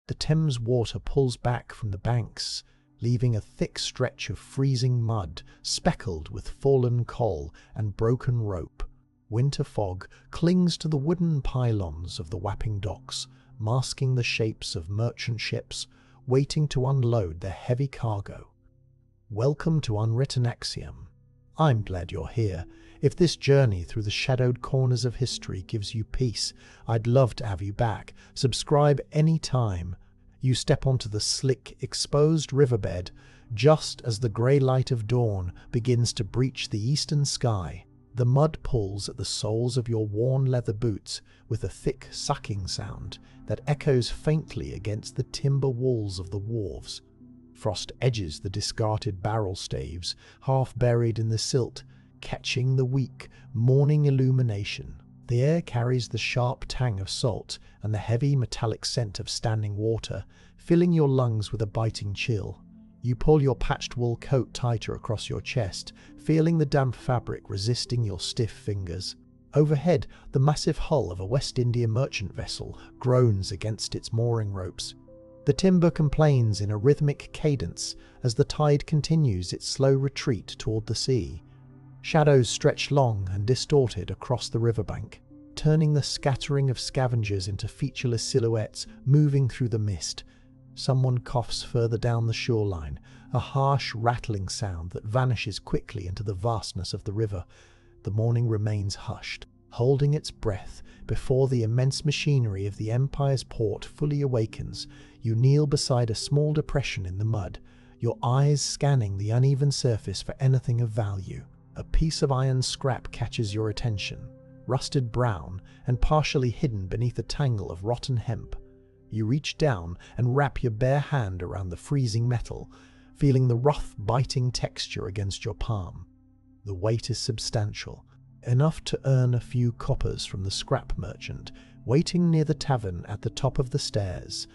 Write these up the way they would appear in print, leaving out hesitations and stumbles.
The Thames water pulls back from the banks, leaving a thick stretch of freezing mud speckled with fallen coal and broken rope. Winter fog clings to the wooden pylons of the Wapping docks, masking the shapes of merchant ships waiting to unload their heavy cargo. Welcome to Unwritten Axiom. I'm glad you're here. If this journey through the shadowed corners of history gives you peace, I'd love to have you back. Subscribe anytime. You step onto the slick, exposed riverbed just as the grey light of dawn begins to breach the eastern sky. The mud pulls at the soles of your worn leather boots with a thick, sucking sound that echoes faintly against the timber walls of the wharves. Frost edges the discarded barrel staves, half buried in the silt, catching the weak, morning illumination. The air carries the sharp tang of salt and the heavy metallic scent of standing water, filling your lungs with a biting chill. You pull your patched wool coat tighter across your chest, feeling the damp fabric resisting your stiff fingers. Overhead, the massive hull of a West India merchant vessel groans against its mooring ropes. The timber complains in a rhythmic cadence as the tide continues its slow retreat toward the sea. Shadows stretch long and distorted across the riverbank, turning the scattering of scavengers into featureless silhouettes moving through the mist. Someone coughs further down the shoreline, a harsh rattling sound that vanishes quickly into the vastness of the river. The morning remains hushed, holding its breath before the immense machinery of the Empire's port fully awakens. You kneel beside a small depression in the mud, your eyes scanning the uneven surface for anything of value. A piece of iron scrap catches your attention, rusted brown and partially hidden beneath a tangle of rotten hemp. You reach down and wrap your bare hand around the freezing metal, feeling the rough, biting texture against your palm. The weight is substantial, enough to earn a few coppers from the scrap merchant waiting near the tavern at the top of the stairs.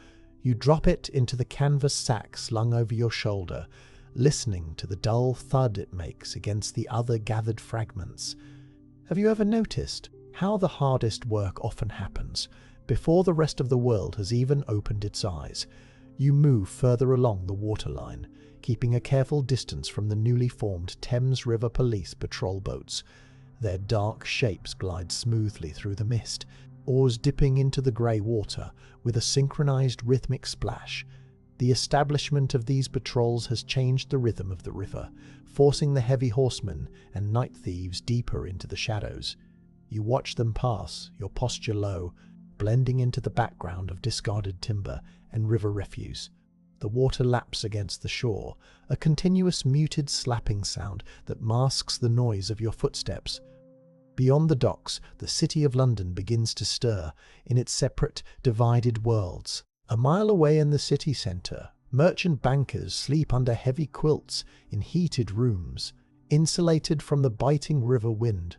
You drop it into the canvas sack slung over your shoulder, listening to the dull thud it makes against the other gathered fragments. Have you ever noticed how the hardest work often happens before the rest of the world has even opened its eyes? You move further along the waterline, keeping a careful distance from the newly formed Thames River Police patrol boats. Their dark shapes glide smoothly through the mist, oars dipping into the grey water with a synchronized rhythmic splash. The establishment of these patrols has changed the rhythm of the river, forcing the heavy horsemen and night thieves deeper into the shadows. You watch them pass, your posture low, blending into the background of discarded timber and river refuse. The water laps against the shore, a continuous muted slapping sound that masks the noise of your footsteps. Beyond the docks, the city of London begins to stir in its separate, divided worlds. A mile away in the city centre, merchant bankers sleep under heavy quilts in heated rooms, insulated from the biting river wind.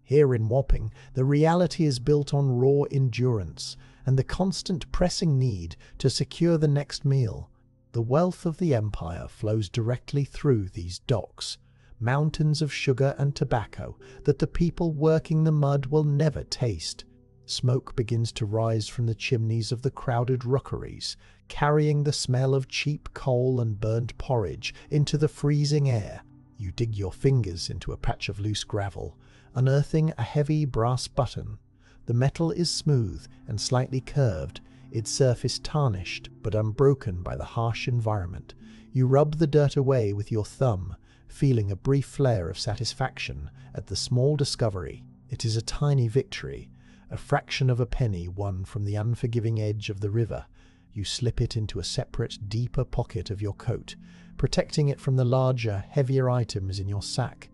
Here in Wapping, the reality is built on raw endurance and the constant pressing need to secure the next meal. The wealth of the empire flows directly through these docks, mountains of sugar and tobacco that the people working the mud will never taste. Smoke begins to rise from the chimneys of the crowded rookeries, carrying the smell of cheap coal and burnt porridge into the freezing air. You dig your fingers into a patch of loose gravel, unearthing a heavy brass button. The metal is smooth and slightly curved, its surface tarnished but unbroken by the harsh environment. You rub the dirt away with your thumb, feeling a brief flare of satisfaction at the small discovery. It is a tiny victory, a fraction of a penny won from the unforgiving edge of the river. You slip it into a separate, deeper pocket of your coat, protecting it from the larger, heavier items in your sack.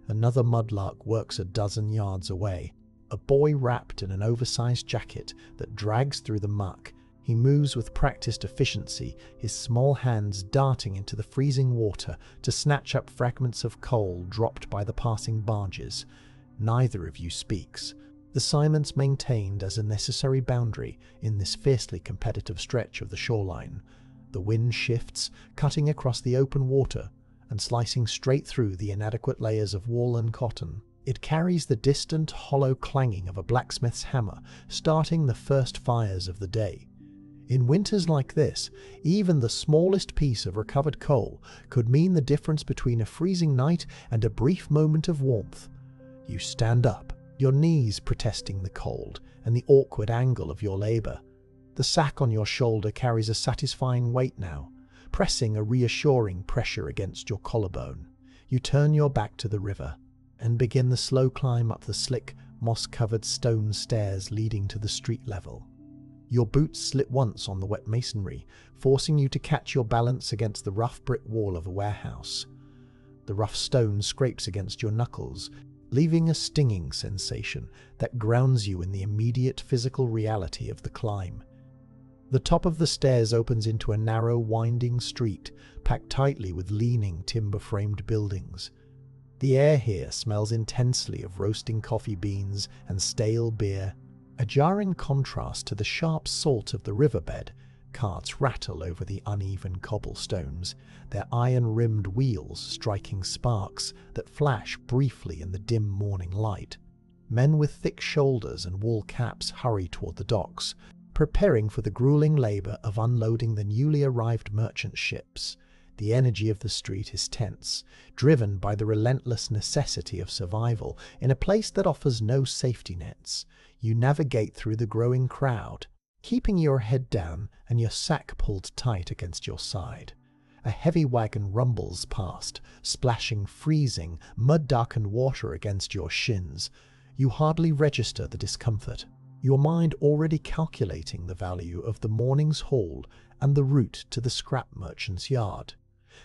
Another mudlark works a dozen yards away, a boy wrapped in an oversized jacket that drags through the muck. He moves with practiced efficiency, his small hands darting into the freezing water to snatch up fragments of coal dropped by the passing barges. Neither of you speaks, the silence maintained as a necessary boundary in this fiercely competitive stretch of the shoreline. The wind shifts, cutting across the open water and slicing straight through the inadequate layers of wool and cotton. It carries the distant, hollow clanging of a blacksmith's hammer, starting the first fires of the day. In winters like this, even the smallest piece of recovered coal could mean the difference between a freezing night and a brief moment of warmth. You stand up, your knees protesting the cold and the awkward angle of your labor. The sack on your shoulder carries a satisfying weight now, pressing a reassuring pressure against your collarbone. You turn your back to the river and begin the slow climb up the slick, moss-covered stone stairs leading to the street level. Your boots slip once on the wet masonry, forcing you to catch your balance against the rough brick wall of a warehouse. The rough stone scrapes against your knuckles, leaving a stinging sensation that grounds you in the immediate physical reality of the climb. The top of the stairs opens into a narrow, winding street, packed tightly with leaning, timber-framed buildings. The air here smells intensely of roasting coffee beans and stale beer, a jarring contrast to the sharp salt of the riverbed. Carts rattle over the uneven cobblestones, their iron-rimmed wheels striking sparks that flash briefly in the dim morning light. Men with thick shoulders and wool caps hurry toward the docks, preparing for the grueling labor of unloading the newly arrived merchant ships. The energy of the street is tense, driven by the relentless necessity of survival in a place that offers no safety nets. You navigate through the growing crowd, keeping your head down and your sack pulled tight against your side. A heavy wagon rumbles past, splashing freezing, mud-darkened water against your shins. You hardly register the discomfort, your mind already calculating the value of the morning's haul and the route to the scrap merchant's yard.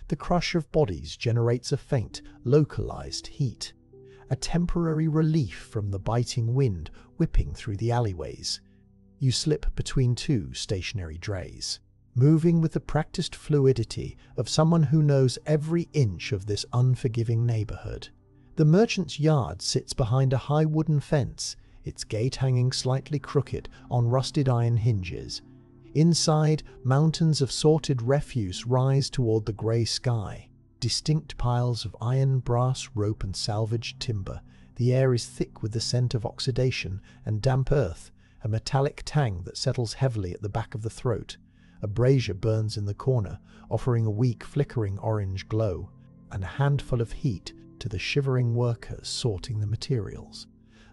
The crush of bodies generates a faint, localized heat, a temporary relief from the biting wind whipping through the alleyways. You slip between two stationary drays, moving with the practiced fluidity of someone who knows every inch of this unforgiving neighborhood. The merchant's yard sits behind a high wooden fence, its gate hanging slightly crooked on rusted iron hinges. Inside, mountains of sorted refuse rise toward the grey sky, distinct piles of iron, brass, rope and salvaged timber. The air is thick with the scent of oxidation and damp earth, a metallic tang that settles heavily at the back of the throat. A brazier burns in the corner, offering a weak, flickering orange glow, and a handful of heat to the shivering workers sorting the materials.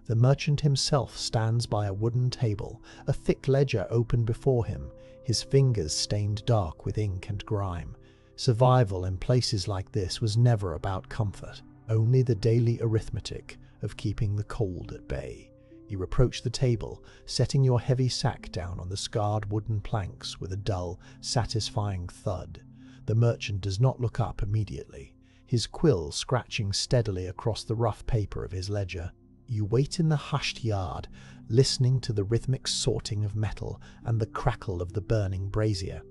The merchant himself stands by a wooden table, a thick ledger open before him, his fingers stained dark with ink and grime. Survival in places like this was never about comfort, only the daily arithmetic of keeping the cold at bay. You approach the table, setting your heavy sack down on the scarred wooden planks with a dull, satisfying thud. The merchant does not look up immediately, his quill scratching steadily across the rough paper of his ledger. You wait in the hushed yard, listening to the rhythmic sorting of metal and the crackle of the burning brazier.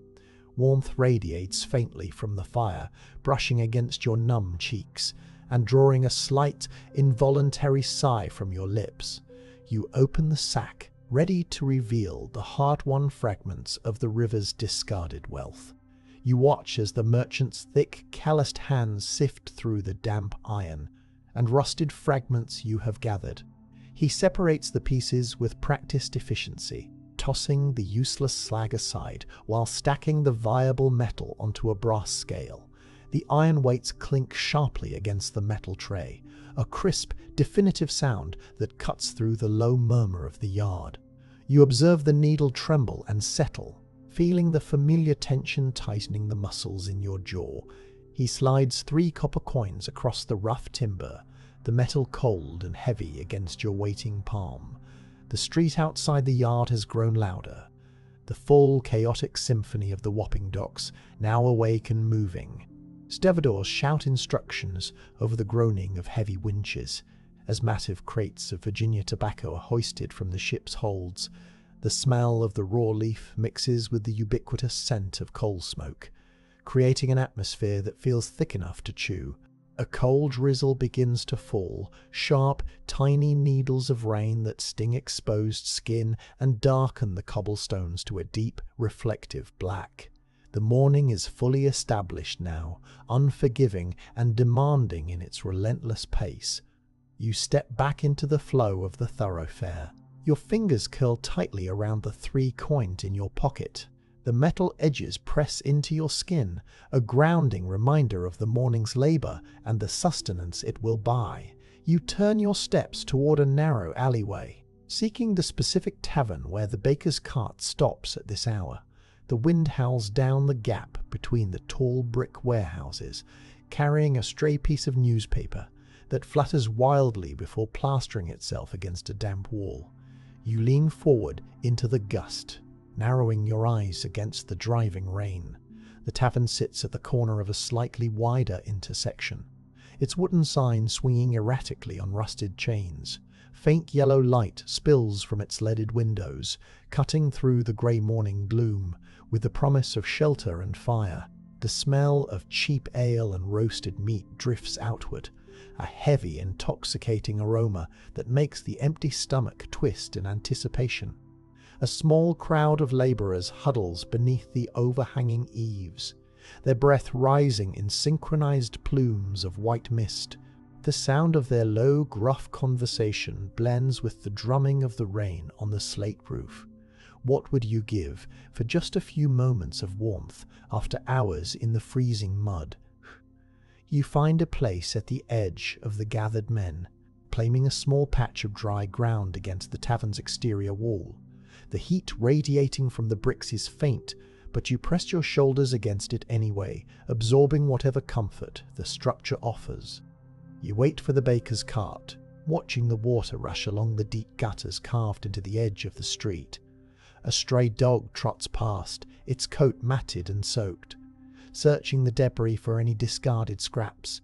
Warmth radiates faintly from the fire, brushing against your numb cheeks, and drawing a slight, involuntary sigh from your lips. You open the sack, ready to reveal the hard-won fragments of the river's discarded wealth. You watch as the merchant's thick, calloused hands sift through the damp iron and rusted fragments you have gathered. He separates the pieces with practiced efficiency, tossing the useless slag aside while stacking the viable metal onto a brass scale. The iron weights clink sharply against the metal tray, a crisp, definitive sound that cuts through the low murmur of the yard. You observe the needle tremble and settle, feeling the familiar tension tightening the muscles in your jaw. He slides 3 copper coins across the rough timber, the metal cold and heavy against your waiting palm. The street outside the yard has grown louder, the full, chaotic symphony of the Wapping docks now awake and moving. Stevedores shout instructions over the groaning of heavy winches as massive crates of Virginia tobacco are hoisted from the ship's holds. The smell of the raw leaf mixes with the ubiquitous scent of coal smoke, creating an atmosphere that feels thick enough to chew. A cold drizzle begins to fall, sharp, tiny needles of rain that sting exposed skin and darken the cobblestones to a deep, reflective black. The morning is fully established now, unforgiving and demanding in its relentless pace. You step back into the flow of the thoroughfare. Your fingers curl tightly around the 3 coins in your pocket, The metal edges press into your skin, a grounding reminder of the morning's labor and the sustenance it will buy. You turn your steps toward a narrow alleyway, seeking the specific tavern where the baker's cart stops at this hour. The wind howls down the gap between the tall brick warehouses, carrying a stray piece of newspaper that flutters wildly before plastering itself against a damp wall. You lean forward into the gust, narrowing your eyes against the driving rain. The tavern sits at the corner of a slightly wider intersection, its wooden sign swinging erratically on rusted chains. Faint yellow light spills from its leaded windows, cutting through the grey morning gloom, with the promise of shelter and fire. The smell of cheap ale and roasted meat drifts outward, a heavy, intoxicating aroma that makes the empty stomach twist in anticipation. A small crowd of labourers huddles beneath the overhanging eaves, their breath rising in synchronized plumes of white mist. The sound of their low, gruff conversation blends with the drumming of the rain on the slate roof. What would you give for just a few moments of warmth after hours in the freezing mud? You find a place at the edge of the gathered men, claiming a small patch of dry ground against the tavern's exterior wall. The heat radiating from the bricks is faint, but you press your shoulders against it anyway, absorbing whatever comfort the structure offers. You wait for the baker's cart, watching the water rush along the deep gutters carved into the edge of the street. A stray dog trots past, its coat matted and soaked, searching the debris for any discarded scraps.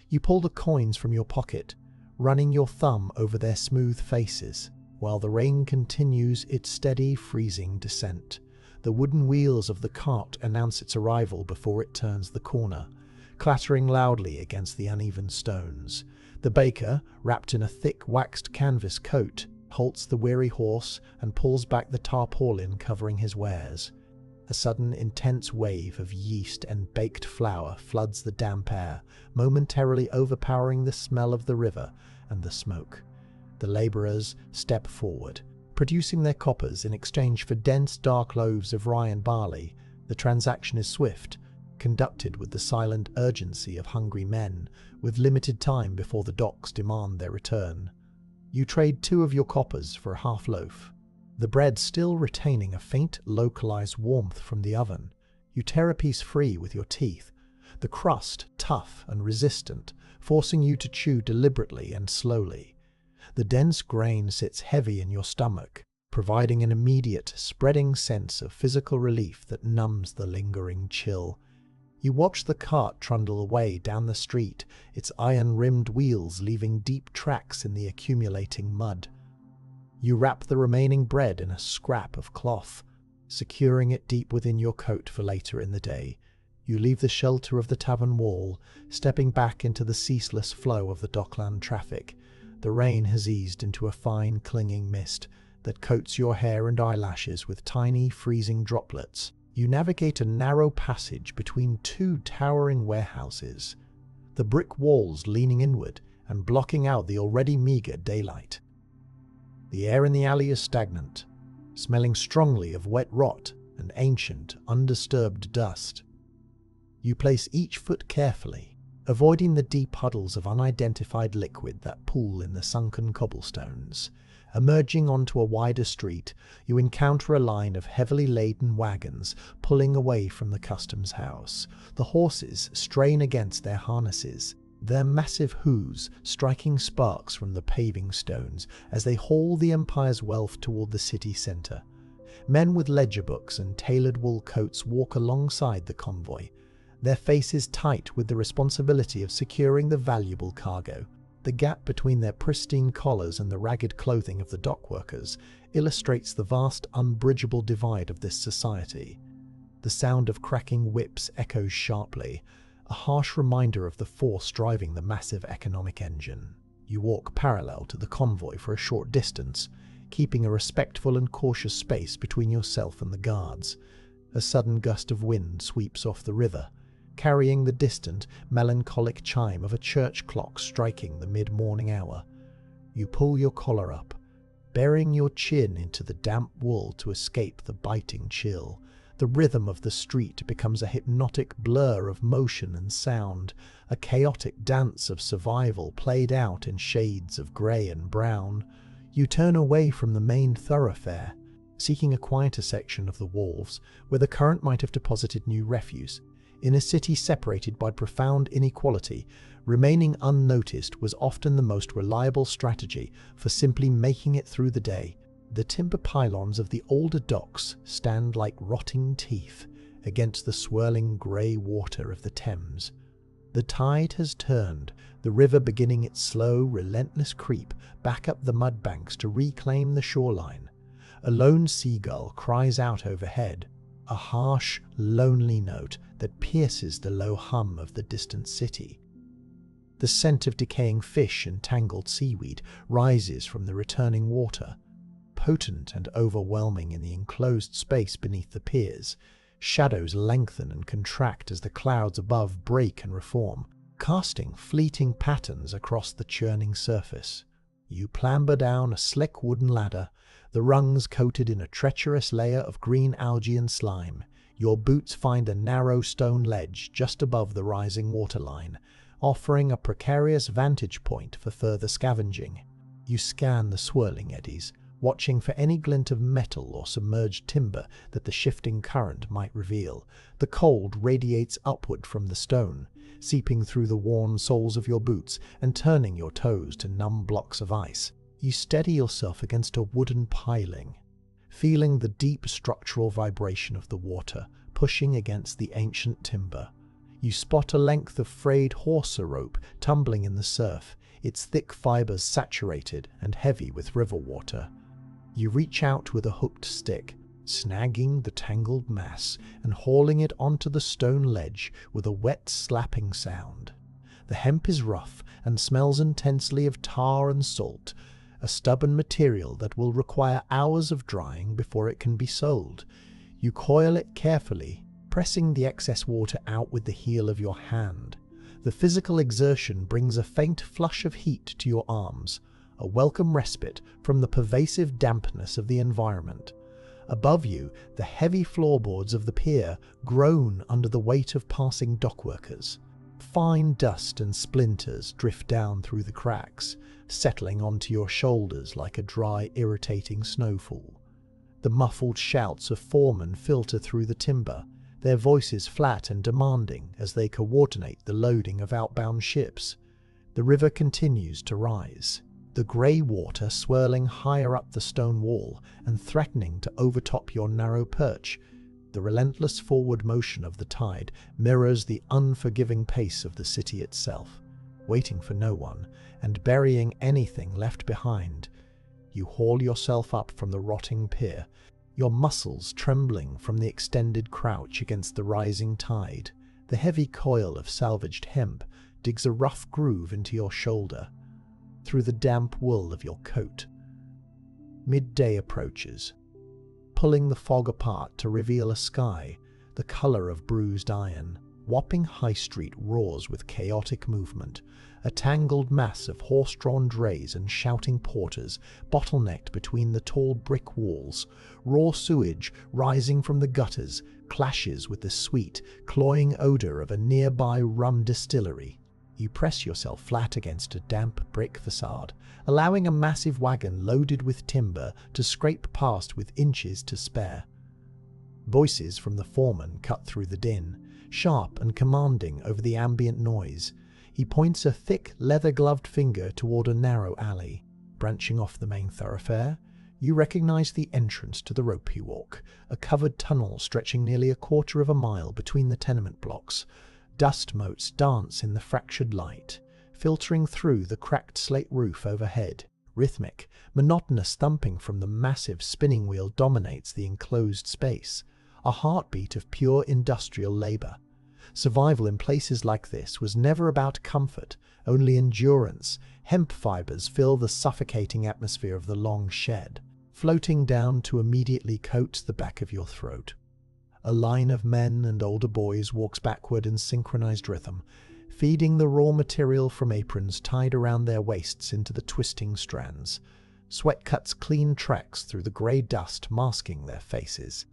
You pull the coins from your pocket, running your thumb over their smooth faces, while the rain continues its steady, freezing descent. The wooden wheels of the cart announce its arrival before it turns the corner, clattering loudly against the uneven stones. The baker, wrapped in a thick waxed canvas coat, halts the weary horse and pulls back the tarpaulin covering his wares. A sudden, intense wave of yeast and baked flour floods the damp air, momentarily overpowering the smell of the river and the smoke. The labourers step forward, producing their coppers in exchange for dense, dark loaves of rye and barley. The transaction is swift, conducted with the silent urgency of hungry men, with limited time before the docks demand their return. You trade 2 of your coppers for a half loaf. The bread still retaining a faint, localized warmth from the oven. You tear a piece free with your teeth, the crust tough and resistant, forcing you to chew deliberately and slowly. The dense grain sits heavy in your stomach, providing an immediate, spreading sense of physical relief that numbs the lingering chill. You watch the cart trundle away down the street, its iron-rimmed wheels leaving deep tracks in the accumulating mud. You wrap the remaining bread in a scrap of cloth, securing it deep within your coat for later in the day. You leave the shelter of the tavern wall, stepping back into the ceaseless flow of the dockland traffic. The rain has eased into a fine, clinging mist that coats your hair and eyelashes with tiny, freezing droplets. You navigate a narrow passage between 2 towering warehouses, the brick walls leaning inward and blocking out the already meagre daylight. The air in the alley is stagnant, smelling strongly of wet rot and ancient, undisturbed dust. You place each foot carefully, avoiding the deep puddles of unidentified liquid that pool in the sunken cobblestones. Emerging onto a wider street, you encounter a line of heavily laden wagons pulling away from the customs house. The horses strain against their harnesses, their massive hooves striking sparks from the paving stones as they haul the Empire's wealth toward the city centre. Men with ledger books and tailored wool coats walk alongside the convoy, their faces tight with the responsibility of securing the valuable cargo. The gap between their pristine collars and the ragged clothing of the dock workers illustrates the vast, unbridgeable divide of this society. The sound of cracking whips echoes sharply, a harsh reminder of the force driving the massive economic engine. You walk parallel to the convoy for a short distance, keeping a respectful and cautious space between yourself and the guards. A sudden gust of wind sweeps off the river, carrying the distant, melancholic chime of a church clock striking the mid-morning hour. You pull your collar up, burying your chin into the damp wool to escape the biting chill. The rhythm of the street becomes a hypnotic blur of motion and sound, a chaotic dance of survival played out in shades of grey and brown. You turn away from the main thoroughfare, seeking a quieter section of the wharves where the current might have deposited new refuse. In a city separated by profound inequality, remaining unnoticed was often the most reliable strategy for simply making it through the day. The timber pylons of the older docks stand like rotting teeth against the swirling grey water of the Thames. The tide has turned, the river beginning its slow, relentless creep back up the mud banks to reclaim the shoreline. A lone seagull cries out overhead, a harsh, lonely note that pierces the low hum of the distant city. The scent of decaying fish and tangled seaweed rises from the returning water, potent and overwhelming in the enclosed space beneath the piers. Shadows lengthen and contract as the clouds above break and reform, casting fleeting patterns across the churning surface. You clamber down a slick wooden ladder, the rungs coated in a treacherous layer of green algae and slime. Your boots find a narrow stone ledge just above the rising waterline, offering a precarious vantage point for further scavenging. You scan the swirling eddies, watching for any glint of metal or submerged timber that the shifting current might reveal. The cold radiates upward from the stone, seeping through the worn soles of your boots and turning your toes to numb blocks of ice. You steady yourself against a wooden piling, feeling the deep structural vibration of the water pushing against the ancient timber. You spot a length of frayed hawser rope tumbling in the surf, its thick fibers saturated and heavy with river water. You reach out with a hooked stick, snagging the tangled mass and hauling it onto the stone ledge with a wet slapping sound. The hemp is rough and smells intensely of tar and salt, a stubborn material that will require hours of drying before it can be sold. You coil it carefully, pressing the excess water out with the heel of your hand. The physical exertion brings a faint flush of heat to your arms, a welcome respite from the pervasive dampness of the environment. Above you, the heavy floorboards of the pier groan under the weight of passing dockworkers. Fine dust and splinters drift down through the cracks, settling onto your shoulders like a dry, irritating snowfall. The muffled shouts of foremen filter through the timber, their voices flat and demanding as they coordinate the loading of outbound ships. The river continues to rise, the grey water swirling higher up the stone wall and threatening to overtop your narrow perch. The relentless forward motion of the tide mirrors the unforgiving pace of the city itself, waiting for no one and burying anything left behind. You haul yourself up from the rotting pier, your muscles trembling from the extended crouch against the rising tide. The heavy coil of salvaged hemp digs a rough groove into your shoulder, through the damp wool of your coat. Midday approaches, pulling the fog apart to reveal a sky the colour of bruised iron. Wapping High Street roars with chaotic movement, a tangled mass of horse-drawn drays and shouting porters bottlenecked between the tall brick walls. Raw sewage rising from the gutters clashes with the sweet, cloying odour of a nearby rum distillery. You press yourself flat against a damp brick facade, allowing a massive wagon loaded with timber to scrape past with inches to spare. Voices from the foreman cut through the din, sharp and commanding over the ambient noise. He points a thick, leather-gloved finger toward a narrow alley. Branching off the main thoroughfare, you recognize the entrance to the ropey walk, a covered tunnel stretching nearly a quarter of a mile between the tenement blocks. Dust motes dance in the fractured light, filtering through the cracked slate roof overhead. Rhythmic, monotonous thumping from the massive spinning wheel dominates the enclosed space, a heartbeat of pure industrial labor. Survival in places like this was never about comfort, only endurance. Hemp fibers fill the suffocating atmosphere of the long shed, floating down to immediately coat the back of your throat. A line of men and older boys walks backward in synchronized rhythm, feeding the raw material from aprons tied around their waists into the twisting strands. Sweat cuts clean tracks through the grey dust, masking their faces.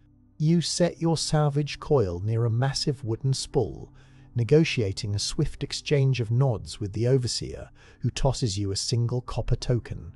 You set your salvage coil near a massive wooden spool, negotiating a swift exchange of nods with the overseer, who tosses you a single copper token.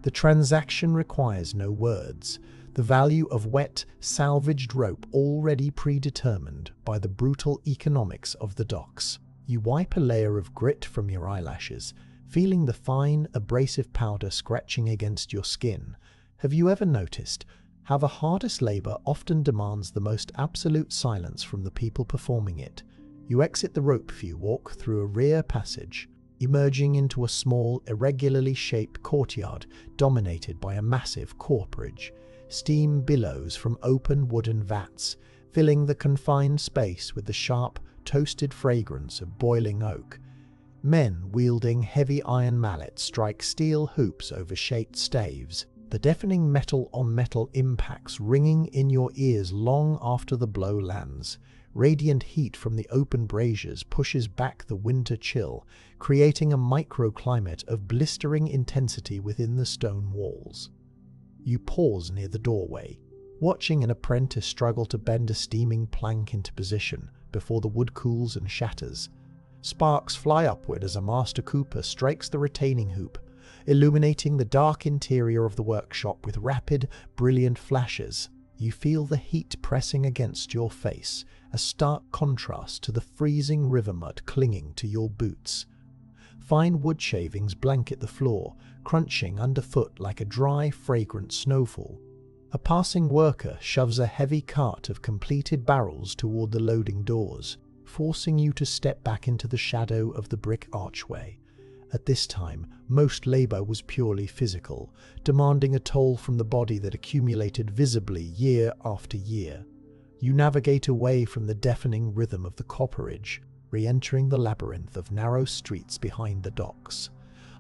The transaction requires no words, the value of wet, salvaged rope already predetermined by the brutal economics of the docks. You wipe a layer of grit from your eyelashes, feeling the fine, abrasive powder scratching against your skin. Have you ever noticed how the hardest labor often demands the most absolute silence from the people performing it? You exit the rope view walk through a rear passage, emerging into a small, irregularly shaped courtyard dominated by a massive corporage. Steam billows from open wooden vats, filling the confined space with the sharp, toasted fragrance of boiling oak. Men wielding heavy iron mallets strike steel hoops over shaped staves, the deafening metal-on-metal impacts ringing in your ears long after the blow lands. Radiant heat from the open braziers pushes back the winter chill, creating a microclimate of blistering intensity within the stone walls. You pause near the doorway, watching an apprentice struggle to bend a steaming plank into position before the wood cools and shatters. Sparks fly upward as a master cooper strikes the retaining hoop, illuminating the dark interior of the workshop with rapid, brilliant flashes. You feel the heat pressing against your face, a stark contrast to the freezing river mud clinging to your boots. Fine wood shavings blanket the floor, crunching underfoot like a dry, fragrant snowfall. A passing worker shoves a heavy cart of completed barrels toward the loading doors, forcing you to step back into the shadow of the brick archway. At this time, most labor was purely physical, demanding a toll from the body that accumulated visibly year after year. You navigate away from the deafening rhythm of the copperage, re-entering the labyrinth of narrow streets behind the docks.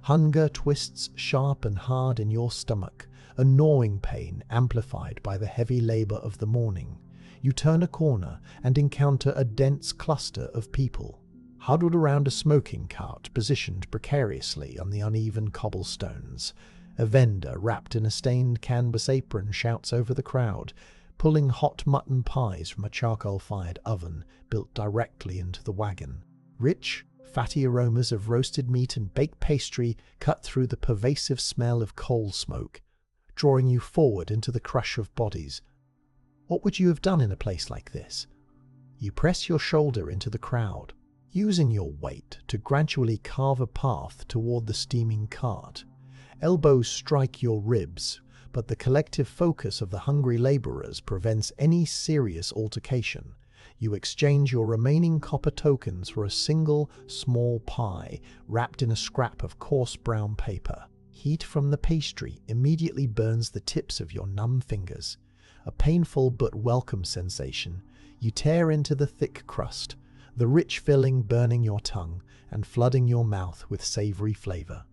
Hunger twists sharp and hard in your stomach, a gnawing pain amplified by the heavy labor of the morning. You turn a corner and encounter a dense cluster of people, huddled around a smoking cart positioned precariously on the uneven cobblestones. A vendor wrapped in a stained canvas apron shouts over the crowd, pulling hot mutton pies from a charcoal-fired oven built directly into the wagon. Rich, fatty aromas of roasted meat and baked pastry cut through the pervasive smell of coal smoke, drawing you forward into the crush of bodies. What would you have done in a place like this? You press your shoulder into the crowd, using your weight to gradually carve a path toward the steaming cart. Elbows strike your ribs, but the collective focus of the hungry laborers prevents any serious altercation. You exchange your remaining copper tokens for a single, small pie wrapped in a scrap of coarse brown paper. Heat from the pastry immediately burns the tips of your numb fingers. A painful but welcome sensation. You tear into the thick crust, the rich filling burning your tongue and flooding your mouth with savory flavor.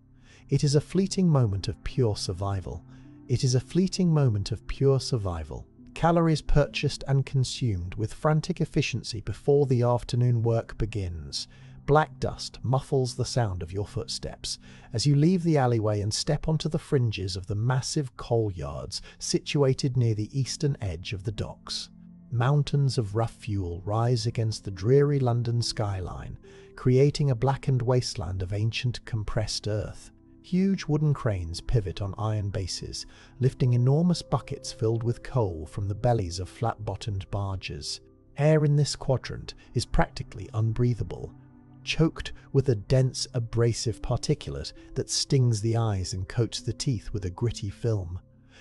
It is a fleeting moment of pure survival. It is a fleeting moment of pure survival. Calories purchased and consumed with frantic efficiency before the afternoon work begins. Black dust muffles the sound of your footsteps as you leave the alleyway and step onto the fringes of the massive coal yards situated near the eastern edge of the docks. Mountains of rough fuel rise against the dreary London skyline, creating a blackened wasteland of ancient compressed earth. Huge wooden cranes pivot on iron bases, lifting enormous buckets filled with coal from the bellies of flat-bottomed barges. Air in this quadrant is practically unbreathable, choked with a dense abrasive particulate that stings the eyes and coats the teeth with a gritty film.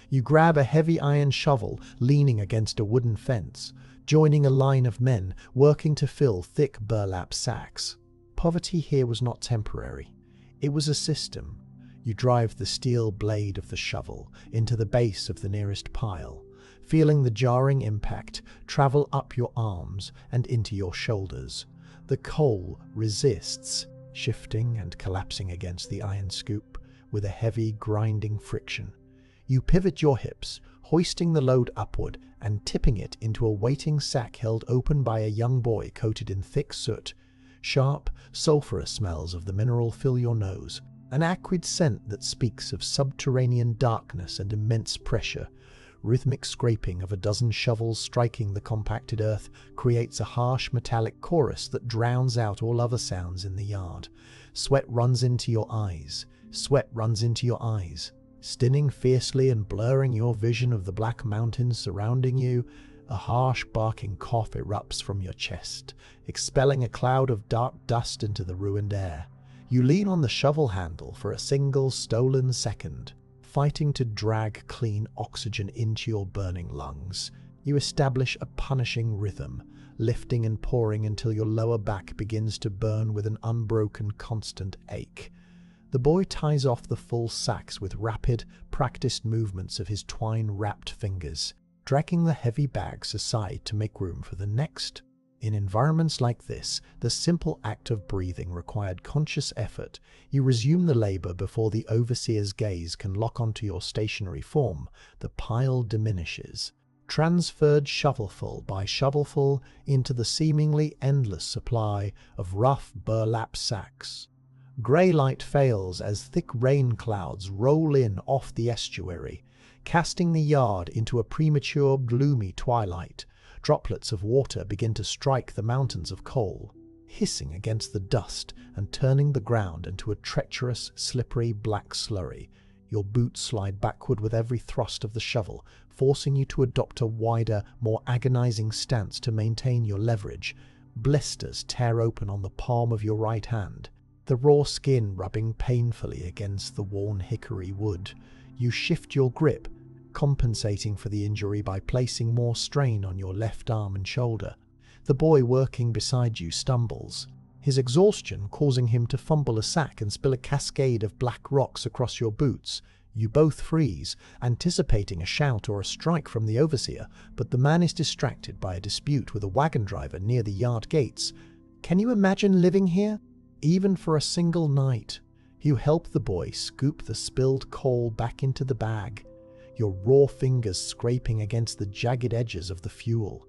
You grab a heavy iron shovel leaning against a wooden fence, joining a line of men working to fill thick burlap sacks. Poverty here was not temporary. It was a system. You drive the steel blade of the shovel into the base of the nearest pile, feeling the jarring impact travel up your arms and into your shoulders. The coal resists, shifting and collapsing against the iron scoop with a heavy, grinding friction. You pivot your hips, hoisting the load upward and tipping it into a waiting sack held open by a young boy coated in thick soot. Sharp, sulphurous smells of the mineral fill your nose, an acrid scent that speaks of subterranean darkness and immense pressure. rhythmic scraping of a dozen shovels striking the compacted earth creates a harsh metallic chorus that drowns out all other sounds in the yard. Sweat runs into your eyes. Sweat runs into your eyes. Stinning fiercely and blurring your vision of the black mountains surrounding you, a harsh barking cough erupts from your chest, expelling a cloud of dark dust into the ruined air. You lean on the shovel handle for a single stolen second, fighting to drag clean oxygen into your burning lungs. You establish a punishing rhythm, lifting and pouring until your lower back begins to burn with an unbroken, constant ache. The boy ties off the full sacks with rapid, practiced movements of his twine-wrapped fingers, dragging the heavy bags aside to make room for the next. In environments like this, the simple act of breathing required conscious effort. You resume the labor before the overseer's gaze can lock onto your stationary form. The pile diminishes, transferred shovelful by shovelful into the seemingly endless supply of rough burlap sacks. Grey light fails as thick rain clouds roll in off the estuary, casting the yard into a premature, gloomy twilight. Droplets of water begin to strike the mountains of coal, hissing against the dust and turning the ground into a treacherous, slippery black slurry. Your boots slide backward with every thrust of the shovel, forcing you to adopt a wider, more agonizing stance to maintain your leverage. Blisters tear open on the palm of your right hand, the raw skin rubbing painfully against the worn hickory wood. You shift your grip, compensating for the injury by placing more strain on your left arm and shoulder. The boy working beside you stumbles, his exhaustion causing him to fumble a sack and spill a cascade of black rocks across your boots. You both freeze, anticipating a shout or a strike from the overseer, but the man is distracted by a dispute with a wagon driver near the yard gates. Can you imagine living here, even for a single night? You help the boy scoop the spilled coal back into the bag, your raw fingers scraping against the jagged edges of the fuel.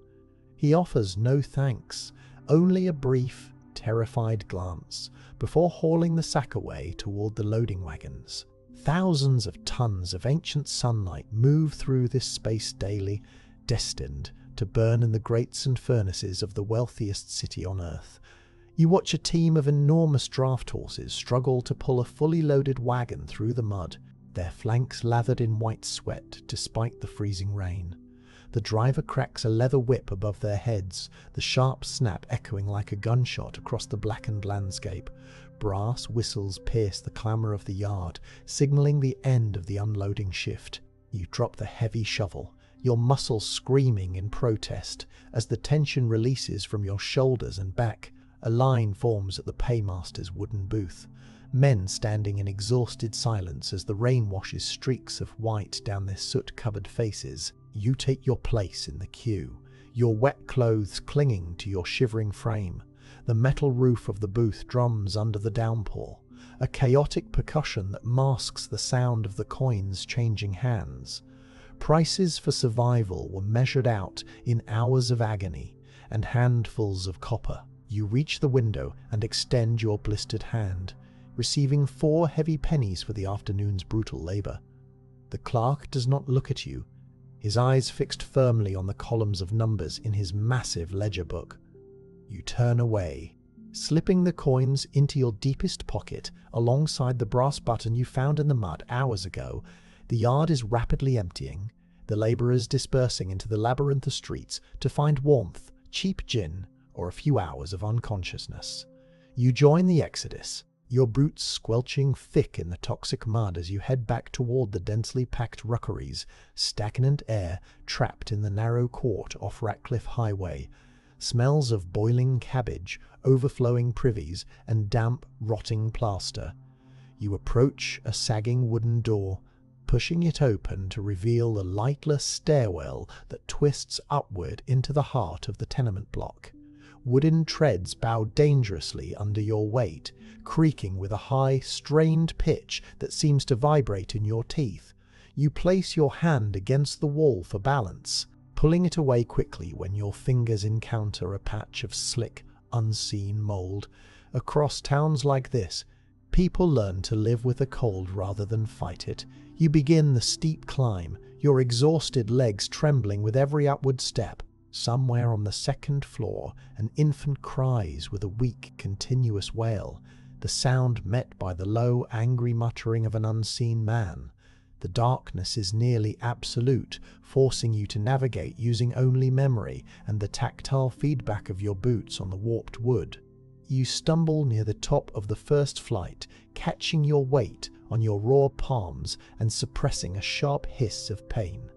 He offers no thanks, only a brief, terrified glance, before hauling the sack away toward the loading wagons. Thousands of tons of ancient sunlight move through this space daily, destined to burn in the grates and furnaces of the wealthiest city on earth. You watch a team of enormous draft horses struggle to pull a fully loaded wagon through the mud, their flanks lathered in white sweat despite the freezing rain. The driver cracks a leather whip above their heads, the sharp snap echoing like a gunshot across the blackened landscape. Brass whistles pierce the clamor of the yard, signaling the end of the unloading shift. You drop the heavy shovel, your muscles screaming in protest as the tension releases from your shoulders and back. A line forms at the paymaster's wooden booth, men standing in exhausted silence as the rain washes streaks of white down their soot-covered faces. You take your place in the queue, your wet clothes clinging to your shivering frame. The metal roof of the booth drums under the downpour, a chaotic percussion that masks the sound of the coins changing hands. Prices for survival were measured out in hours of agony and handfuls of copper. You reach the window and extend your blistered hand, receiving 4 heavy pennies for the afternoon's brutal labor. The clerk does not look at you, his eyes fixed firmly on the columns of numbers in his massive ledger book. You turn away, slipping the coins into your deepest pocket alongside the brass button you found in the mud hours ago. The yard is rapidly emptying, the laborers dispersing into the labyrinth of streets to find warmth, cheap gin, or a few hours of unconsciousness. You join the exodus, your boots squelching thick in the toxic mud as you head back toward the densely packed rookeries, stagnant air trapped in the narrow court off Ratcliffe Highway, smells of boiling cabbage, overflowing privies, and damp, rotting plaster. You approach a sagging wooden door, pushing it open to reveal the lightless stairwell that twists upward into the heart of the tenement block. Wooden treads bow dangerously under your weight, creaking with a high, strained pitch that seems to vibrate in your teeth. You place your hand against the wall for balance, pulling it away quickly when your fingers encounter a patch of slick, unseen mold. Across towns like this, people learn to live with the cold rather than fight it. You begin the steep climb, your exhausted legs trembling with every upward step. Somewhere on the second floor, an infant cries with a weak, continuous wail, the sound met by the low, angry muttering of an unseen man. The darkness is nearly absolute, forcing you to navigate using only memory and the tactile feedback of your boots on the warped wood. You stumble near the top of the first flight, catching your weight on your raw palms and suppressing a sharp hiss of pain.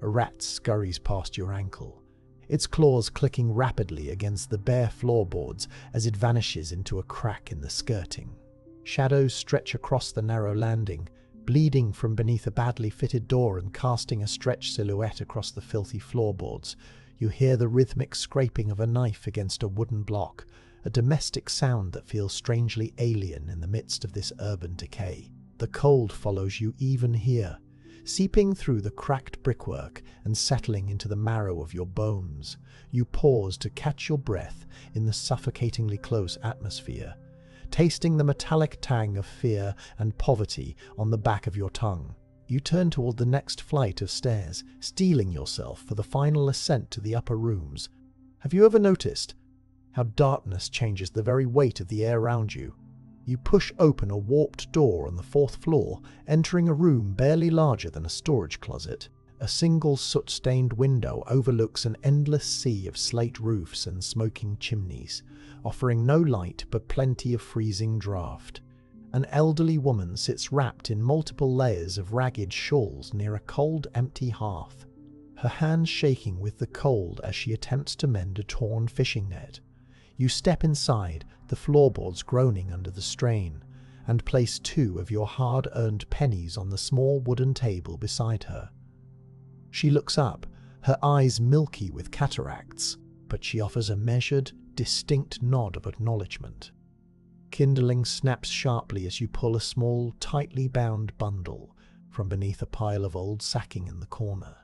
A rat scurries past your ankle, its claws clicking rapidly against the bare floorboards as it vanishes into a crack in the skirting. Shadows stretch across the narrow landing, bleeding from beneath a badly fitted door and casting a stretched silhouette across the filthy floorboards. You hear the rhythmic scraping of a knife against a wooden block, a domestic sound that feels strangely alien in the midst of this urban decay. The cold follows you even here, seeping through the cracked brickwork and settling into the marrow of your bones. You pause to catch your breath in the suffocatingly close atmosphere, tasting the metallic tang of fear and poverty on the back of your tongue. You turn toward the next flight of stairs, steeling yourself for the final ascent to the upper rooms. Have you ever noticed how darkness changes the very weight of the air around you? You push open a warped door on the fourth floor, entering a room barely larger than a storage closet. A single soot-stained window overlooks an endless sea of slate roofs and smoking chimneys, offering no light but plenty of freezing draught. An elderly woman sits wrapped in multiple layers of ragged shawls near a cold, empty hearth, her hands shaking with the cold as she attempts to mend a torn fishing net. You step inside, the floorboards groaning under the strain, and place 2 of your hard-earned pennies on the small wooden table beside her. She looks up, her eyes milky with cataracts, but she offers a measured, distinct nod of acknowledgement. Kindling snaps sharply as you pull a small, tightly bound bundle from beneath a pile of old sacking in the corner.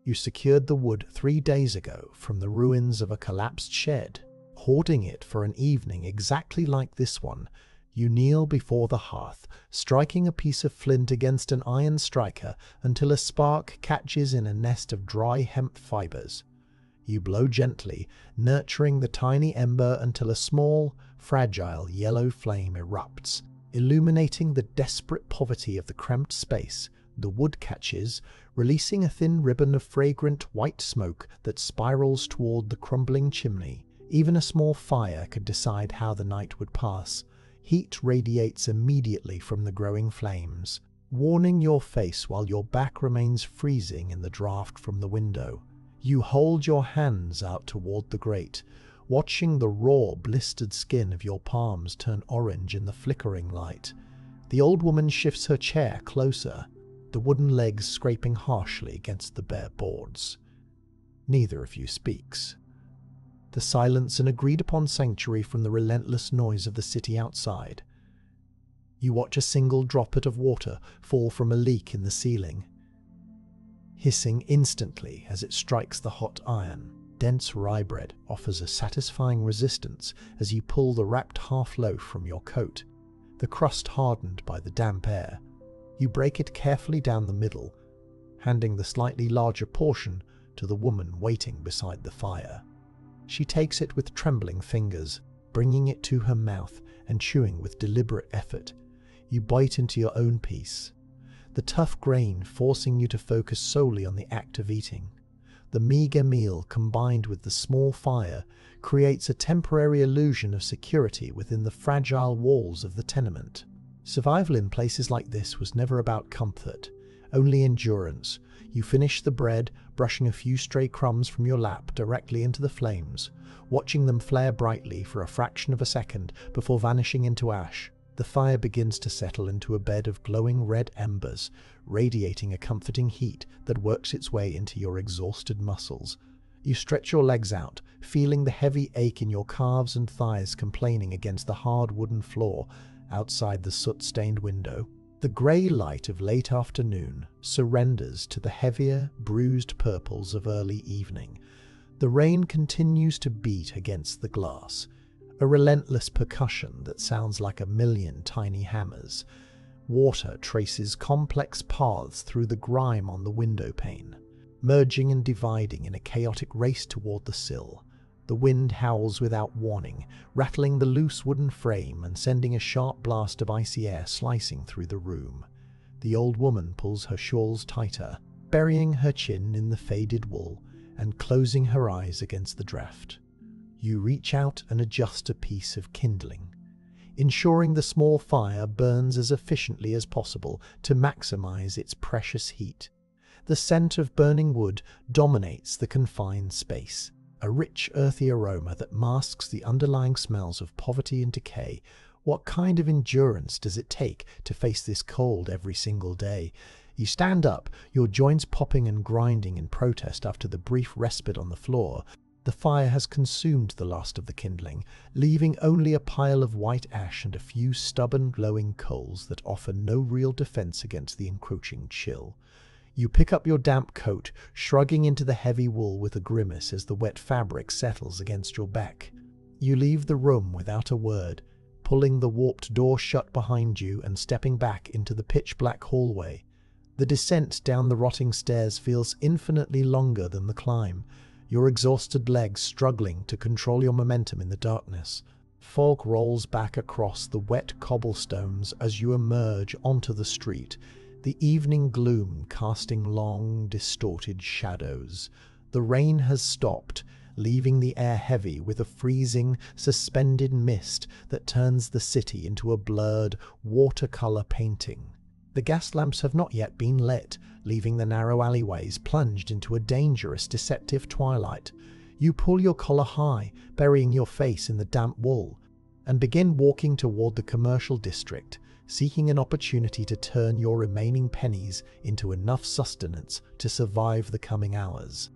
You secured the wood 3 days ago from the ruins of a collapsed shed. Hoarding it for an evening exactly like this one, you kneel before the hearth, striking a piece of flint against an iron striker until a spark catches in a nest of dry hemp fibers. You blow gently, nurturing the tiny ember until a small, fragile yellow flame erupts, illuminating the desperate poverty of the cramped space. The wood catches, releasing a thin ribbon of fragrant white smoke that spirals toward the crumbling chimney. Even a small fire could decide how the night would pass. Heat radiates immediately from the growing flames, warming your face while your back remains freezing in the draft from the window. You hold your hands out toward the grate, watching the raw, blistered skin of your palms turn orange in the flickering light. The old woman shifts her chair closer, the wooden legs scraping harshly against the bare boards. Neither of you speaks. The silence an agreed-upon sanctuary from the relentless noise of the city outside. You watch a single droplet of water fall from a leak in the ceiling, hissing instantly as it strikes the hot iron. Dense rye bread offers a satisfying resistance as you pull the wrapped half-loaf from your coat, the crust hardened by the damp air. You break it carefully down the middle, handing the slightly larger portion to the woman waiting beside the fire. She takes it with trembling fingers, bringing it to her mouth and chewing with deliberate effort. You bite into your own piece, the tough grain forcing you to focus solely on the act of eating. The meager meal, combined with the small fire, creates a temporary illusion of security within the fragile walls of the tenement. Survival in places like this was never about comfort, only endurance. You finish the bread, brushing a few stray crumbs from your lap directly into the flames, watching them flare brightly for a fraction of a second before vanishing into ash. The fire begins to settle into a bed of glowing red embers, radiating a comforting heat that works its way into your exhausted muscles. You stretch your legs out, feeling the heavy ache in your calves and thighs complaining against the hard wooden floor outside the soot-stained window. The grey light of late afternoon surrenders to the heavier, bruised purples of early evening. The rain continues to beat against the glass, a relentless percussion that sounds like a million tiny hammers. Water traces complex paths through the grime on the window pane, merging and dividing in a chaotic race toward the sill. The wind howls without warning, rattling the loose wooden frame and sending a sharp blast of icy air slicing through the room. The old woman pulls her shawls tighter, burying her chin in the faded wool and closing her eyes against the draught. You reach out and adjust a piece of kindling, ensuring the small fire burns as efficiently as possible to maximize its precious heat. The scent of burning wood dominates the confined space, a rich, earthy aroma that masks the underlying smells of poverty and decay. What kind of endurance does it take to face this cold every single day? You stand up, your joints popping and grinding in protest after the brief respite on the floor. The fire has consumed the last of the kindling, leaving only a pile of white ash and a few stubborn, glowing coals that offer no real defense against the encroaching chill. You pick up your damp coat, shrugging into the heavy wool with a grimace as the wet fabric settles against your back. You leave the room without a word, pulling the warped door shut behind you and stepping back into the pitch-black hallway. The descent down the rotting stairs feels infinitely longer than the climb, your exhausted legs struggling to control your momentum in the darkness. Fog rolls back across the wet cobblestones as you emerge onto the street, the evening gloom casting long, distorted shadows. The rain has stopped, leaving the air heavy with a freezing, suspended mist that turns the city into a blurred, watercolor painting. The gas lamps have not yet been lit, leaving the narrow alleyways plunged into a dangerous, deceptive twilight. You pull your collar high, burying your face in the damp wool, and begin walking toward the commercial district, seeking an opportunity to turn your remaining pennies into enough sustenance to survive the coming hours.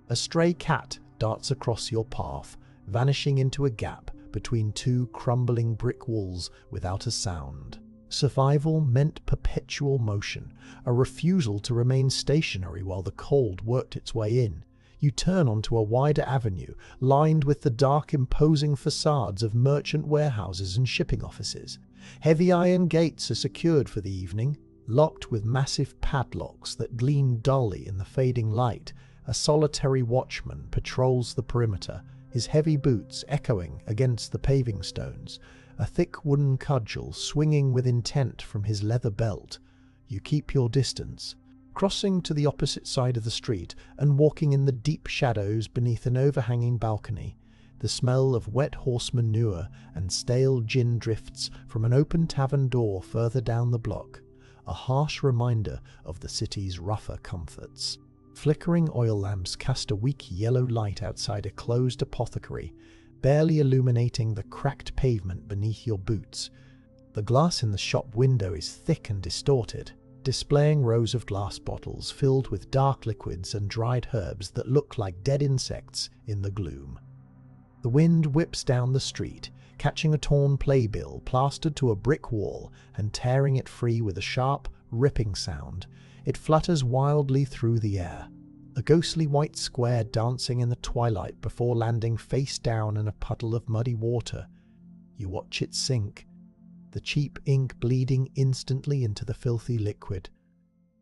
A stray cat darts across your path, vanishing into a gap between two crumbling brick walls without a sound. Survival meant perpetual motion, a refusal to remain stationary while the cold worked its way in. You turn onto a wider avenue, lined with the dark, imposing facades of merchant warehouses and shipping offices. Heavy iron gates are secured for the evening, locked with massive padlocks that gleam dully in the fading light. A solitary watchman patrols the perimeter, his heavy boots echoing against the paving stones, a thick wooden cudgel swinging with intent from his leather belt. You keep your distance, crossing to the opposite side of the street and walking in the deep shadows beneath an overhanging balcony. The smell of wet horse manure and stale gin drifts from an open tavern door further down the block, a harsh reminder of the city's rougher comforts. Flickering oil lamps cast a weak yellow light outside a closed apothecary, barely illuminating the cracked pavement beneath your boots. The glass in the shop window is thick and distorted, displaying rows of glass bottles filled with dark liquids and dried herbs that look like dead insects in the gloom. The wind whips down the street, catching a torn playbill plastered to a brick wall and tearing it free with a sharp, ripping sound. It flutters wildly through the air, a ghostly white square dancing in the twilight before landing face down in a puddle of muddy water. You watch it sink, the cheap ink bleeding instantly into the filthy liquid.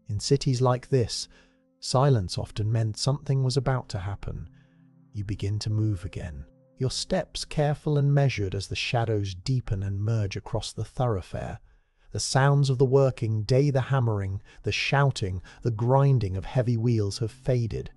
In cities like this, silence often meant something was about to happen. You begin to move again, your steps careful and measured as the shadows deepen and merge across the thoroughfare. The sounds of the working day, the hammering, the shouting, the grinding of heavy wheels have faded,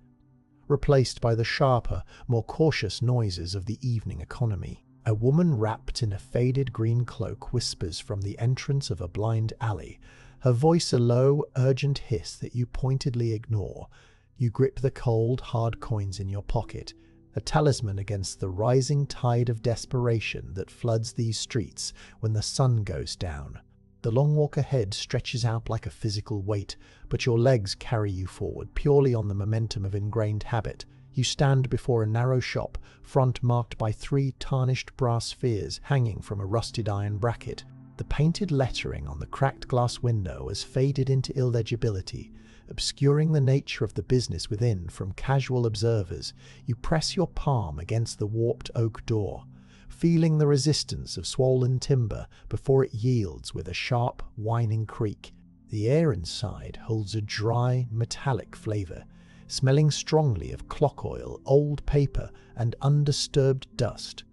replaced by the sharper, more cautious noises of the evening economy. A woman wrapped in a faded green cloak whispers from the entrance of a blind alley, her voice a low, urgent hiss that you pointedly ignore. You grip the cold, hard coins in your pocket, a talisman against the rising tide of desperation that floods these streets when the sun goes down. The long walk ahead stretches out like a physical weight, but your legs carry you forward purely on the momentum of ingrained habit. You stand before a narrow shop, front marked by 3 tarnished brass spheres hanging from a rusted iron bracket. The painted lettering on the cracked glass window has faded into illegibility, obscuring the nature of the business within from casual observers. You press your palm against the warped oak door, feeling the resistance of swollen timber before it yields with a sharp, whining creak. The air inside holds a dry, metallic flavor, smelling strongly of clock oil, old paper, and undisturbed dust.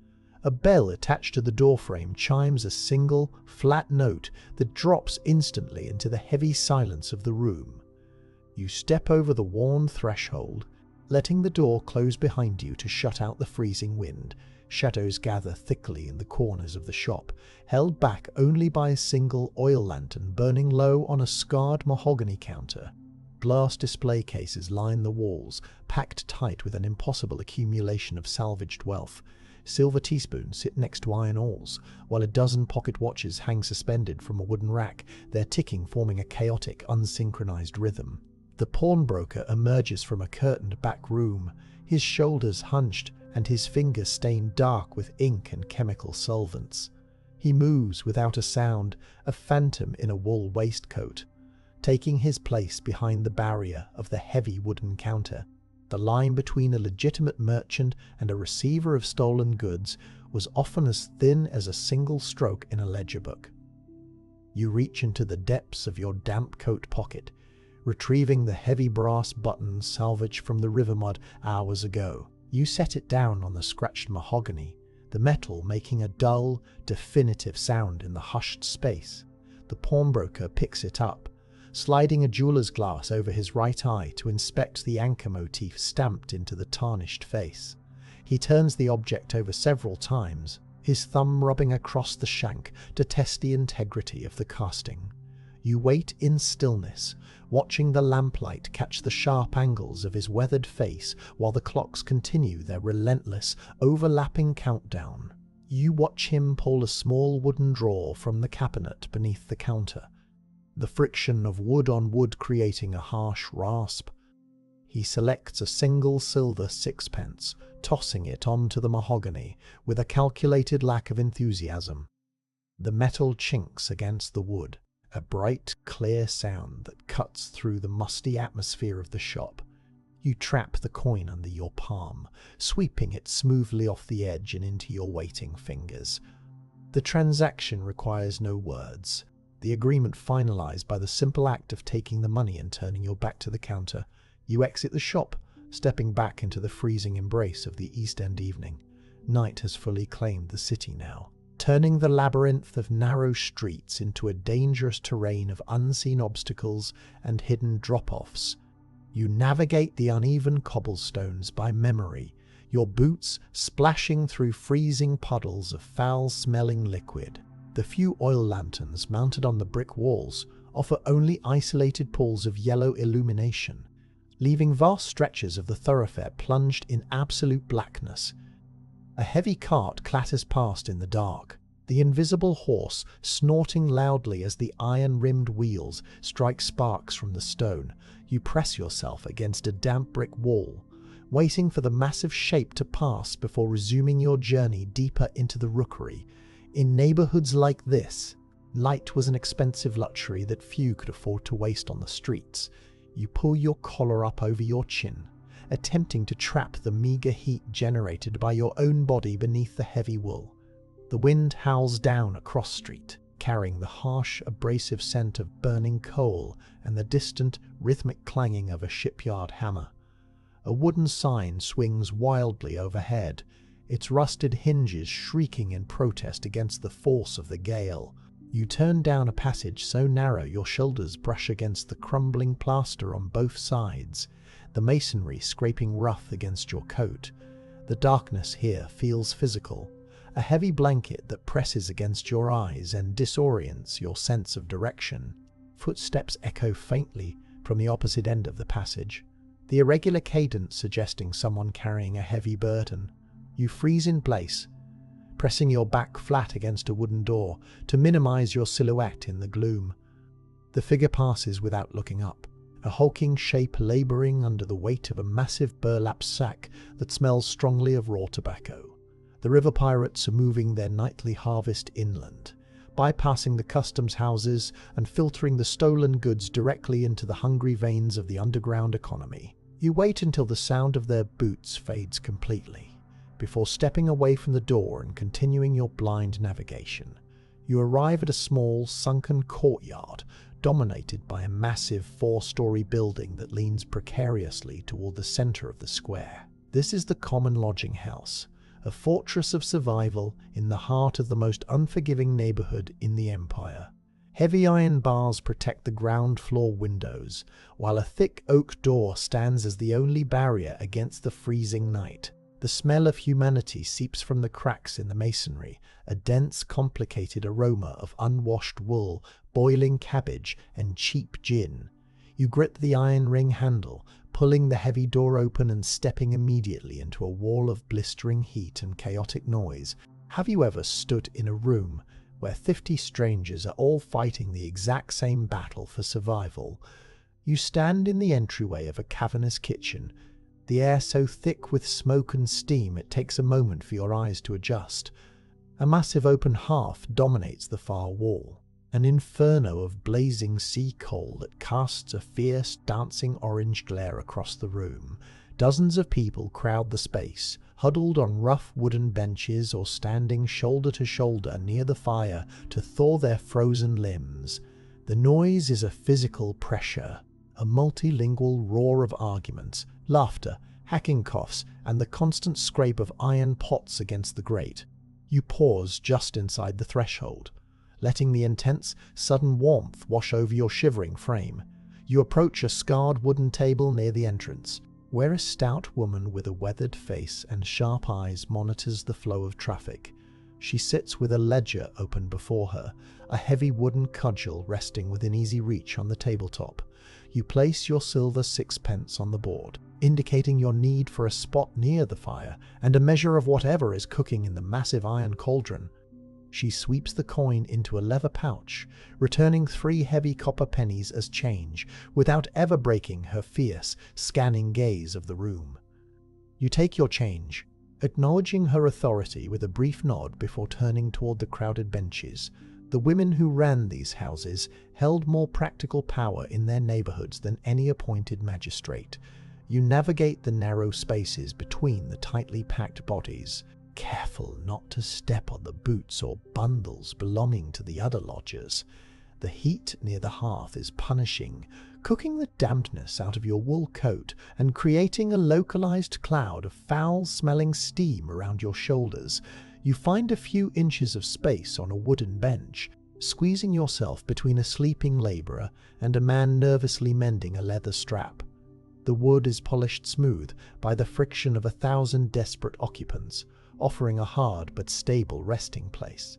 A bell attached to the doorframe chimes a single, flat note that drops instantly into the heavy silence of the room. You step over the worn threshold, letting the door close behind you to shut out the freezing wind. Shadows gather thickly in the corners of the shop, held back only by a single oil lantern burning low on a scarred mahogany counter. Glass display cases line the walls, packed tight with an impossible accumulation of salvaged wealth. Silver teaspoons sit next to iron awls, while a dozen pocket watches hang suspended from a wooden rack, their ticking forming a chaotic, unsynchronized rhythm. The pawnbroker emerges from a curtained back room, his shoulders hunched and his fingers stained dark with ink and chemical solvents. He moves without a sound, a phantom in a wool waistcoat, taking his place behind the barrier of the heavy wooden counter. The line between a legitimate merchant and a receiver of stolen goods was often as thin as a single stroke in a ledger book. You reach into the depths of your damp coat pocket, retrieving the heavy brass button salvaged from the river mud hours ago. You set it down on the scratched mahogany, the metal making a dull, definitive sound in the hushed space. The pawnbroker picks it up, sliding a jeweler's glass over his right eye to inspect the anchor motif stamped into the tarnished face. He turns the object over several times, his thumb rubbing across the shank to test the integrity of the casting. You wait in stillness, watching the lamplight catch the sharp angles of his weathered face while the clocks continue their relentless, overlapping countdown. You watch him pull a small wooden drawer from the cabinet beneath the counter, the friction of wood on wood creating a harsh rasp. He selects a single silver sixpence, tossing it onto the mahogany with a calculated lack of enthusiasm. The metal chinks against the wood, a bright, clear sound that cuts through the musty atmosphere of the shop. You trap the coin under your palm, sweeping it smoothly off the edge and into your waiting fingers. The transaction requires no words, the agreement finalized by the simple act of taking the money and turning your back to the counter. You exit the shop, stepping back into the freezing embrace of the East End evening. Night has fully claimed the city now, turning the labyrinth of narrow streets into a dangerous terrain of unseen obstacles and hidden drop-offs. You navigate the uneven cobblestones by memory, your boots splashing through freezing puddles of foul-smelling liquid. The few oil lanterns mounted on the brick walls offer only isolated pools of yellow illumination, leaving vast stretches of the thoroughfare plunged in absolute blackness. A heavy cart clatters past in the dark, the invisible horse snorting loudly as the iron-rimmed wheels strike sparks from the stone. You press yourself against a damp brick wall, waiting for the massive shape to pass before resuming your journey deeper into the rookery. In neighborhoods like this, light was an expensive luxury that few could afford to waste on the streets. You pull your collar up over your chin, attempting to trap the meager heat generated by your own body beneath the heavy wool. The wind howls down a cross street, carrying the harsh, abrasive scent of burning coal and the distant, rhythmic clanging of a shipyard hammer. A wooden sign swings wildly overhead, its rusted hinges shrieking in protest against the force of the gale. You turn down a passage so narrow your shoulders brush against the crumbling plaster on both sides, the masonry scraping rough against your coat. The darkness here feels physical, a heavy blanket that presses against your eyes and disorients your sense of direction. Footsteps echo faintly from the opposite end of the passage, the irregular cadence suggesting someone carrying a heavy burden. You freeze in place, pressing your back flat against a wooden door to minimize your silhouette in the gloom. The figure passes without looking up, a hulking shape laboring under the weight of a massive burlap sack that smells strongly of raw tobacco. The river pirates are moving their nightly harvest inland, bypassing the customs houses and filtering the stolen goods directly into the hungry veins of the underground economy. You wait until the sound of their boots fades completely, before stepping away from the door and continuing your blind navigation. You arrive at a small, sunken courtyard dominated by a massive 4-story building that leans precariously toward the center of the square. This is the Common Lodging House, a fortress of survival in the heart of the most unforgiving neighborhood in the empire. Heavy iron bars protect the ground floor windows, while a thick oak door stands as the only barrier against the freezing night. The smell of humanity seeps from the cracks in the masonry, a dense, complicated aroma of unwashed wool, boiling cabbage, and cheap gin. You grip the iron ring handle, pulling the heavy door open and stepping immediately into a wall of blistering heat and chaotic noise. Have you ever stood in a room where 50 strangers are all fighting the exact same battle for survival? You stand in the entryway of a cavernous kitchen, the air so thick with smoke and steam it takes a moment for your eyes to adjust. A massive open hearth dominates the far wall, an inferno of blazing sea coal that casts a fierce, dancing orange glare across the room. Dozens of people crowd the space, huddled on rough wooden benches or standing shoulder to shoulder near the fire to thaw their frozen limbs. The noise is a physical pressure, a multilingual roar of arguments, laughter, hacking coughs, and the constant scrape of iron pots against the grate. You pause just inside the threshold, letting the intense, sudden warmth wash over your shivering frame. You approach a scarred wooden table near the entrance, where a stout woman with a weathered face and sharp eyes monitors the flow of traffic. She sits with a ledger open before her, a heavy wooden cudgel resting within easy reach on the tabletop. You place your silver 6p on the board, indicating your need for a spot near the fire and a measure of whatever is cooking in the massive iron cauldron. She sweeps the coin into a leather pouch, returning 3 heavy copper pennies as change, without ever breaking her fierce, scanning gaze of the room. You take your change, acknowledging her authority with a brief nod before turning toward the crowded benches. The women who ran these houses held more practical power in their neighborhoods than any appointed magistrate. You navigate the narrow spaces between the tightly packed bodies, careful not to step on the boots or bundles belonging to the other lodgers. The heat near the hearth is punishing, cooking the dampness out of your wool coat and creating a localized cloud of foul-smelling steam around your shoulders. You find a few inches of space on a wooden bench, squeezing yourself between a sleeping laborer and a man nervously mending a leather strap. The wood is polished smooth by the friction of 1,000 desperate occupants, offering a hard but stable resting place.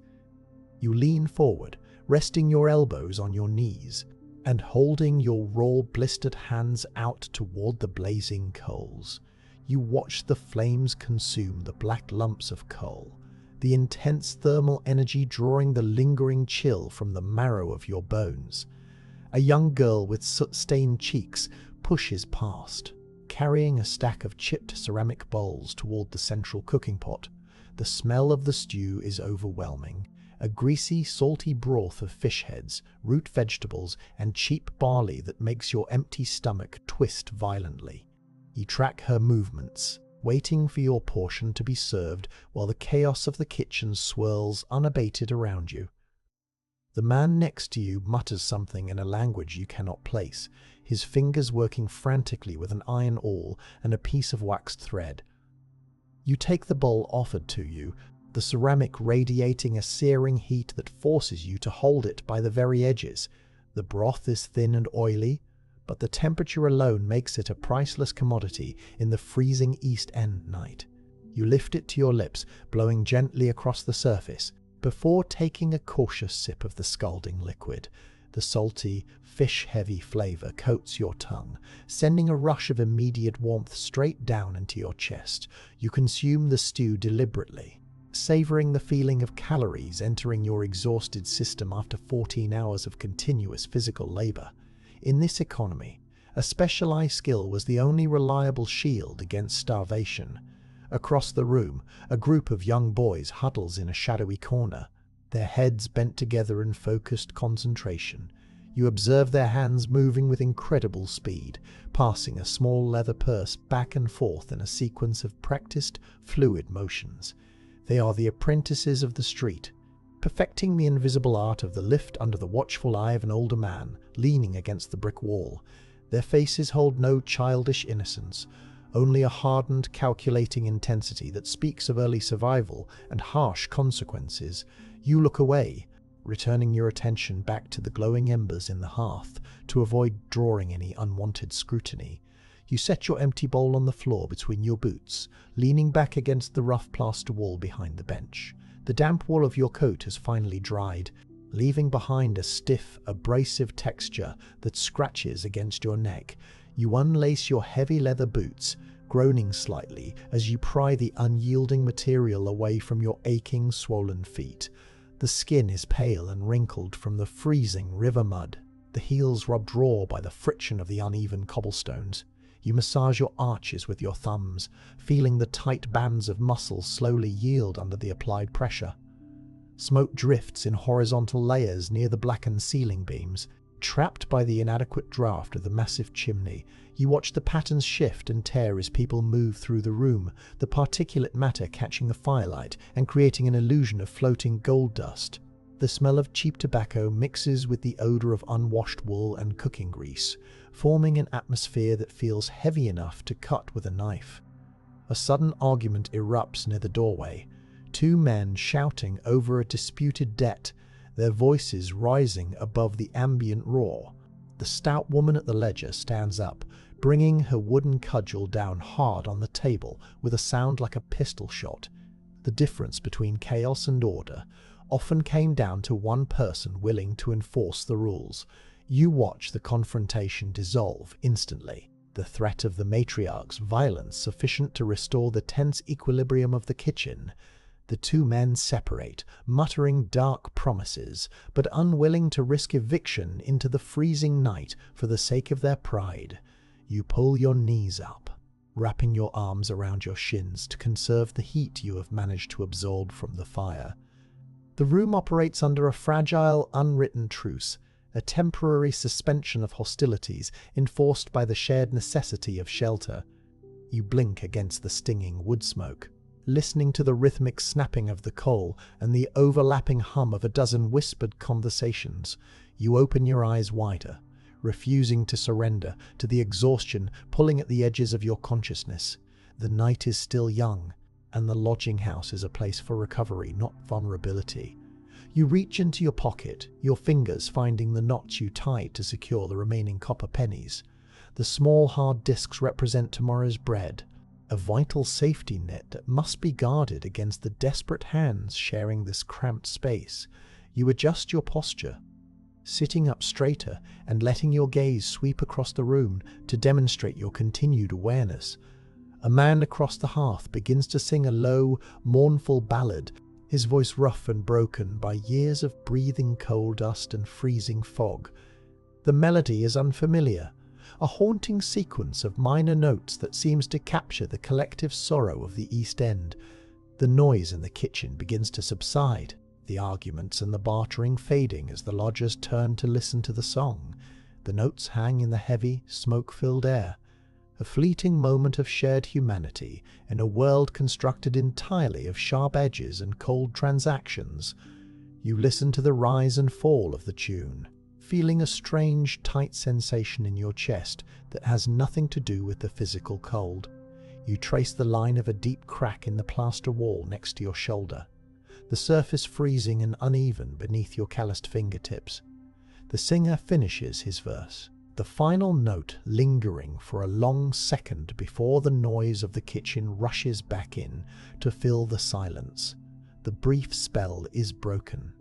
You lean forward, resting your elbows on your knees, and holding your raw, blistered hands out toward the blazing coals. You watch the flames consume the black lumps of coal, the intense thermal energy drawing the lingering chill from the marrow of your bones. A young girl with soot-stained cheeks pushes past, carrying a stack of chipped ceramic bowls toward the central cooking pot. The smell of the stew is overwhelming, a greasy, salty broth of fish heads, root vegetables, and cheap barley that makes your empty stomach twist violently. You track her movements, waiting for your portion to be served while the chaos of the kitchen swirls unabated around you. The man next to you mutters something in a language you cannot place, his fingers working frantically with an iron awl and a piece of waxed thread. You take the bowl offered to you, the ceramic radiating a searing heat that forces you to hold it by the very edges. The broth is thin and oily, but the temperature alone makes it a priceless commodity in the freezing East End night. You lift it to your lips, blowing gently across the surface, before taking a cautious sip of the scalding liquid. The salty, fish-heavy flavor coats your tongue, sending a rush of immediate warmth straight down into your chest. You consume the stew deliberately, savoring the feeling of calories entering your exhausted system after 14 hours of continuous physical labor. In this economy, a specialized skill was the only reliable shield against starvation. Across the room, a group of young boys huddles in a shadowy corner, their heads bent together in focused concentration. You observe their hands moving with incredible speed, passing a small leather purse back and forth in a sequence of practiced, fluid motions. They are the apprentices of the street, perfecting the invisible art of the lift under the watchful eye of an older man leaning against the brick wall. Their faces hold no childish innocence, only a hardened, calculating intensity that speaks of early survival and harsh consequences. You look away, returning your attention back to the glowing embers in the hearth to avoid drawing any unwanted scrutiny. You set your empty bowl on the floor between your boots, leaning back against the rough plaster wall behind the bench. The damp wool of your coat has finally dried, leaving behind a stiff, abrasive texture that scratches against your neck. You unlace your heavy leather boots, groaning slightly as you pry the unyielding material away from your aching, swollen feet. The skin is pale and wrinkled from the freezing river mud, the heels rubbed raw by the friction of the uneven cobblestones. You massage your arches with your thumbs, feeling the tight bands of muscle slowly yield under the applied pressure. Smoke drifts in horizontal layers near the blackened ceiling beams. Trapped by the inadequate draft of the massive chimney, you watch the patterns shift and tear as people move through the room, the particulate matter catching the firelight and creating an illusion of floating gold dust. The smell of cheap tobacco mixes with the odor of unwashed wool and cooking grease, forming an atmosphere that feels heavy enough to cut with a knife. A sudden argument erupts near the doorway, two men shouting over a disputed debt, their voices rising above the ambient roar. The stout woman at the ledger stands up, bringing her wooden cudgel down hard on the table with a sound like a pistol shot. The difference between chaos and order often came down to one person willing to enforce the rules. You watch the confrontation dissolve instantly. The threat of the matriarch's violence sufficient to restore the tense equilibrium of the kitchen. The two men separate, muttering dark promises, but unwilling to risk eviction into the freezing night for the sake of their pride. You pull your knees up, wrapping your arms around your shins to conserve the heat you have managed to absorb from the fire. The room operates under a fragile, unwritten truce, a temporary suspension of hostilities enforced by the shared necessity of shelter. You blink against the stinging wood smoke, listening to the rhythmic snapping of the coal and the overlapping hum of a dozen whispered conversations. You open your eyes wider, refusing to surrender to the exhaustion pulling at the edges of your consciousness. The night is still young, and the lodging house is a place for recovery, not vulnerability. You reach into your pocket, your fingers finding the knots you tied to secure the remaining copper pennies. The small hard discs represent tomorrow's bread, a vital safety net that must be guarded against the desperate hands sharing this cramped space. You adjust your posture, sitting up straighter and letting your gaze sweep across the room to demonstrate your continued awareness. A man across the hearth begins to sing a low, mournful ballad, his voice rough and broken by years of breathing coal dust and freezing fog. The melody is unfamiliar, a haunting sequence of minor notes that seems to capture the collective sorrow of the East End. The noise in the kitchen begins to subside, the arguments and the bartering fading as the lodgers turn to listen to the song. The notes hang in the heavy, smoke-filled air, a fleeting moment of shared humanity in a world constructed entirely of sharp edges and cold transactions. You listen to the rise and fall of the tune, feeling a strange, tight sensation in your chest that has nothing to do with the physical cold. You trace the line of a deep crack in the plaster wall next to your shoulder, the surface freezing and uneven beneath your calloused fingertips. The singer finishes his verse, the final note lingering for a long second before the noise of the kitchen rushes back in to fill the silence. The brief spell is broken,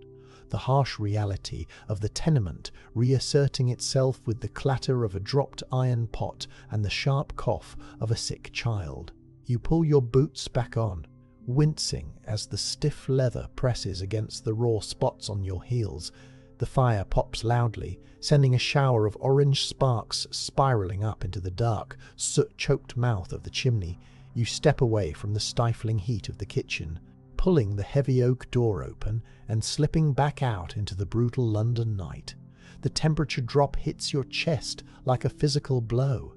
the harsh reality of the tenement reasserting itself with the clatter of a dropped iron pot and the sharp cough of a sick child. You pull your boots back on, wincing as the stiff leather presses against the raw spots on your heels. The fire pops loudly, sending a shower of orange sparks spiraling up into the dark, soot-choked mouth of the chimney. You step away from the stifling heat of the kitchen, pulling the heavy oak door open and slipping back out into the brutal London night. The temperature drop hits your chest like a physical blow,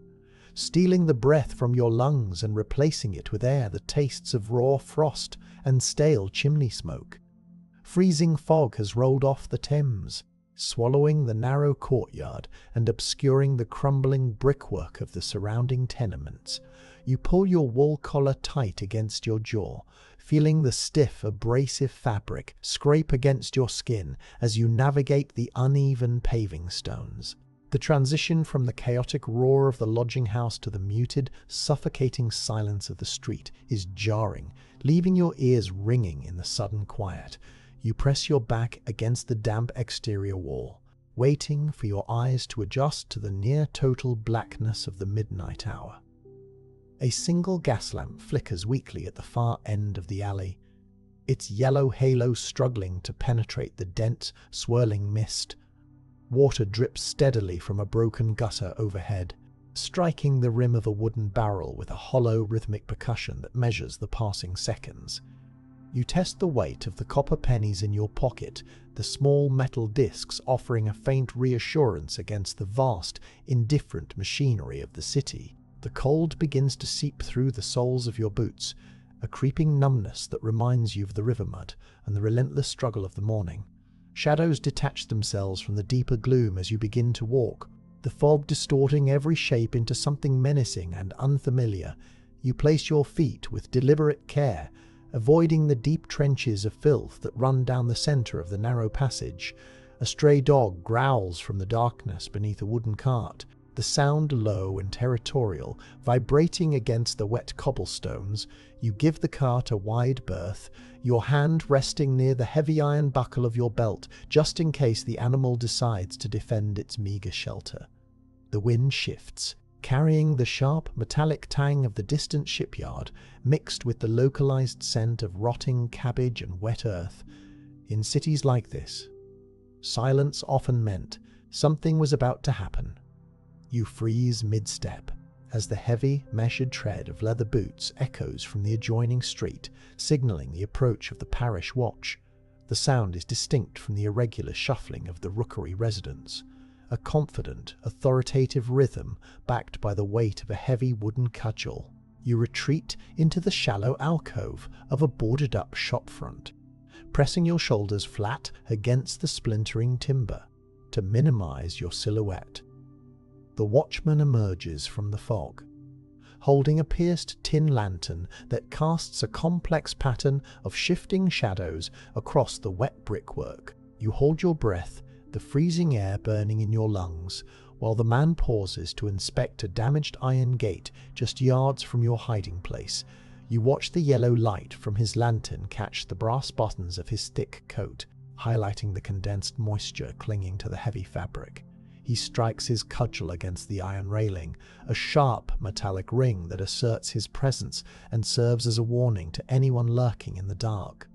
stealing the breath from your lungs and replacing it with air that tastes of raw frost and stale chimney smoke. Freezing fog has rolled off the Thames, swallowing the narrow courtyard and obscuring the crumbling brickwork of the surrounding tenements. You pull your wool collar tight against your jaw, feeling the stiff, abrasive fabric scrape against your skin as you navigate the uneven paving stones. The transition from the chaotic roar of the lodging house to the muted, suffocating silence of the street is jarring, leaving your ears ringing in the sudden quiet. You press your back against the damp exterior wall, waiting for your eyes to adjust to the near-total blackness of the midnight hour. A single gas lamp flickers weakly at the far end of the alley, its yellow halo struggling to penetrate the dense, swirling mist. Water drips steadily from a broken gutter overhead, striking the rim of a wooden barrel with a hollow, rhythmic percussion that measures the passing seconds. You test the weight of the copper pennies in your pocket, the small metal discs offering a faint reassurance against the vast, indifferent machinery of the city. The cold begins to seep through the soles of your boots, a creeping numbness that reminds you of the river mud and the relentless struggle of the morning. Shadows detach themselves from the deeper gloom as you begin to walk, the fog distorting every shape into something menacing and unfamiliar. You place your feet with deliberate care, avoiding the deep trenches of filth that run down the center of the narrow passage. A stray dog growls from the darkness beneath a wooden cart, the sound low and territorial, vibrating against the wet cobblestones. You give the cart a wide berth, your hand resting near the heavy iron buckle of your belt, just in case the animal decides to defend its meager shelter. The wind shifts, carrying the sharp, metallic tang of the distant shipyard, mixed with the localized scent of rotting cabbage and wet earth. In cities like this, silence often meant something was about to happen. You freeze mid-step as the heavy, measured tread of leather boots echoes from the adjoining street, signaling the approach of the parish watch. The sound is distinct from the irregular shuffling of the rookery residents, a confident, authoritative rhythm backed by the weight of a heavy wooden cudgel. You retreat into the shallow alcove of a boarded-up shopfront, pressing your shoulders flat against the splintering timber to minimize your silhouette. The watchman emerges from the fog, holding a pierced tin lantern that casts a complex pattern of shifting shadows across the wet brickwork. You hold your breath, the freezing air burning in your lungs, while the man pauses to inspect a damaged iron gate just yards from your hiding place. You watch the yellow light from his lantern catch the brass buttons of his thick coat, highlighting the condensed moisture clinging to the heavy fabric. He strikes his cudgel against the iron railing, a sharp metallic ring that asserts his presence and serves as a warning to anyone lurking in the dark.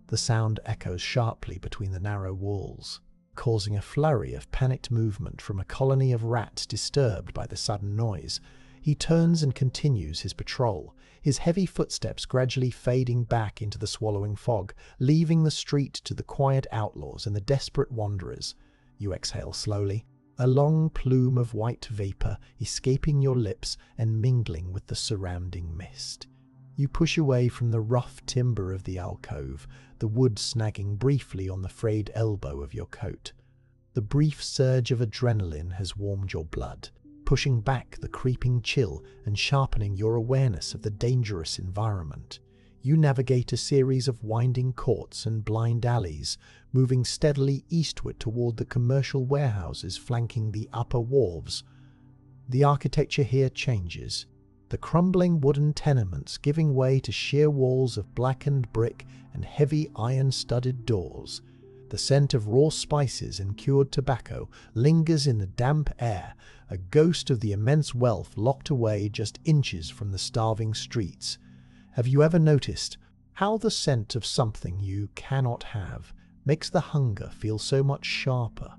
The sound echoes sharply between the narrow walls, causing a flurry of panicked movement from a colony of rats disturbed by the sudden noise. He turns and continues his patrol, his heavy footsteps gradually fading back into the swallowing fog, leaving the street to the quiet outlaws and the desperate wanderers. You exhale slowly, a long plume of white vapor escaping your lips and mingling with the surrounding mist. You push away from the rough timber of the alcove, the wood snagging briefly on the frayed elbow of your coat. The brief surge of adrenaline has warmed your blood, pushing back the creeping chill and sharpening your awareness of the dangerous environment. You navigate a series of winding courts and blind alleys, moving steadily eastward toward the commercial warehouses flanking the upper wharves. The architecture here changes, the crumbling wooden tenements giving way to sheer walls of blackened brick and heavy iron-studded doors. The scent of raw spices and cured tobacco lingers in the damp air, a ghost of the immense wealth locked away just inches from the starving streets. Have you ever noticed how the scent of something you cannot have makes the hunger feel so much sharper?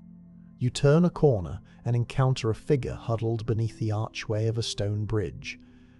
You turn a corner and encounter a figure huddled beneath the archway of a stone bridge,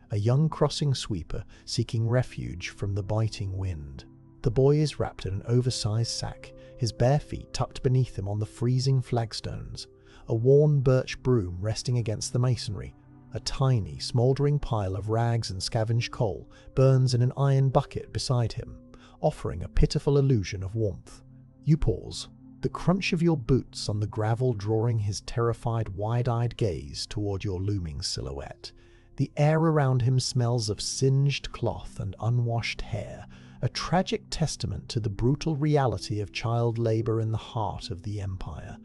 a young crossing sweeper seeking refuge from the biting wind. The boy is wrapped in an oversized sack, his bare feet tucked beneath him on the freezing flagstones, a worn birch broom resting against the masonry. A tiny, smouldering pile of rags and scavenged coal burns in an iron bucket beside him, offering a pitiful illusion of warmth. You pause, the crunch of your boots on the gravel drawing his terrified, wide-eyed gaze toward your looming silhouette. The air around him smells of singed cloth and unwashed hair, a tragic testament to the brutal reality of child labor in the heart of the Empire.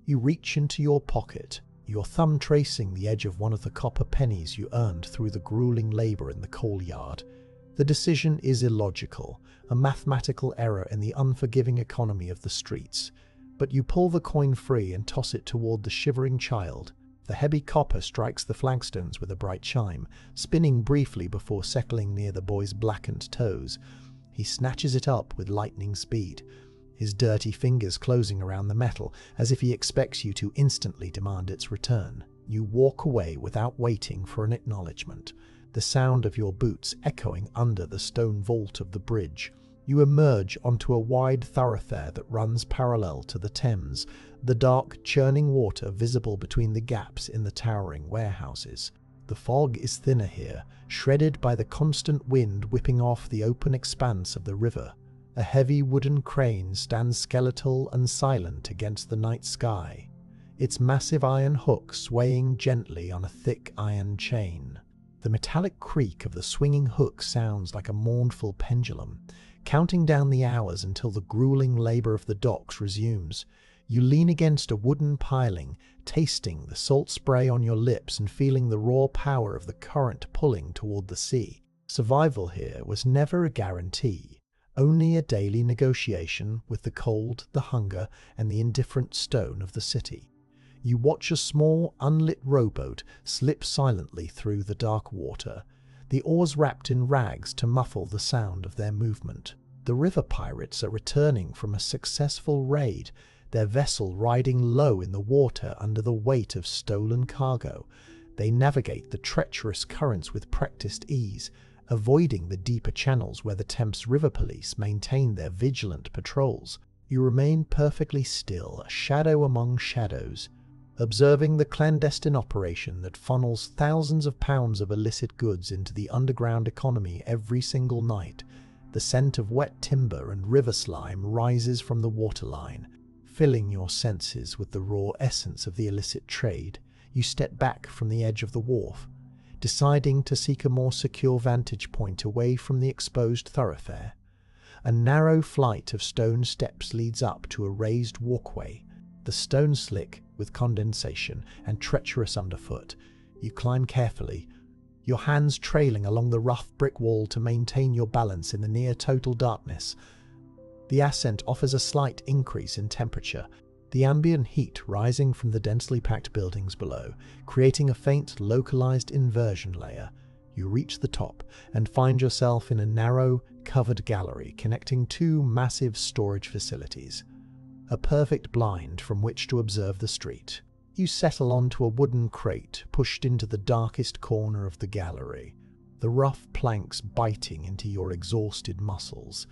You reach into your pocket, your thumb tracing the edge of one of the copper pennies you earned through the grueling labor in the coal yard. The decision is illogical, a mathematical error in the unforgiving economy of the streets. But you pull the coin free and toss it toward the shivering child. The heavy copper strikes the flagstones with a bright chime, spinning briefly before settling near the boy's blackened toes. He snatches it up with lightning speed, his dirty fingers closing around the metal as if he expects you to instantly demand its return. You walk away without waiting for an acknowledgement, the sound of your boots echoing under the stone vault of the bridge. You emerge onto a wide thoroughfare that runs parallel to the Thames, the dark, churning water visible between the gaps in the towering warehouses. The fog is thinner here, shredded by the constant wind whipping off the open expanse of the river. A heavy wooden crane stands skeletal and silent against the night sky, its massive iron hook swaying gently on a thick iron chain. The metallic creak of the swinging hook sounds like a mournful pendulum, counting down the hours until the grueling labor of the docks resumes. You lean against a wooden piling, tasting the salt spray on your lips and feeling the raw power of the current pulling toward the sea. Survival here was never a guarantee, only a daily negotiation with the cold, the hunger, and the indifferent stone of the city. You watch a small, unlit rowboat slip silently through the dark water, the oars wrapped in rags to muffle the sound of their movement. The river pirates are returning from a successful raid, their vessel riding low in the water under the weight of stolen cargo. They navigate the treacherous currents with practiced ease, avoiding the deeper channels where the Thames River Police maintain their vigilant patrols. You remain perfectly still, a shadow among shadows, observing the clandestine operation that funnels thousands of pounds of illicit goods into the underground economy every single night. The scent of wet timber and river slime rises from the waterline, filling your senses with the raw essence of the illicit trade. You step back from the edge of the wharf, deciding to seek a more secure vantage point away from the exposed thoroughfare. A narrow flight of stone steps leads up to a raised walkway, the stone slick with condensation and treacherous underfoot. You climb carefully, your hands trailing along the rough brick wall to maintain your balance in the near-total darkness. The ascent offers a slight increase in temperature, the ambient heat rising from the densely packed buildings below, creating a faint, localized inversion layer. You reach the top and find yourself in a narrow, covered gallery connecting two massive storage facilities, a perfect blind from which to observe the street. You settle onto a wooden crate pushed into the darkest corner of the gallery, the rough planks biting into your exhausted muscles.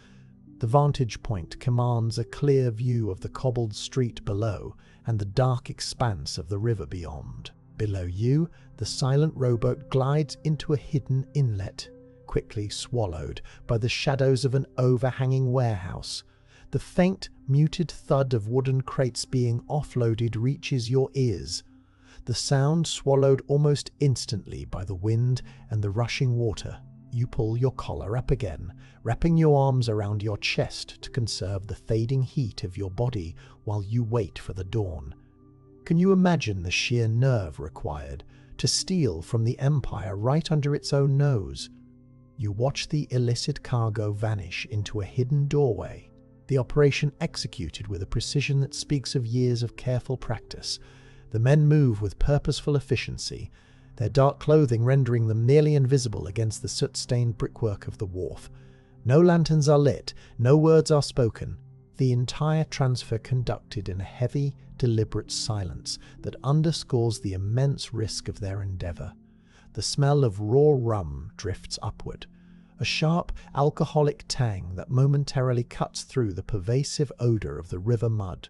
The vantage point commands a clear view of the cobbled street below and the dark expanse of the river beyond. Below you, the silent rowboat glides into a hidden inlet, quickly swallowed by the shadows of an overhanging warehouse. The faint, muted thud of wooden crates being offloaded reaches your ears, the sound swallowed almost instantly by the wind and the rushing water. You pull your collar up again, wrapping your arms around your chest to conserve the fading heat of your body while you wait for the dawn. Can you imagine the sheer nerve required to steal from the Empire right under its own nose? You watch the illicit cargo vanish into a hidden doorway, the operation executed with a precision that speaks of years of careful practice. The men move with purposeful efficiency, their dark clothing rendering them nearly invisible against the soot-stained brickwork of the wharf. No lanterns are lit, no words are spoken. The entire transfer conducted in a heavy, deliberate silence that underscores the immense risk of their endeavor. The smell of raw rum drifts upward, a sharp, alcoholic tang that momentarily cuts through the pervasive odor of the river mud.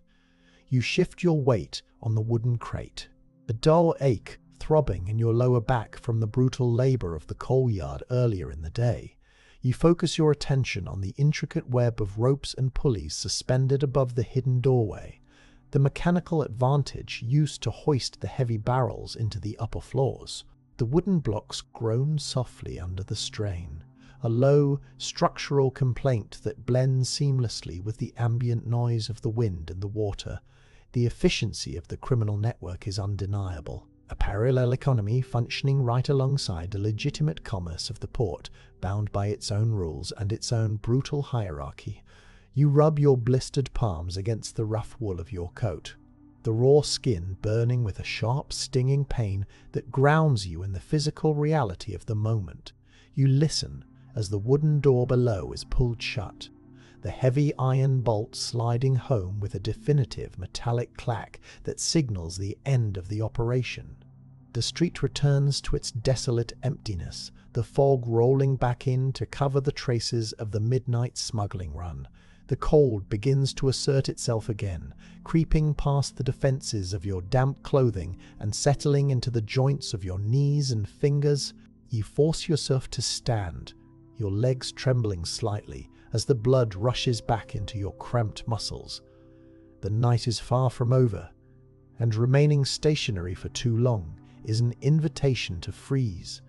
You shift your weight on the wooden crate, a dull ache throbbing in your lower back from the brutal labor of the coal yard earlier in the day. You focus your attention on the intricate web of ropes and pulleys suspended above the hidden doorway, the mechanical advantage used to hoist the heavy barrels into the upper floors. The wooden blocks groan softly under the strain, a low, structural complaint that blends seamlessly with the ambient noise of the wind and the water. The efficiency of the criminal network is undeniable, a parallel economy functioning right alongside the legitimate commerce of the port, bound by its own rules and its own brutal hierarchy. You rub your blistered palms against the rough wool of your coat, the raw skin burning with a sharp, stinging pain that grounds you in the physical reality of the moment. You listen as the wooden door below is pulled shut, the heavy iron bolt sliding home with a definitive metallic clack that signals the end of the operation. The street returns to its desolate emptiness, the fog rolling back in to cover the traces of the midnight smuggling run. The cold begins to assert itself again, creeping past the defenses of your damp clothing and settling into the joints of your knees and fingers. You force yourself to stand, your legs trembling slightly as the blood rushes back into your cramped muscles. The night is far from over, and remaining stationary for too long is an invitation to freeze.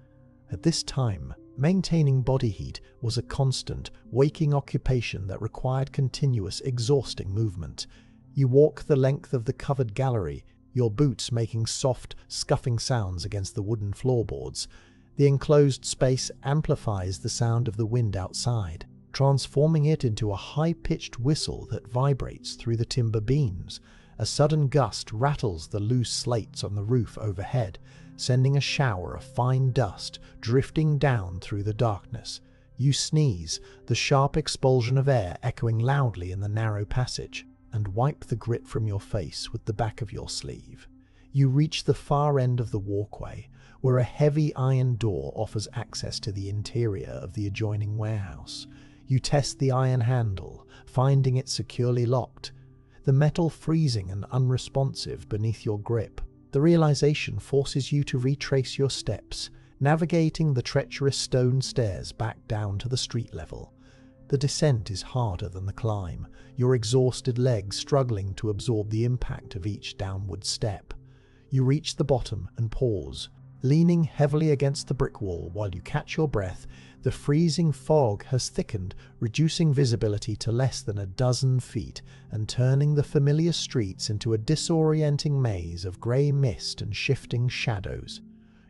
At this time, maintaining body heat was a constant, waking occupation that required continuous, exhausting movement. You walk the length of the covered gallery, your boots making soft, scuffing sounds against the wooden floorboards. The enclosed space amplifies the sound of the wind outside, transforming it into a high-pitched whistle that vibrates through the timber beams. A sudden gust rattles the loose slates on the roof overhead, sending a shower of fine dust drifting down through the darkness. You sneeze, the sharp expulsion of air echoing loudly in the narrow passage, and wipe the grit from your face with the back of your sleeve. You reach the far end of the walkway, where a heavy iron door offers access to the interior of the adjoining warehouse. You test the iron handle, finding it securely locked, the metal freezing and unresponsive beneath your grip. The realization forces you to retrace your steps, navigating the treacherous stone stairs back down to the street level. The descent is harder than the climb, your exhausted legs struggling to absorb the impact of each downward step. You reach the bottom and pause, leaning heavily against the brick wall while you catch your breath. The freezing fog has thickened, reducing visibility to less than a dozen feet and turning the familiar streets into a disorienting maze of grey mist and shifting shadows.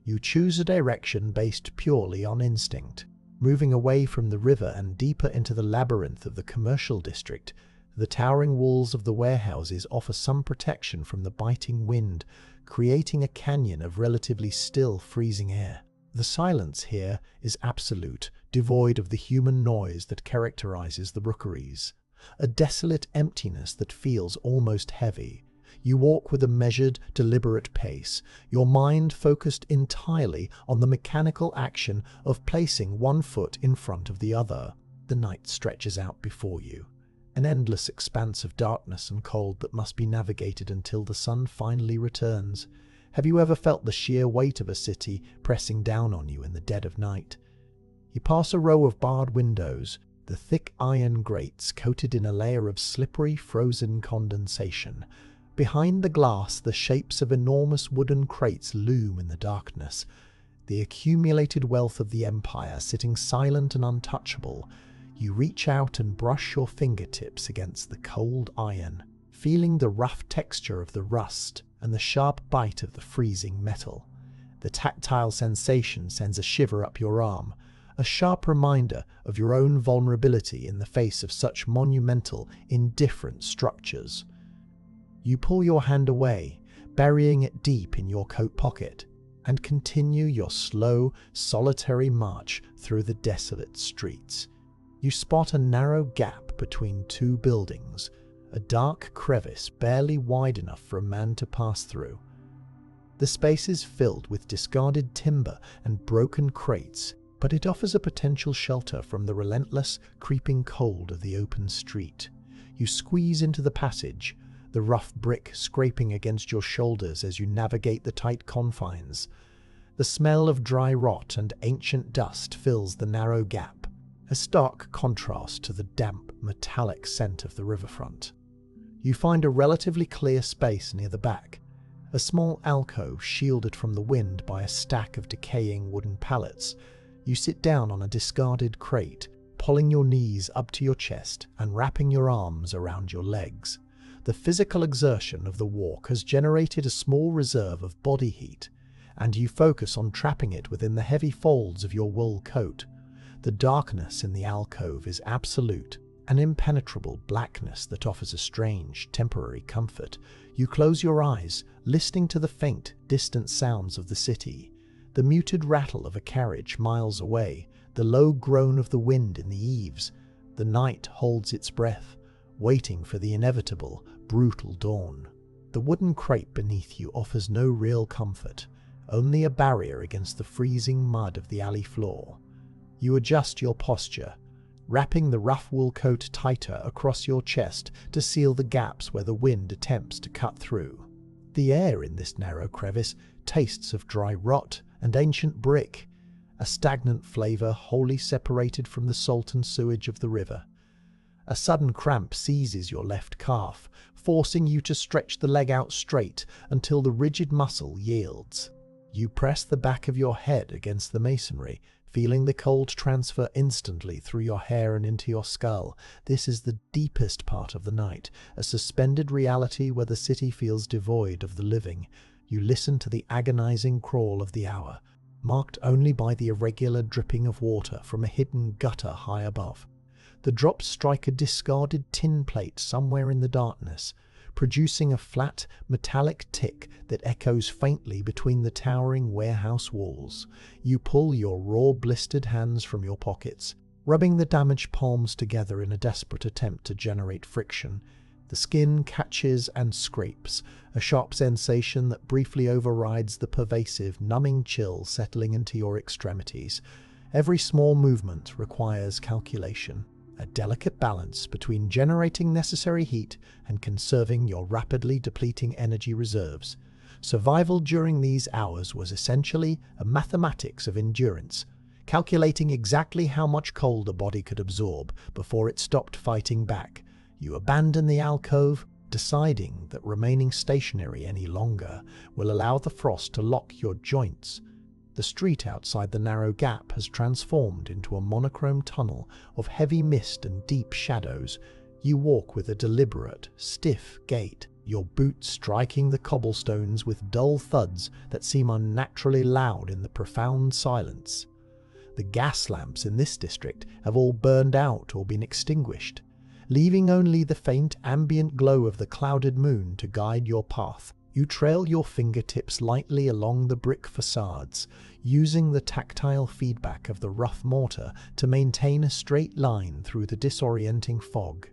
You choose a direction based purely on instinct, moving away from the river and deeper into the labyrinth of the commercial district. The towering walls of the warehouses offer some protection from the biting wind, creating a canyon of relatively still, freezing air. The silence here is absolute, devoid of the human noise that characterizes the rookeries. A desolate emptiness that feels almost heavy. You walk with a measured, deliberate pace, your mind focused entirely on the mechanical action of placing one foot in front of the other. The night stretches out before you, an endless expanse of darkness and cold that must be navigated until the sun finally returns. Have you ever felt the sheer weight of a city pressing down on you in the dead of night? You pass a row of barred windows, the thick iron grates coated in a layer of slippery, frozen condensation. Behind the glass, the shapes of enormous wooden crates loom in the darkness, the accumulated wealth of the empire sitting silent and untouchable. You reach out and brush your fingertips against the cold iron, feeling the rough texture of the rust and the sharp bite of the freezing metal. The tactile sensation sends a shiver up your arm, a sharp reminder of your own vulnerability in the face of such monumental, indifferent structures. You pull your hand away, burying it deep in your coat pocket, and continue your slow, solitary march through the desolate streets. You spot a narrow gap between two buildings, a dark crevice barely wide enough for a man to pass through. The space is filled with discarded timber and broken crates, but it offers a potential shelter from the relentless, creeping cold of the open street. You squeeze into the passage, the rough brick scraping against your shoulders as you navigate the tight confines. The smell of dry rot and ancient dust fills the narrow gap, a stark contrast to the damp, metallic scent of the riverfront. You find a relatively clear space near the back, a small alcove shielded from the wind by a stack of decaying wooden pallets. You sit down on a discarded crate, pulling your knees up to your chest and wrapping your arms around your legs. The physical exertion of the walk has generated a small reserve of body heat, and you focus on trapping it within the heavy folds of your wool coat. The darkness in the alcove is absolute, an impenetrable blackness that offers a strange, temporary comfort. You close your eyes, listening to the faint, distant sounds of the city, the muted rattle of a carriage miles away, the low groan of the wind in the eaves. The night holds its breath, waiting for the inevitable, brutal dawn. The wooden crate beneath you offers no real comfort, only a barrier against the freezing mud of the alley floor. You adjust your posture, wrapping the rough wool coat tighter across your chest to seal the gaps where the wind attempts to cut through. The air in this narrow crevice tastes of dry rot and ancient brick, a stagnant flavour wholly separated from the salt and sewage of the river. A sudden cramp seizes your left calf, forcing you to stretch the leg out straight until the rigid muscle yields. You press the back of your head against the masonry, feeling the cold transfer instantly through your hair and into your skull. This is the deepest part of the night, a suspended reality where the city feels devoid of the living. You listen to the agonizing crawl of the hour, marked only by the irregular dripping of water from a hidden gutter high above. The drops strike a discarded tin plate somewhere in the darkness, producing a flat, metallic tick that echoes faintly between the towering warehouse walls. You pull your raw, blistered hands from your pockets, rubbing the damaged palms together in a desperate attempt to generate friction. The skin catches and scrapes, a sharp sensation that briefly overrides the pervasive, numbing chill settling into your extremities. Every small movement requires calculation, a delicate balance between generating necessary heat and conserving your rapidly depleting energy reserves. Survival during these hours was essentially a mathematics of endurance, calculating exactly how much cold a body could absorb before it stopped fighting back. You abandon the alcove, deciding that remaining stationary any longer will allow the frost to lock your joints. The street outside the narrow gap has transformed into a monochrome tunnel of heavy mist and deep shadows. You walk with a deliberate, stiff gait, your boots striking the cobblestones with dull thuds that seem unnaturally loud in the profound silence. The gas lamps in this district have all burned out or been extinguished, leaving only the faint ambient glow of the clouded moon to guide your path. You trail your fingertips lightly along the brick facades, using the tactile feedback of the rough mortar to maintain a straight line through the disorienting fog.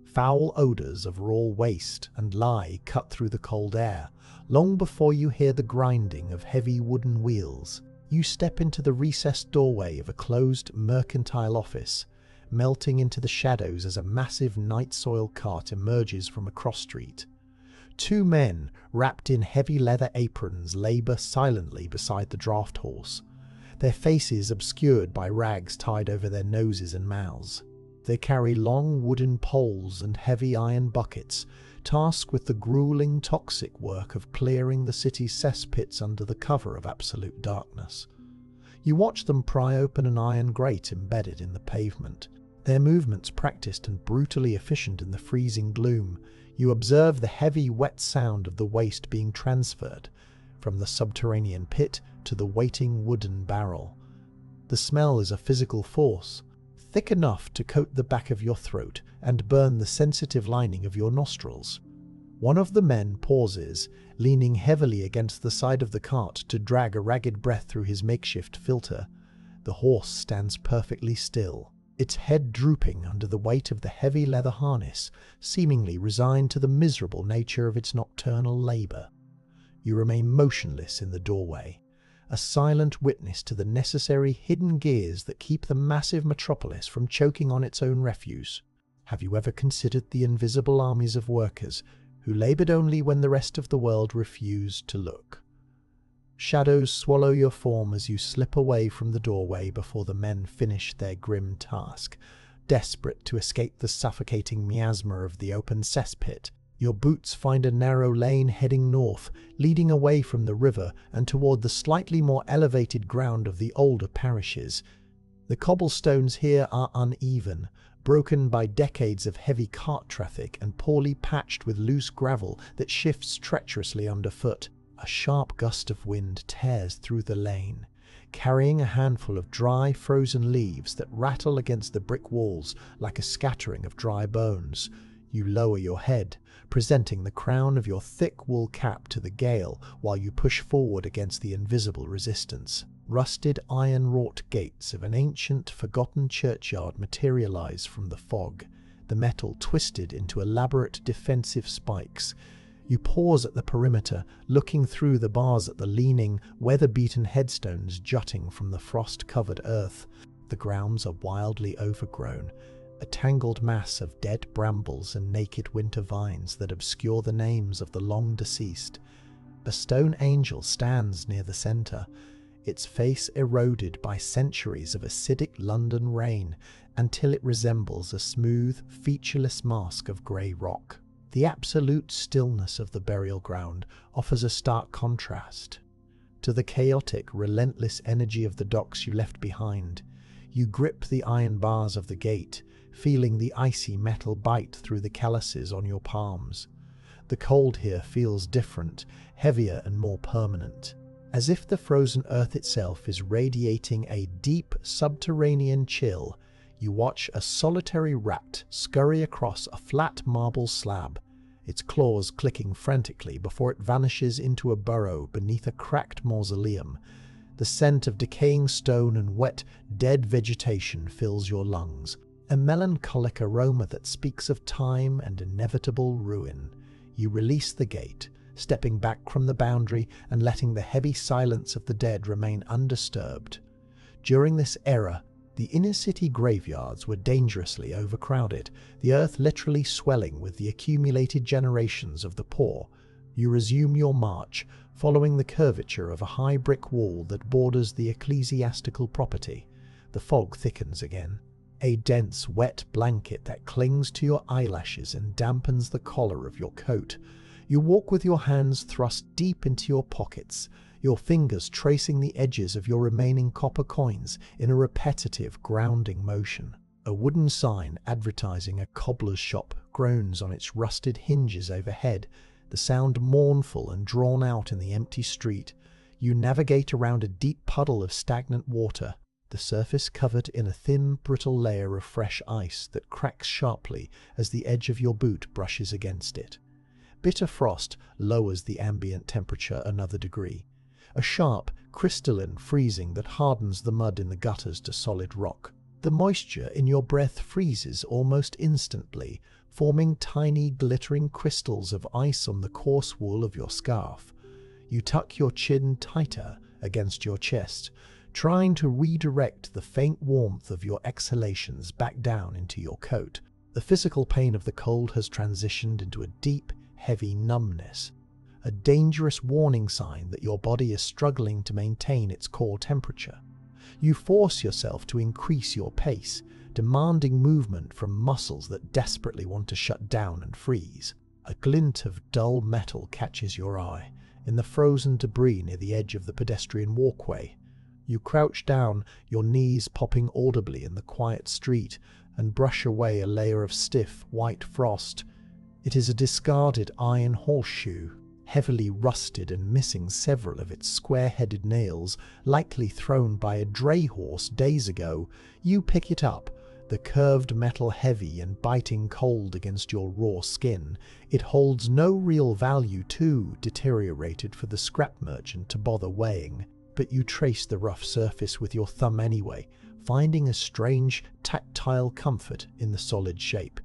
Foul odours of raw waste and lye cut through the cold air, long before you hear the grinding of heavy wooden wheels. You step into the recessed doorway of a closed mercantile office, melting into the shadows as a massive night soil cart emerges from a cross street. Two men, wrapped in heavy leather aprons, labour silently beside the draft horse, their faces obscured by rags tied over their noses and mouths. They carry long wooden poles and heavy iron buckets, tasked with the grueling, toxic work of clearing the city's cesspits under the cover of absolute darkness. You watch them pry open an iron grate embedded in the pavement, their movements practiced and brutally efficient in the freezing gloom. You observe the heavy, wet sound of the waste being transferred from the subterranean pit to the waiting wooden barrel. The smell is a physical force, thick enough to coat the back of your throat and burn the sensitive lining of your nostrils. One of the men pauses, leaning heavily against the side of the cart to drag a ragged breath through his makeshift filter. The horse stands perfectly still, its head drooping under the weight of the heavy leather harness, seemingly resigned to the miserable nature of its nocturnal labour. You remain motionless in the doorway, a silent witness to the necessary hidden gears that keep the massive metropolis from choking on its own refuse. Have you ever considered the invisible armies of workers who labored only when the rest of the world refused to look? Shadows swallow your form as you slip away from the doorway before the men finish their grim task, desperate to escape the suffocating miasma of the open cesspit. Your boots find a narrow lane heading north, leading away from the river and toward the slightly more elevated ground of the older parishes. The cobblestones here are uneven, broken by decades of heavy cart traffic and poorly patched with loose gravel that shifts treacherously underfoot. A sharp gust of wind tears through the lane, carrying a handful of dry, frozen leaves that rattle against the brick walls like a scattering of dry bones. You lower your head, presenting the crown of your thick wool cap to the gale while you push forward against the invisible resistance. Rusted iron-wrought gates of an ancient, forgotten churchyard materialize from the fog, the metal twisted into elaborate defensive spikes. You pause at the perimeter, looking through the bars at the leaning, weather-beaten headstones jutting from the frost-covered earth. The grounds are wildly overgrown, a tangled mass of dead brambles and naked winter vines that obscure the names of the long-deceased. A stone angel stands near the center, its face eroded by centuries of acidic London rain until it resembles a smooth, featureless mask of grey rock. The absolute stillness of the burial ground offers a stark contrast to the chaotic, relentless energy of the docks you left behind. You grip the iron bars of the gate, feeling the icy metal bite through the calluses on your palms. The cold here feels different, heavier and more permanent, as if the frozen earth itself is radiating a deep subterranean chill. You watch a solitary rat scurry across a flat marble slab, its claws clicking frantically before it vanishes into a burrow beneath a cracked mausoleum. The scent of decaying stone and wet, dead vegetation fills your lungs, a melancholic aroma that speaks of time and inevitable ruin. You release the gate, stepping back from the boundary and letting the heavy silence of the dead remain undisturbed. During this era, the inner-city graveyards were dangerously overcrowded, the earth literally swelling with the accumulated generations of the poor. You resume your march, following the curvature of a high brick wall that borders the ecclesiastical property. The fog thickens again, a dense, wet blanket that clings to your eyelashes and dampens the collar of your coat. You walk with your hands thrust deep into your pockets, your fingers tracing the edges of your remaining copper coins in a repetitive, grounding motion. A wooden sign advertising a cobbler's shop groans on its rusted hinges overhead, the sound mournful and drawn out in the empty street. You navigate around a deep puddle of stagnant water, the surface covered in a thin, brittle layer of fresh ice that cracks sharply as the edge of your boot brushes against it. Bitter frost lowers the ambient temperature another degree, a sharp, crystalline freezing that hardens the mud in the gutters to solid rock. The moisture in your breath freezes almost instantly, forming tiny, glittering crystals of ice on the coarse wool of your scarf. You tuck your chin tighter against your chest, trying to redirect the faint warmth of your exhalations back down into your coat. The physical pain of the cold has transitioned into a deep, heavy numbness, a dangerous warning sign that your body is struggling to maintain its core temperature. You force yourself to increase your pace, demanding movement from muscles that desperately want to shut down and freeze. A glint of dull metal catches your eye in the frozen debris near the edge of the pedestrian walkway. You crouch down, your knees popping audibly in the quiet street, and brush away a layer of stiff, white frost. It is a discarded iron horseshoe, heavily rusted and missing several of its square-headed nails, likely thrown by a dray horse days ago. You pick it up, the curved metal heavy and biting cold against your raw skin. It holds no real value, too deteriorated for the scrap merchant to bother weighing, but you trace the rough surface with your thumb anyway, finding a strange, tactile comfort in the solid shape.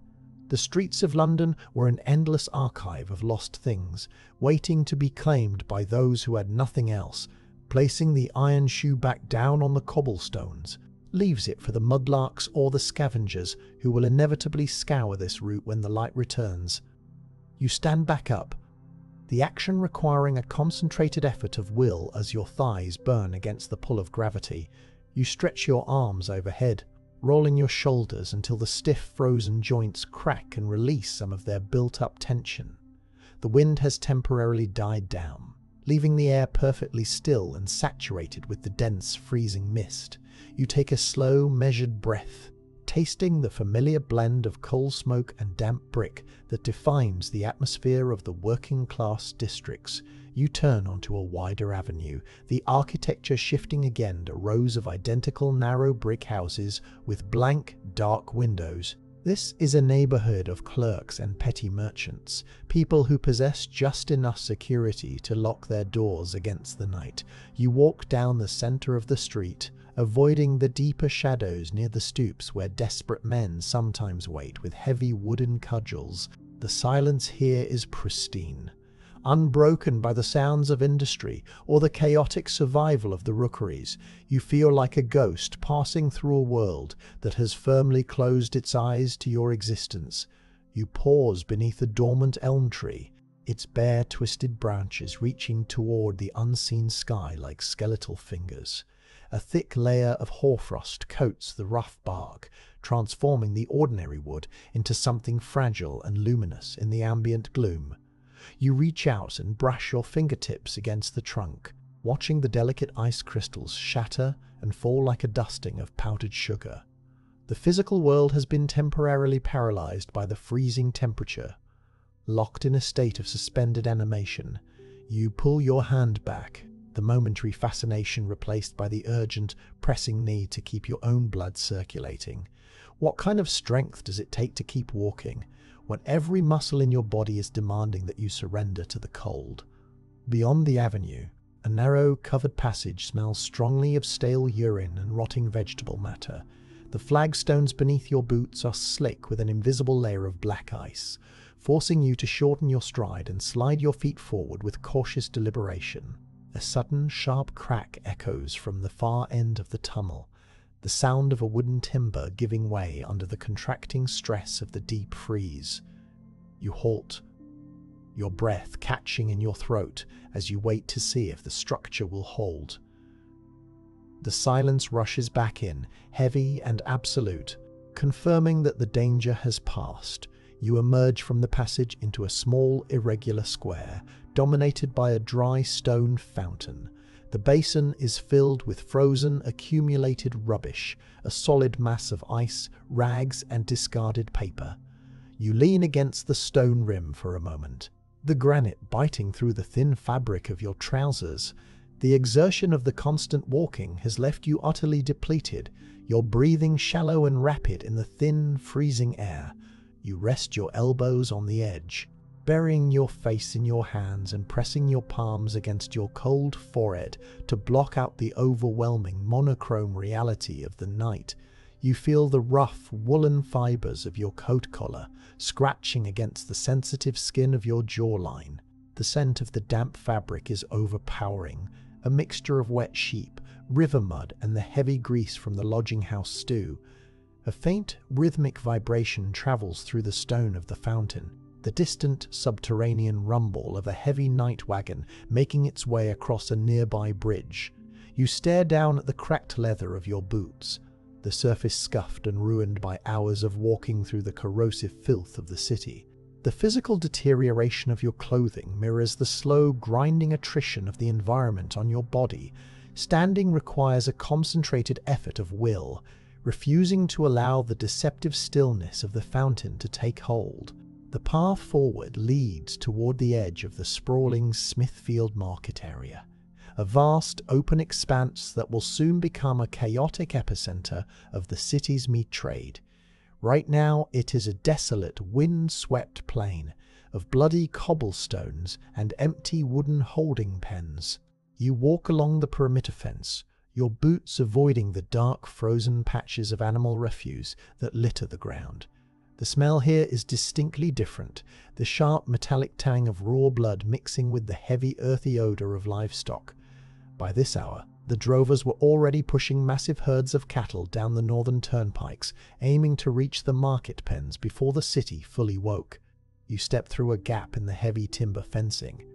The streets of London were an endless archive of lost things, waiting to be claimed by those who had nothing else. Placing the iron shoe back down on the cobblestones leaves it for the mudlarks or the scavengers who will inevitably scour this route when the light returns. You stand back up, the action requiring a concentrated effort of will as your thighs burn against the pull of gravity. You stretch your arms overhead, rolling your shoulders until the stiff frozen joints crack and release some of their built-up tension. The wind has temporarily died down, leaving the air perfectly still and saturated with the dense freezing mist. You take a slow, measured breath, tasting the familiar blend of coal smoke and damp brick that defines the atmosphere of the working-class districts. You turn onto a wider avenue, the architecture shifting again to rows of identical narrow brick houses with blank, dark windows. This is a neighborhood of clerks and petty merchants, people who possess just enough security to lock their doors against the night. You walk down the center of the street, avoiding the deeper shadows near the stoops where desperate men sometimes wait with heavy wooden cudgels. The silence here is pristine, unbroken by the sounds of industry or the chaotic survival of the rookeries. You feel like a ghost passing through a world that has firmly closed its eyes to your existence. You pause beneath a dormant elm tree, its bare, twisted branches reaching toward the unseen sky like skeletal fingers. A thick layer of hoarfrost coats the rough bark, transforming the ordinary wood into something fragile and luminous in the ambient gloom. You reach out and brush your fingertips against the trunk, watching the delicate ice crystals shatter and fall like a dusting of powdered sugar. The physical world has been temporarily paralyzed by the freezing temperature. Locked in a state of suspended animation, you pull your hand back, the momentary fascination replaced by the urgent, pressing need to keep your own blood circulating. What kind of strength does it take to keep walking, when every muscle in your body is demanding that you surrender to the cold? Beyond the avenue, a narrow, covered passage smells strongly of stale urine and rotting vegetable matter. The flagstones beneath your boots are slick with an invisible layer of black ice, forcing you to shorten your stride and slide your feet forward with cautious deliberation. A sudden, sharp crack echoes from the far end of the tunnel, the sound of a wooden timber giving way under the contracting stress of the deep freeze. You halt, your breath catching in your throat as you wait to see if the structure will hold. The silence rushes back in, heavy and absolute, confirming that the danger has passed. You emerge from the passage into a small, irregular square, dominated by a dry stone fountain. The basin is filled with frozen, accumulated rubbish, a solid mass of ice, rags, and discarded paper. You lean against the stone rim for a moment, the granite biting through the thin fabric of your trousers. The exertion of the constant walking has left you utterly depleted, your breathing shallow and rapid in the thin, freezing air. You rest your elbows on the edge, burying your face in your hands and pressing your palms against your cold forehead to block out the overwhelming monochrome reality of the night. You feel the rough, woolen fibers of your coat collar scratching against the sensitive skin of your jawline. The scent of the damp fabric is overpowering, a mixture of wet sheep, river mud, and the heavy grease from the lodging house stew. A faint, rhythmic vibration travels through the stone of the fountain, the distant subterranean rumble of a heavy night wagon making its way across a nearby bridge. You stare down at the cracked leather of your boots, the surface scuffed and ruined by hours of walking through the corrosive filth of the city. The physical deterioration of your clothing mirrors the slow, grinding attrition of the environment on your body. Standing requires a concentrated effort of will, refusing to allow the deceptive stillness of the fountain to take hold. The path forward leads toward the edge of the sprawling Smithfield market area, a vast open expanse that will soon become a chaotic epicenter of the city's meat trade. Right now it is a desolate, wind-swept plain of bloody cobblestones and empty wooden holding pens. You walk along the perimeter fence, your boots avoiding the dark, frozen patches of animal refuse that litter the ground. The smell here is distinctly different, the sharp metallic tang of raw blood mixing with the heavy earthy odor of livestock. By this hour, the drovers were already pushing massive herds of cattle down the northern turnpikes, aiming to reach the market pens before the city fully woke. You step through a gap in the heavy timber fencing,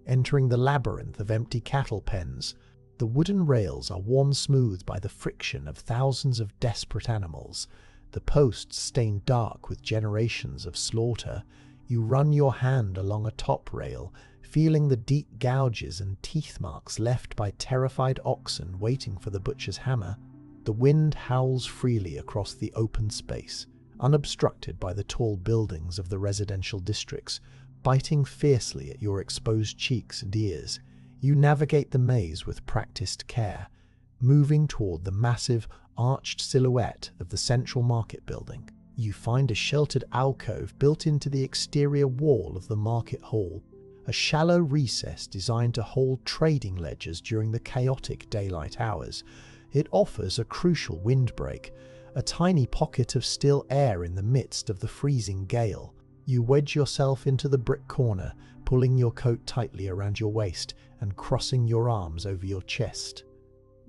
entering the labyrinth of empty cattle pens. The wooden rails are worn smooth by the friction of thousands of desperate animals, the posts stained dark with generations of slaughter. You run your hand along a top rail, feeling the deep gouges and teeth marks left by terrified oxen waiting for the butcher's hammer. The wind howls freely across the open space, unobstructed by the tall buildings of the residential districts, biting fiercely at your exposed cheeks and ears. You navigate the maze with practiced care, moving toward the massive, arched silhouette of the central market building. You find a sheltered alcove built into the exterior wall of the market hall, a shallow recess designed to hold trading ledgers during the chaotic daylight hours. It offers a crucial windbreak, a tiny pocket of still air in the midst of the freezing gale. You wedge yourself into the brick corner, pulling your coat tightly around your waist and crossing your arms over your chest.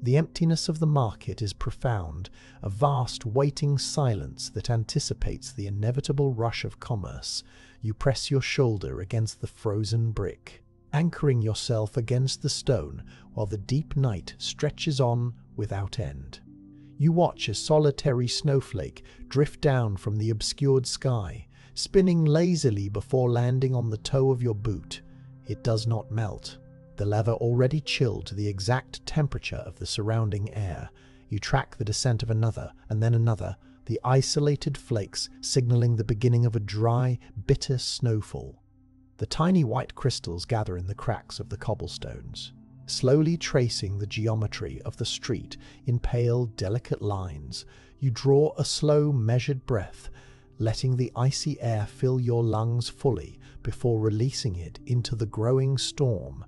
The emptiness of the market is profound, a vast waiting silence that anticipates the inevitable rush of commerce. You press your shoulder against the frozen brick, anchoring yourself against the stone while the deep night stretches on without end. You watch a solitary snowflake drift down from the obscured sky, spinning lazily before landing on the toe of your boot. It does not melt, the leather already chilled to the exact temperature of the surrounding air. You track the descent of another, and then another, the isolated flakes signaling the beginning of a dry, bitter snowfall. The tiny white crystals gather in the cracks of the cobblestones, slowly tracing the geometry of the street in pale, delicate lines. You draw a slow, measured breath, letting the icy air fill your lungs fully before releasing it into the growing storm.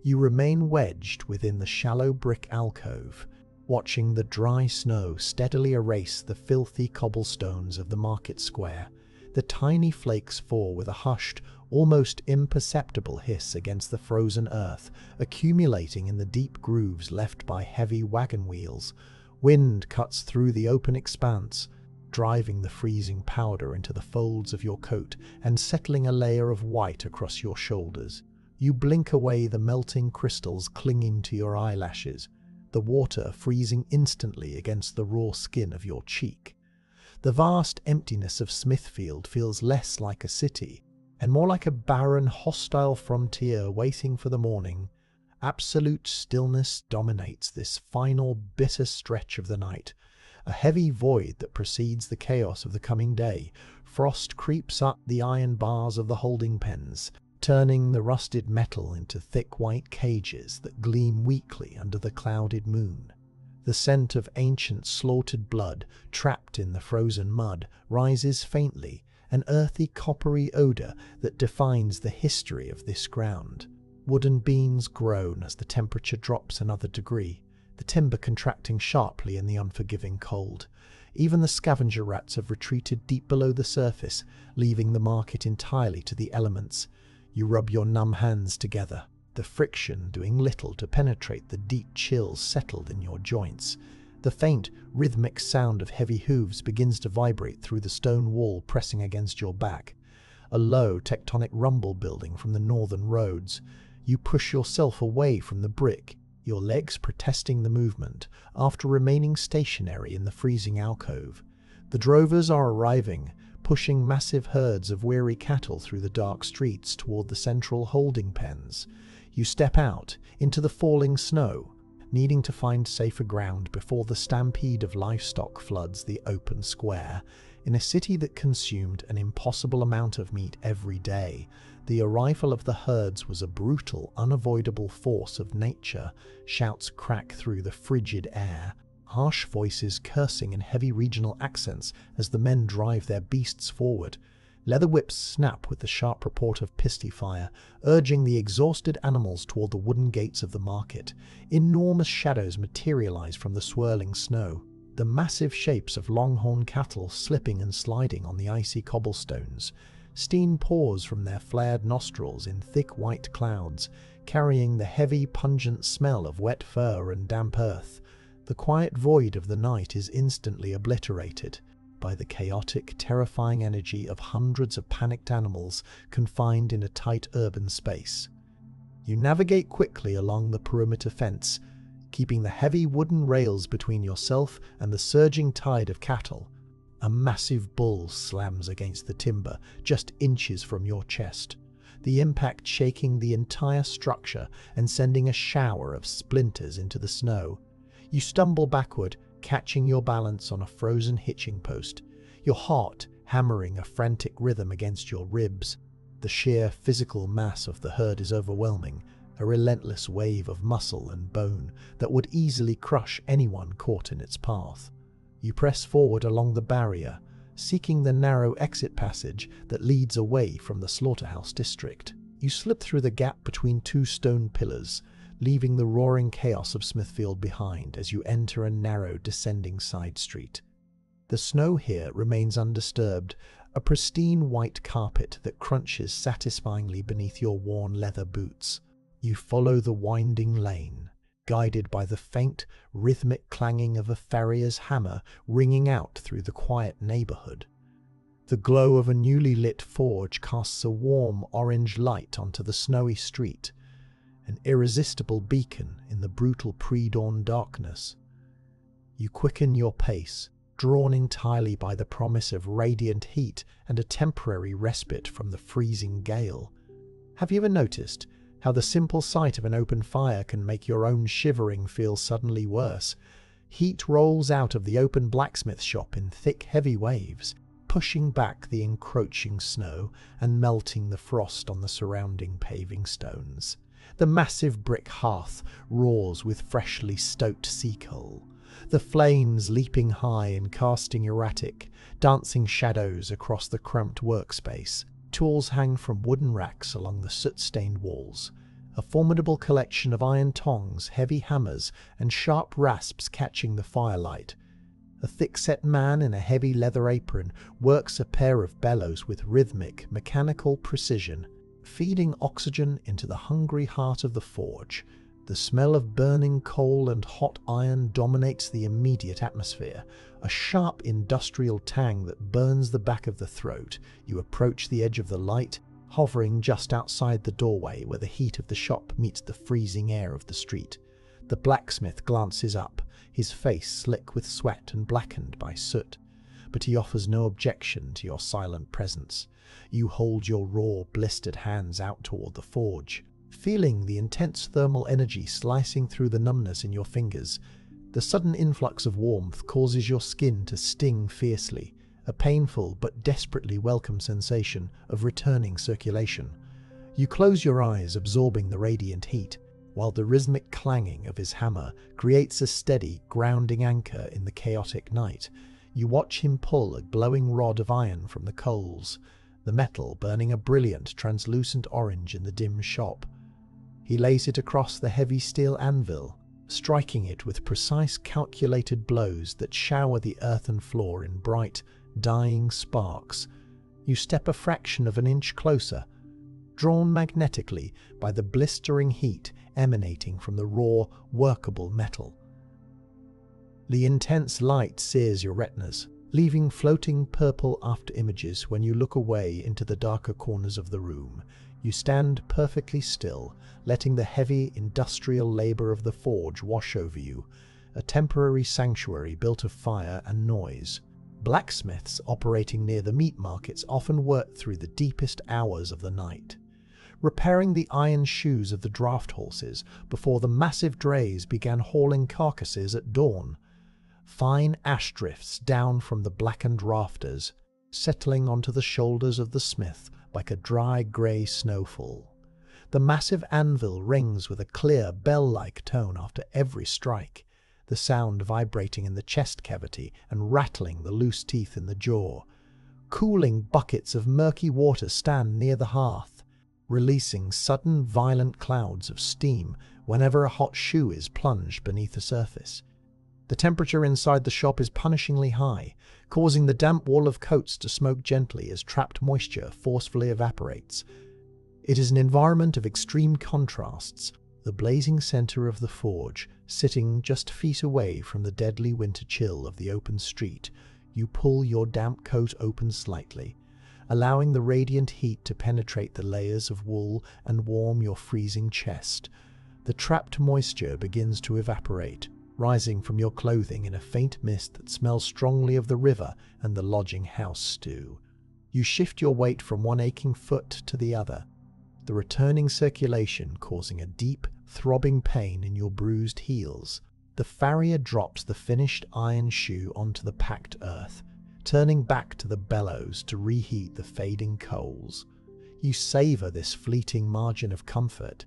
You remain wedged within the shallow brick alcove, watching the dry snow steadily erase the filthy cobblestones of the market square. The tiny flakes fall with a hushed, almost imperceptible hiss against the frozen earth, accumulating in the deep grooves left by heavy wagon wheels. Wind cuts through the open expanse, driving the freezing powder into the folds of your coat and settling a layer of white across your shoulders. You blink away the melting crystals clinging to your eyelashes, the water freezing instantly against the raw skin of your cheek. The vast emptiness of Smithfield feels less like a city and more like a barren, hostile frontier waiting for the morning. Absolute stillness dominates this final, bitter stretch of the night, a heavy void that precedes the chaos of the coming day. Frost creeps up the iron bars of the holding pens, turning the rusted metal into thick white cages that gleam weakly under the clouded moon. The scent of ancient slaughtered blood, trapped in the frozen mud, rises faintly, an earthy coppery odor that defines the history of this ground. Wooden beams groan as the temperature drops another degree, the timber contracting sharply in the unforgiving cold. Even the scavenger rats have retreated deep below the surface, leaving the market entirely to the elements. You rub your numb hands together, the friction doing little to penetrate the deep chills settled in your joints. The faint, rhythmic sound of heavy hooves begins to vibrate through the stone wall pressing against your back, a low tectonic rumble building from the northern roads. You push yourself away from the brick, your legs protesting the movement, after remaining stationary in the freezing alcove. The drovers are arriving, pushing massive herds of weary cattle through the dark streets toward the central holding pens. You step out into the falling snow, needing to find safer ground before the stampede of livestock floods the open square. In a city that consumed an impossible amount of meat every day, the arrival of the herds was a brutal, unavoidable force of nature. Shouts crack through the frigid air, harsh voices cursing in heavy regional accents as the men drive their beasts forward. Leather whips snap with the sharp report of pistol fire, urging the exhausted animals toward the wooden gates of the market. Enormous shadows materialize from the swirling snow, the massive shapes of longhorn cattle slipping and sliding on the icy cobblestones. Steam pours from their flared nostrils in thick white clouds, carrying the heavy, pungent smell of wet fur and damp earth. The quiet void of the night is instantly obliterated by the chaotic, terrifying energy of hundreds of panicked animals confined in a tight urban space. You navigate quickly along the perimeter fence, keeping the heavy wooden rails between yourself and the surging tide of cattle. A massive bull slams against the timber just inches from your chest, the impact shaking the entire structure and sending a shower of splinters into the snow. You stumble backward, catching your balance on a frozen hitching post, your heart hammering a frantic rhythm against your ribs. The sheer physical mass of the herd is overwhelming, a relentless wave of muscle and bone that would easily crush anyone caught in its path. You press forward along the barrier, seeking the narrow exit passage that leads away from the slaughterhouse district. You slip through the gap between two stone pillars, leaving the roaring chaos of Smithfield behind as you enter a narrow descending side street. The snow here remains undisturbed, a pristine white carpet that crunches satisfyingly beneath your worn leather boots. You follow the winding lane, guided by the faint, rhythmic clanging of a farrier's hammer ringing out through the quiet neighborhood. The glow of a newly lit forge casts a warm orange light onto the snowy street, an irresistible beacon in the brutal pre-dawn darkness. You quicken your pace, drawn entirely by the promise of radiant heat and a temporary respite from the freezing gale. Have you ever noticed how the simple sight of an open fire can make your own shivering feel suddenly worse? Heat rolls out of the open blacksmith shop in thick, heavy waves, pushing back the encroaching snow and melting the frost on the surrounding paving stones. The massive brick hearth roars with freshly stoked sea coal, the flames leaping high and casting erratic, dancing shadows across the cramped workspace. Tools hang from wooden racks along the soot-stained walls, a formidable collection of iron tongs, heavy hammers, and sharp rasps catching the firelight. A thick-set man in a heavy leather apron works a pair of bellows with rhythmic, mechanical precision, feeding oxygen into the hungry heart of the forge. The smell of burning coal and hot iron dominates the immediate atmosphere, a sharp industrial tang that burns the back of the throat. You approach the edge of the light, hovering just outside the doorway where the heat of the shop meets the freezing air of the street. The blacksmith glances up, his face slick with sweat and blackened by soot, but he offers no objection to your silent presence. You hold your raw, blistered hands out toward the forge, feeling the intense thermal energy slicing through the numbness in your fingers. The sudden influx of warmth causes your skin to sting fiercely, a painful but desperately welcome sensation of returning circulation. You close your eyes, absorbing the radiant heat, while the rhythmic clanging of his hammer creates a steady, grounding anchor in the chaotic night. You watch him pull a glowing rod of iron from the coals, the metal burning a brilliant, translucent orange in the dim shop. He lays it across the heavy steel anvil, striking it with precise, calculated blows that shower the earthen floor in bright, dying sparks. You step a fraction of an inch closer, drawn magnetically by the blistering heat emanating from the raw, workable metal. The intense light sears your retinas, leaving floating purple after-images when you look away into the darker corners of the room. You stand perfectly still, letting the heavy industrial labor of the forge wash over you, a temporary sanctuary built of fire and noise. Blacksmiths operating near the meat markets often worked through the deepest hours of the night, repairing the iron shoes of the draft horses before the massive drays began hauling carcasses at dawn. Fine ash drifts down from the blackened rafters, settling onto the shoulders of the smith like a dry grey snowfall. The massive anvil rings with a clear, bell-like tone after every strike, the sound vibrating in the chest cavity and rattling the loose teeth in the jaw. Cooling buckets of murky water stand near the hearth, releasing sudden, violent clouds of steam whenever a hot shoe is plunged beneath the surface. The temperature inside the shop is punishingly high, causing the damp wall of coats to smoke gently as trapped moisture forcefully evaporates. It is an environment of extreme contrasts, the blazing center of the forge, sitting just feet away from the deadly winter chill of the open street. You pull your damp coat open slightly, allowing the radiant heat to penetrate the layers of wool and warm your freezing chest. The trapped moisture begins to evaporate, rising from your clothing in a faint mist that smells strongly of the river and the lodging house stew. You shift your weight from one aching foot to the other, the returning circulation causing a deep, throbbing pain in your bruised heels. The farrier drops the finished iron shoe onto the packed earth, turning back to the bellows to reheat the fading coals. You savor this fleeting margin of comfort,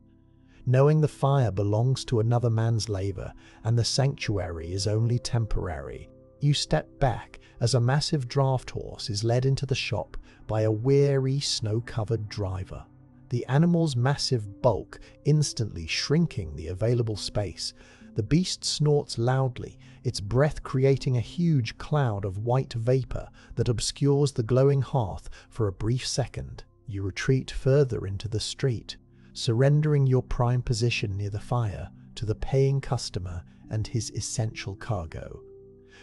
knowing the fire belongs to another man's labor and the sanctuary is only temporary. You step back as a massive draft horse is led into the shop by a weary, snow-covered driver. The animal's massive bulk instantly shrinking the available space. The beast snorts loudly, its breath creating a huge cloud of white vapor that obscures the glowing hearth for a brief second. You retreat further into the street, surrendering your prime position near the fire to the paying customer and his essential cargo.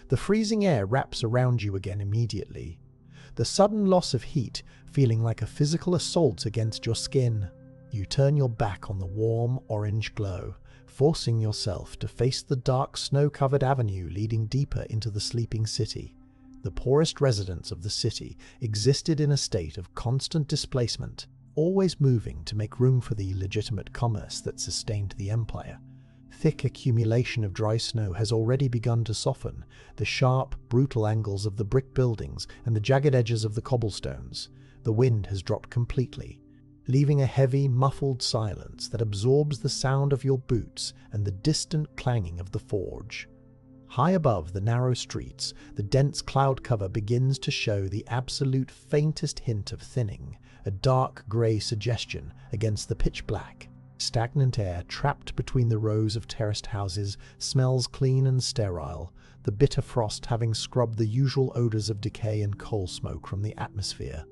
The freezing air wraps around you again immediately, the sudden loss of heat feeling like a physical assault against your skin. You turn your back on the warm orange glow, forcing yourself to face the dark snow-covered avenue leading deeper into the sleeping city. The poorest residents of the city existed in a state of constant displacement, always moving to make room for the legitimate commerce that sustained the empire. Thick accumulation of dry snow has already begun to soften the sharp, brutal angles of the brick buildings and the jagged edges of the cobblestones. The wind has dropped completely, leaving a heavy, muffled silence that absorbs the sound of your boots and the distant clanging of the forge. High above the narrow streets, the dense cloud cover begins to show the absolute faintest hint of thinning, a dark grey suggestion against the pitch-black, stagnant air trapped between the rows of terraced houses smells clean and sterile, the bitter frost having scrubbed the usual odours of decay and coal smoke from the atmosphere.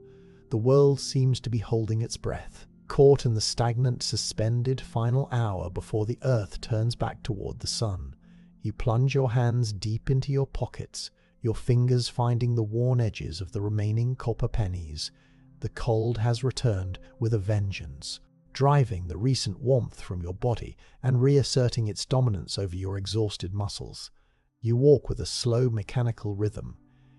The world seems to be holding its breath, caught in the stagnant, suspended final hour before the earth turns back toward the sun. You plunge your hands deep into your pockets, your fingers finding the worn edges of the remaining copper pennies. The cold has returned with a vengeance, driving the recent warmth from your body and reasserting its dominance over your exhausted muscles. You walk with a slow mechanical rhythm,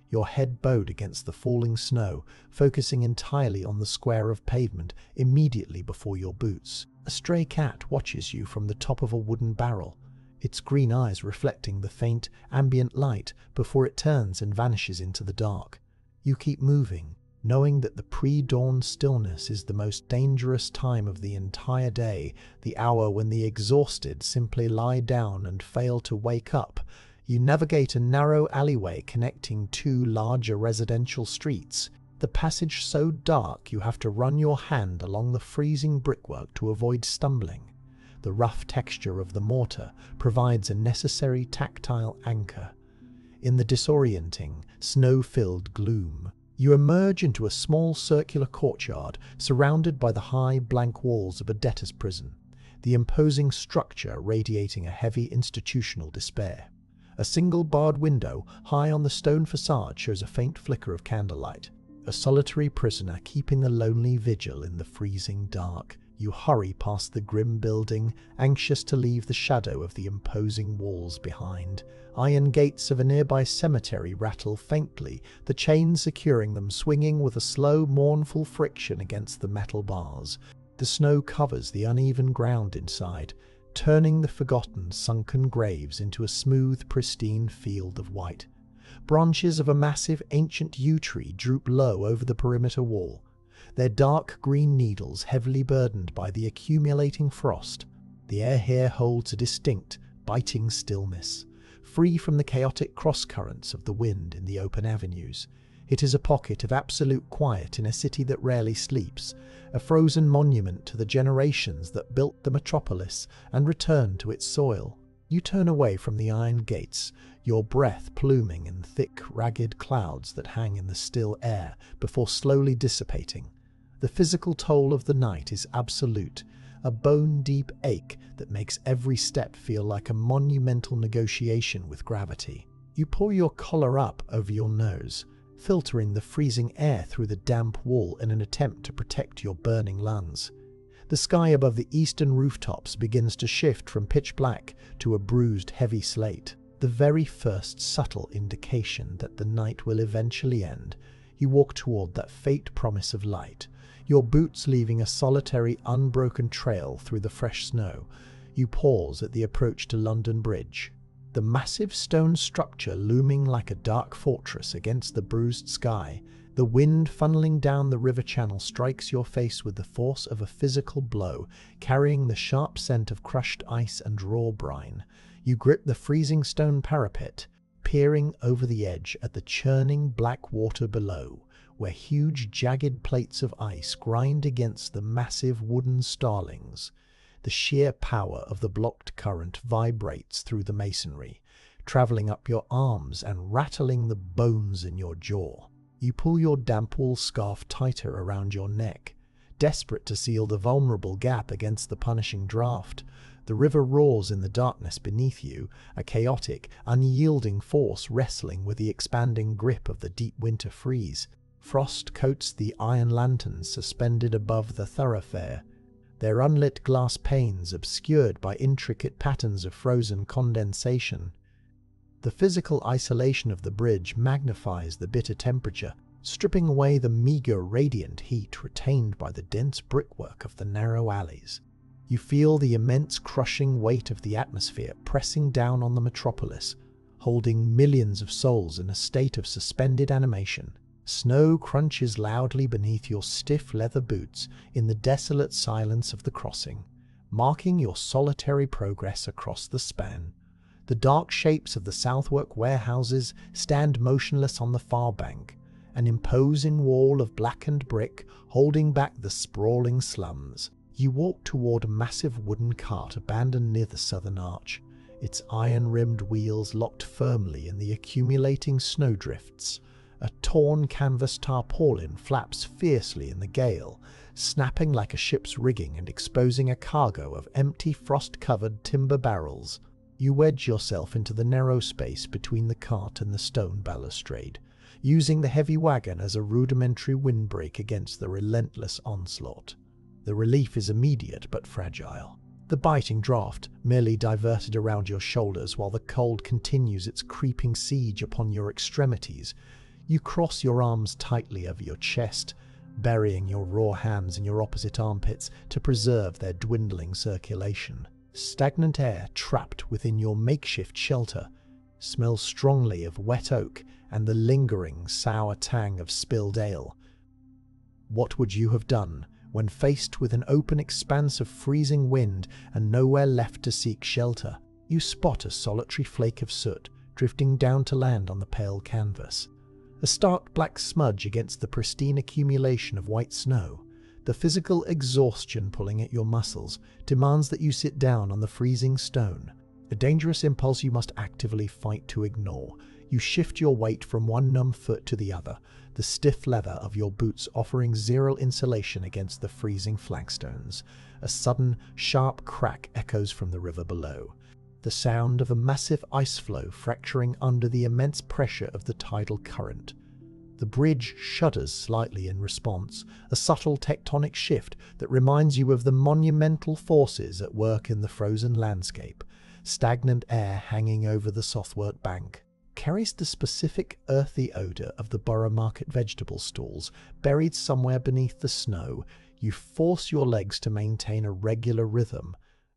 your head bowed against the falling snow, focusing entirely on the square of pavement immediately before your boots. A stray cat watches you from the top of a wooden barrel, its green eyes reflecting the faint, ambient light before it turns and vanishes into the dark. You keep moving, knowing that the pre-dawn stillness is the most dangerous time of the entire day, the hour when the exhausted simply lie down and fail to wake up. You navigate a narrow alleyway connecting two larger residential streets, the passage so dark you have to run your hand along the freezing brickwork to avoid stumbling. The rough texture of the mortar provides a necessary tactile anchor. In the disorienting, snow-filled gloom, you emerge into a small circular courtyard surrounded by the high, blank walls of a debtor's prison, the imposing structure radiating a heavy institutional despair. A single barred window high on the stone facade shows a faint flicker of candlelight, a solitary prisoner keeping the lonely vigil in the freezing dark. You hurry past the grim building, anxious to leave the shadow of the imposing walls behind. Iron gates of a nearby cemetery rattle faintly, the chains securing them swinging with a slow, mournful friction against the metal bars. The snow covers the uneven ground inside, turning the forgotten, sunken graves into a smooth, pristine field of white. Branches of a massive, ancient yew tree droop low over the perimeter wall, their dark green needles heavily burdened by the accumulating frost. The air here holds a distinct, biting stillness, free from the chaotic cross-currents of the wind in the open avenues. It is a pocket of absolute quiet in a city that rarely sleeps, a frozen monument to the generations that built the metropolis and returned to its soil. You turn away from the iron gates, your breath pluming in thick, ragged clouds that hang in the still air before slowly dissipating. The physical toll of the night is absolute, a bone-deep ache that makes every step feel like a monumental negotiation with gravity. You pull your collar up over your nose, filtering the freezing air through the damp wall in an attempt to protect your burning lungs. The sky above the eastern rooftops begins to shift from pitch black to a bruised, heavy slate. The very first subtle indication that the night will eventually end. You walk toward that faint promise of light, your boots leaving a solitary, unbroken trail through the fresh snow. You pause at the approach to London Bridge, the massive stone structure looming like a dark fortress against the bruised sky. The wind funneling down the river channel strikes your face with the force of a physical blow, carrying the sharp scent of crushed ice and raw brine. You grip the freezing stone parapet, peering over the edge at the churning black water below, where huge jagged plates of ice grind against the massive wooden starlings. The sheer power of the blocked current vibrates through the masonry, traveling up your arms and rattling the bones in your jaw. You pull your damp wool scarf tighter around your neck, desperate to seal the vulnerable gap against the punishing draft. The river roars in the darkness beneath you, a chaotic, unyielding force wrestling with the expanding grip of the deep winter freeze. Frost coats the iron lanterns suspended above the thoroughfare, their unlit glass panes obscured by intricate patterns of frozen condensation. The physical isolation of the bridge magnifies the bitter temperature, stripping away the meager radiant heat retained by the dense brickwork of the narrow alleys. You feel the immense crushing weight of the atmosphere pressing down on the metropolis, holding millions of souls in a state of suspended animation. Snow crunches loudly beneath your stiff leather boots in the desolate silence of the crossing, marking your solitary progress across the span. The dark shapes of the Southwark warehouses stand motionless on the far bank, an imposing wall of blackened brick holding back the sprawling slums. You walk toward a massive wooden cart abandoned near the southern arch, its iron-rimmed wheels locked firmly in the accumulating snowdrifts. A torn canvas tarpaulin flaps fiercely in the gale, snapping like a ship's rigging and exposing a cargo of empty frost-covered timber barrels. You wedge yourself into the narrow space between the cart and the stone balustrade, using the heavy wagon as a rudimentary windbreak against the relentless onslaught. The relief is immediate but fragile. The biting draft merely diverted around your shoulders while the cold continues its creeping siege upon your extremities. You cross your arms tightly over your chest, burying your raw hands in your opposite armpits to preserve their dwindling circulation. Stagnant air trapped within your makeshift shelter smells strongly of wet oak and the lingering sour tang of spilled ale. What would you have done when faced with an open expanse of freezing wind and nowhere left to seek shelter? You spot a solitary flake of soot drifting down to land on the pale canvas, a stark black smudge against the pristine accumulation of white snow. The physical exhaustion pulling at your muscles demands that you sit down on the freezing stone, a dangerous impulse you must actively fight to ignore. You shift your weight from one numb foot to the other, the stiff leather of your boots offering zero insulation against the freezing flagstones. A sudden, sharp crack echoes from the river below, the sound of a massive ice floe fracturing under the immense pressure of the tidal current. The bridge shudders slightly in response, a subtle tectonic shift that reminds you of the monumental forces at work in the frozen landscape. Stagnant air hanging over the Southwark bank carries the specific earthy odour of the Borough Market vegetable stalls buried somewhere beneath the snow. You force your legs to maintain a regular rhythm,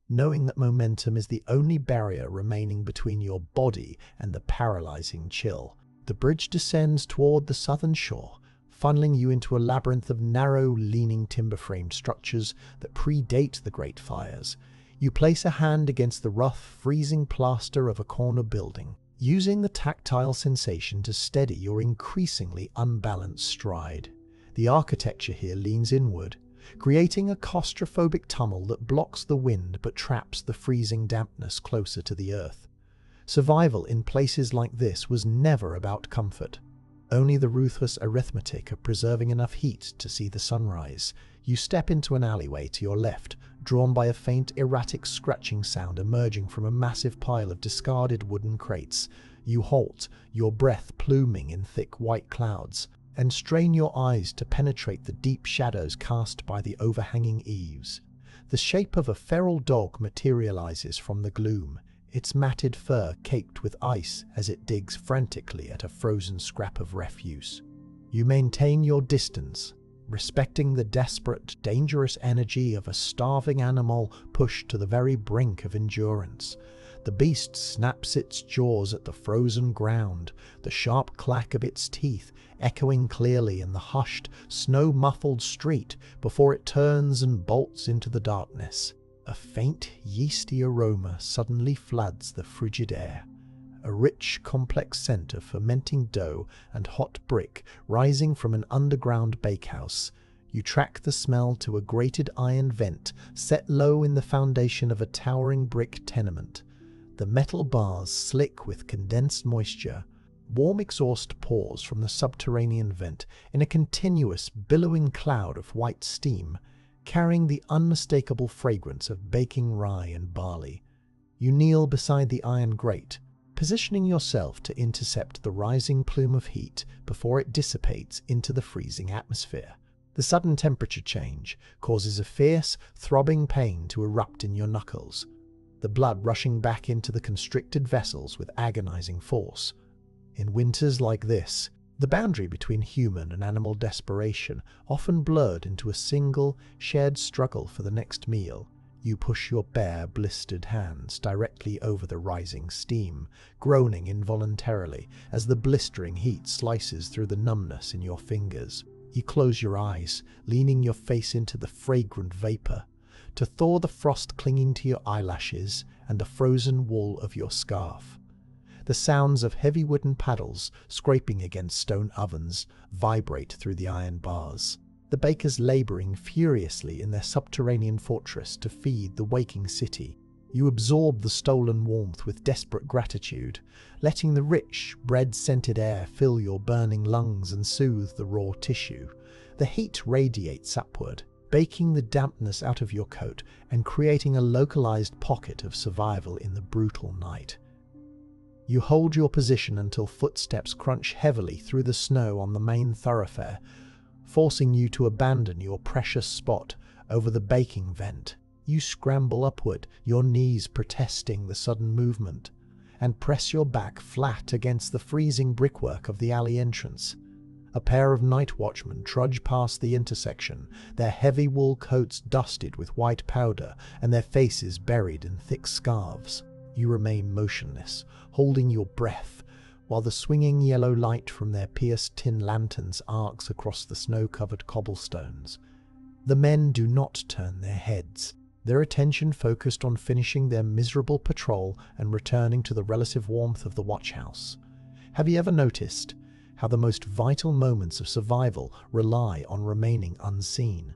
knowing that momentum is the only barrier remaining between your body and the paralysing chill. The bridge descends toward the southern shore, funneling you into a labyrinth of narrow, leaning timber-framed structures that predate the Great Fires. You place a hand against the rough, freezing plaster of a corner building, using the tactile sensation to steady your increasingly unbalanced stride. The architecture here leans inward, creating a claustrophobic tunnel that blocks the wind but traps the freezing dampness closer to the earth. Survival in places like this was never about comfort. Only the ruthless arithmetic of preserving enough heat to see the sunrise. You step into an alleyway to your left, drawn by a faint, erratic scratching sound emerging from a massive pile of discarded wooden crates. You halt, your breath pluming in thick white clouds, and strain your eyes to penetrate the deep shadows cast by the overhanging eaves. The shape of a feral dog materializes from the gloom, its matted fur caked with ice as it digs frantically at a frozen scrap of refuse. You maintain your distance, respecting the desperate, dangerous energy of a starving animal pushed to the very brink of endurance. The beast snaps its jaws at the frozen ground, the sharp clack of its teeth echoing clearly in the hushed, snow-muffled street before it turns and bolts into the darkness. A faint, yeasty aroma suddenly floods the frigid air, a rich, complex scent of fermenting dough and hot brick rising from an underground bakehouse. You track the smell to a grated iron vent set low in the foundation of a towering brick tenement. The metal bars slick with condensed moisture. Warm exhaust pours from the subterranean vent in a continuous, billowing cloud of white steam, carrying the unmistakable fragrance of baking rye and barley. You kneel beside the iron grate, positioning yourself to intercept the rising plume of heat before it dissipates into the freezing atmosphere. The sudden temperature change causes a fierce, throbbing pain to erupt in your knuckles, the blood rushing back into the constricted vessels with agonizing force. In winters like this, the boundary between human and animal desperation often blurred into a single, shared struggle for the next meal. You push your bare, blistered hands directly over the rising steam, groaning involuntarily as the blistering heat slices through the numbness in your fingers. You close your eyes, leaning your face into the fragrant vapor, to thaw the frost clinging to your eyelashes and the frozen wool of your scarf. The sounds of heavy wooden paddles scraping against stone ovens vibrate through the iron bars. The bakers laboring furiously in their subterranean fortress to feed the waking city. You absorb the stolen warmth with desperate gratitude, letting the rich, bread-scented air fill your burning lungs and soothe the raw tissue. The heat radiates upward, baking the dampness out of your coat and creating a localized pocket of survival in the brutal night. You hold your position until footsteps crunch heavily through the snow on the main thoroughfare, forcing you to abandon your precious spot over the baking vent. You scramble upward, your knees protesting the sudden movement, and press your back flat against the freezing brickwork of the alley entrance. A pair of night watchmen trudge past the intersection, their heavy wool coats dusted with white powder and their faces buried in thick scarves. You remain motionless, holding your breath, while the swinging yellow light from their pierced tin lanterns arcs across the snow-covered cobblestones. The men do not turn their heads, their attention focused on finishing their miserable patrol and returning to the relative warmth of the watchhouse. Have you ever noticed how the most vital moments of survival rely on remaining unseen?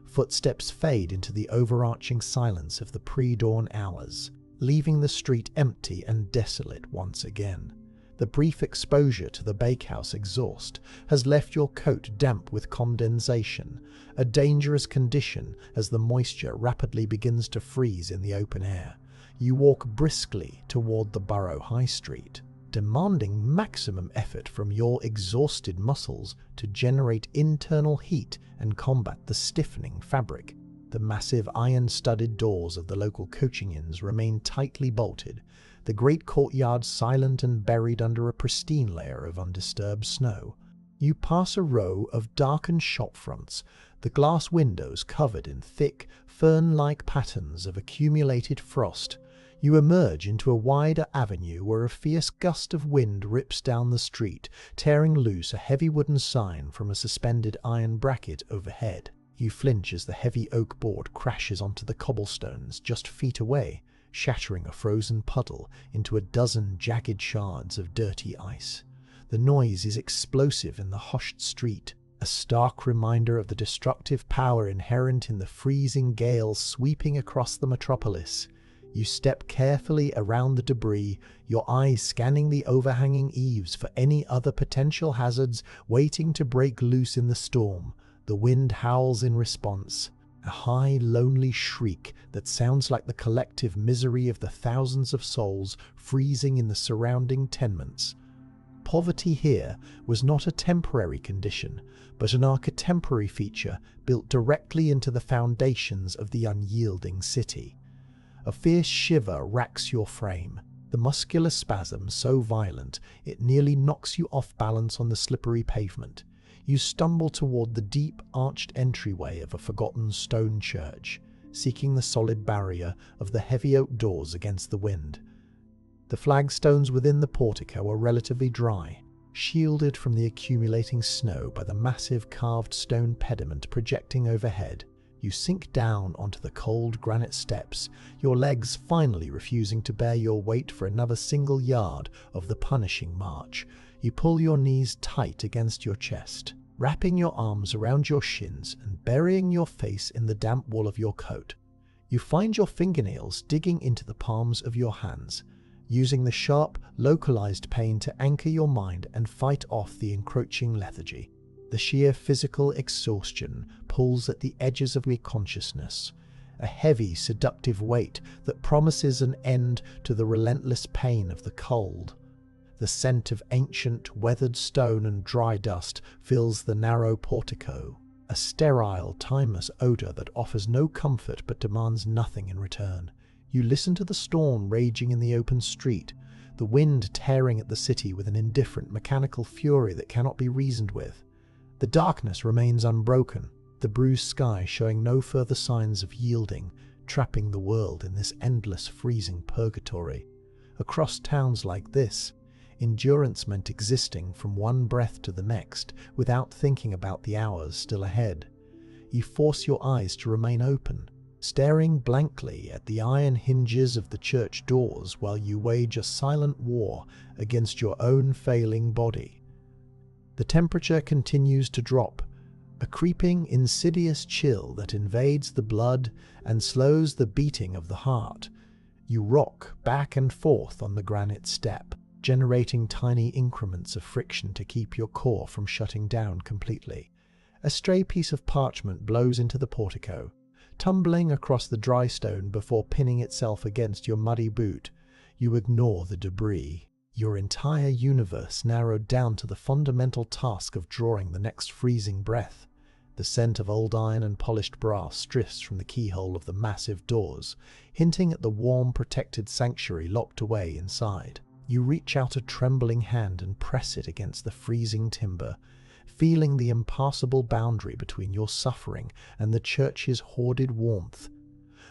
Footsteps fade into the overarching silence of the pre-dawn hours, leaving the street empty and desolate once again. The brief exposure to the bakehouse exhaust has left your coat damp with condensation, a dangerous condition as the moisture rapidly begins to freeze in the open air. You walk briskly toward the borough high street, demanding maximum effort from your exhausted muscles to generate internal heat and combat the stiffening fabric. The massive iron-studded doors of the local coaching inns remain tightly bolted, the great courtyard silent and buried under a pristine layer of undisturbed snow. You pass a row of darkened shop fronts, the glass windows covered in thick, fern-like patterns of accumulated frost. You emerge into a wider avenue where a fierce gust of wind rips down the street, tearing loose a heavy wooden sign from a suspended iron bracket overhead. You flinch as the heavy oak board crashes onto the cobblestones just feet away, shattering a frozen puddle into a dozen jagged shards of dirty ice. The noise is explosive in the hushed street, a stark reminder of the destructive power inherent in the freezing gales sweeping across the metropolis. You step carefully around the debris, your eyes scanning the overhanging eaves for any other potential hazards waiting to break loose in the storm. The wind howls in response, a high, lonely shriek that sounds like the collective misery of the thousands of souls freezing in the surrounding tenements. Poverty here was not a temporary condition, but an archetemporary feature built directly into the foundations of the unyielding city. A fierce shiver racks your frame, the muscular spasm so violent it nearly knocks you off balance on the slippery pavement. You stumble toward the deep, arched entryway of a forgotten stone church, seeking the solid barrier of the heavy oak doors against the wind. The flagstones within the portico are relatively dry, shielded from the accumulating snow by the massive carved stone pediment projecting overhead. You sink down onto the cold granite steps, your legs finally refusing to bear your weight for another single yard of the punishing march. You pull your knees tight against your chest, wrapping your arms around your shins and burying your face in the damp wool of your coat. You find your fingernails digging into the palms of your hands, using the sharp, localized pain to anchor your mind and fight off the encroaching lethargy. The sheer physical exhaustion pulls at the edges of your consciousness, a heavy, seductive weight that promises an end to the relentless pain of the cold. The scent of ancient, weathered stone and dry dust fills the narrow portico, a sterile, timeless odor that offers no comfort but demands nothing in return. You listen to the storm raging in the open street, the wind tearing at the city with an indifferent, mechanical fury that cannot be reasoned with. The darkness remains unbroken, the bruised sky showing no further signs of yielding, trapping the world in this endless freezing purgatory. Across towns like this, endurance meant existing from one breath to the next without thinking about the hours still ahead. You force your eyes to remain open, staring blankly at the iron hinges of the church doors while you wage a silent war against your own failing body. The temperature continues to drop, a creeping, insidious chill that invades the blood and slows the beating of the heart. You rock back and forth on the granite step, generating tiny increments of friction to keep your core from shutting down completely. A stray piece of parchment blows into the portico, tumbling across the dry stone before pinning itself against your muddy boot. You ignore the debris. Your entire universe narrowed down to the fundamental task of drawing the next freezing breath. The scent of old iron and polished brass drifts from the keyhole of the massive doors, hinting at the warm, protected sanctuary locked away inside. You reach out a trembling hand and press it against the freezing timber, feeling the impassable boundary between your suffering and the church's hoarded warmth.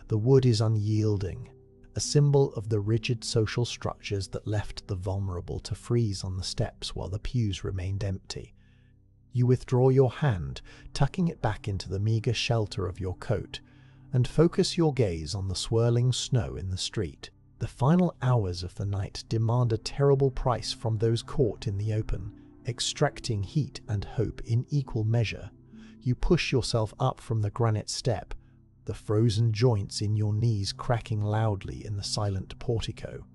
The wood is unyielding, a symbol of the rigid social structures that left the vulnerable to freeze on the steps while the pews remained empty. You withdraw your hand, tucking it back into the meager shelter of your coat, and focus your gaze on the swirling snow in the street. The final hours of the night demand a terrible price from those caught in the open, extracting heat and hope in equal measure. You push yourself up from the granite step, the frozen joints in your knees cracking loudly in the silent portico.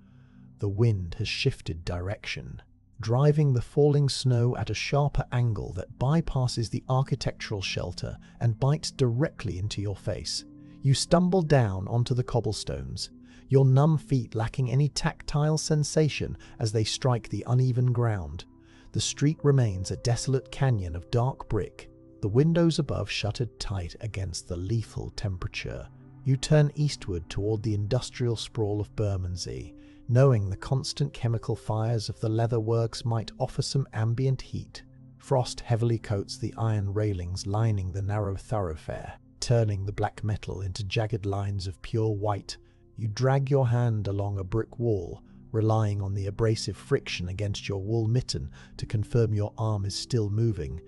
The wind has shifted direction, driving the falling snow at a sharper angle that bypasses the architectural shelter and bites directly into your face. You stumble down onto the cobblestones, your numb feet lacking any tactile sensation as they strike the uneven ground. The street remains a desolate canyon of dark brick, the windows above shuttered tight against the lethal temperature. You turn eastward toward the industrial sprawl of Bermondsey, knowing the constant chemical fires of the leather works might offer some ambient heat. Frost heavily coats the iron railings lining the narrow thoroughfare, turning the black metal into jagged lines of pure white. You drag your hand along a brick wall, relying on the abrasive friction against your wool mitten to confirm your arm is still moving.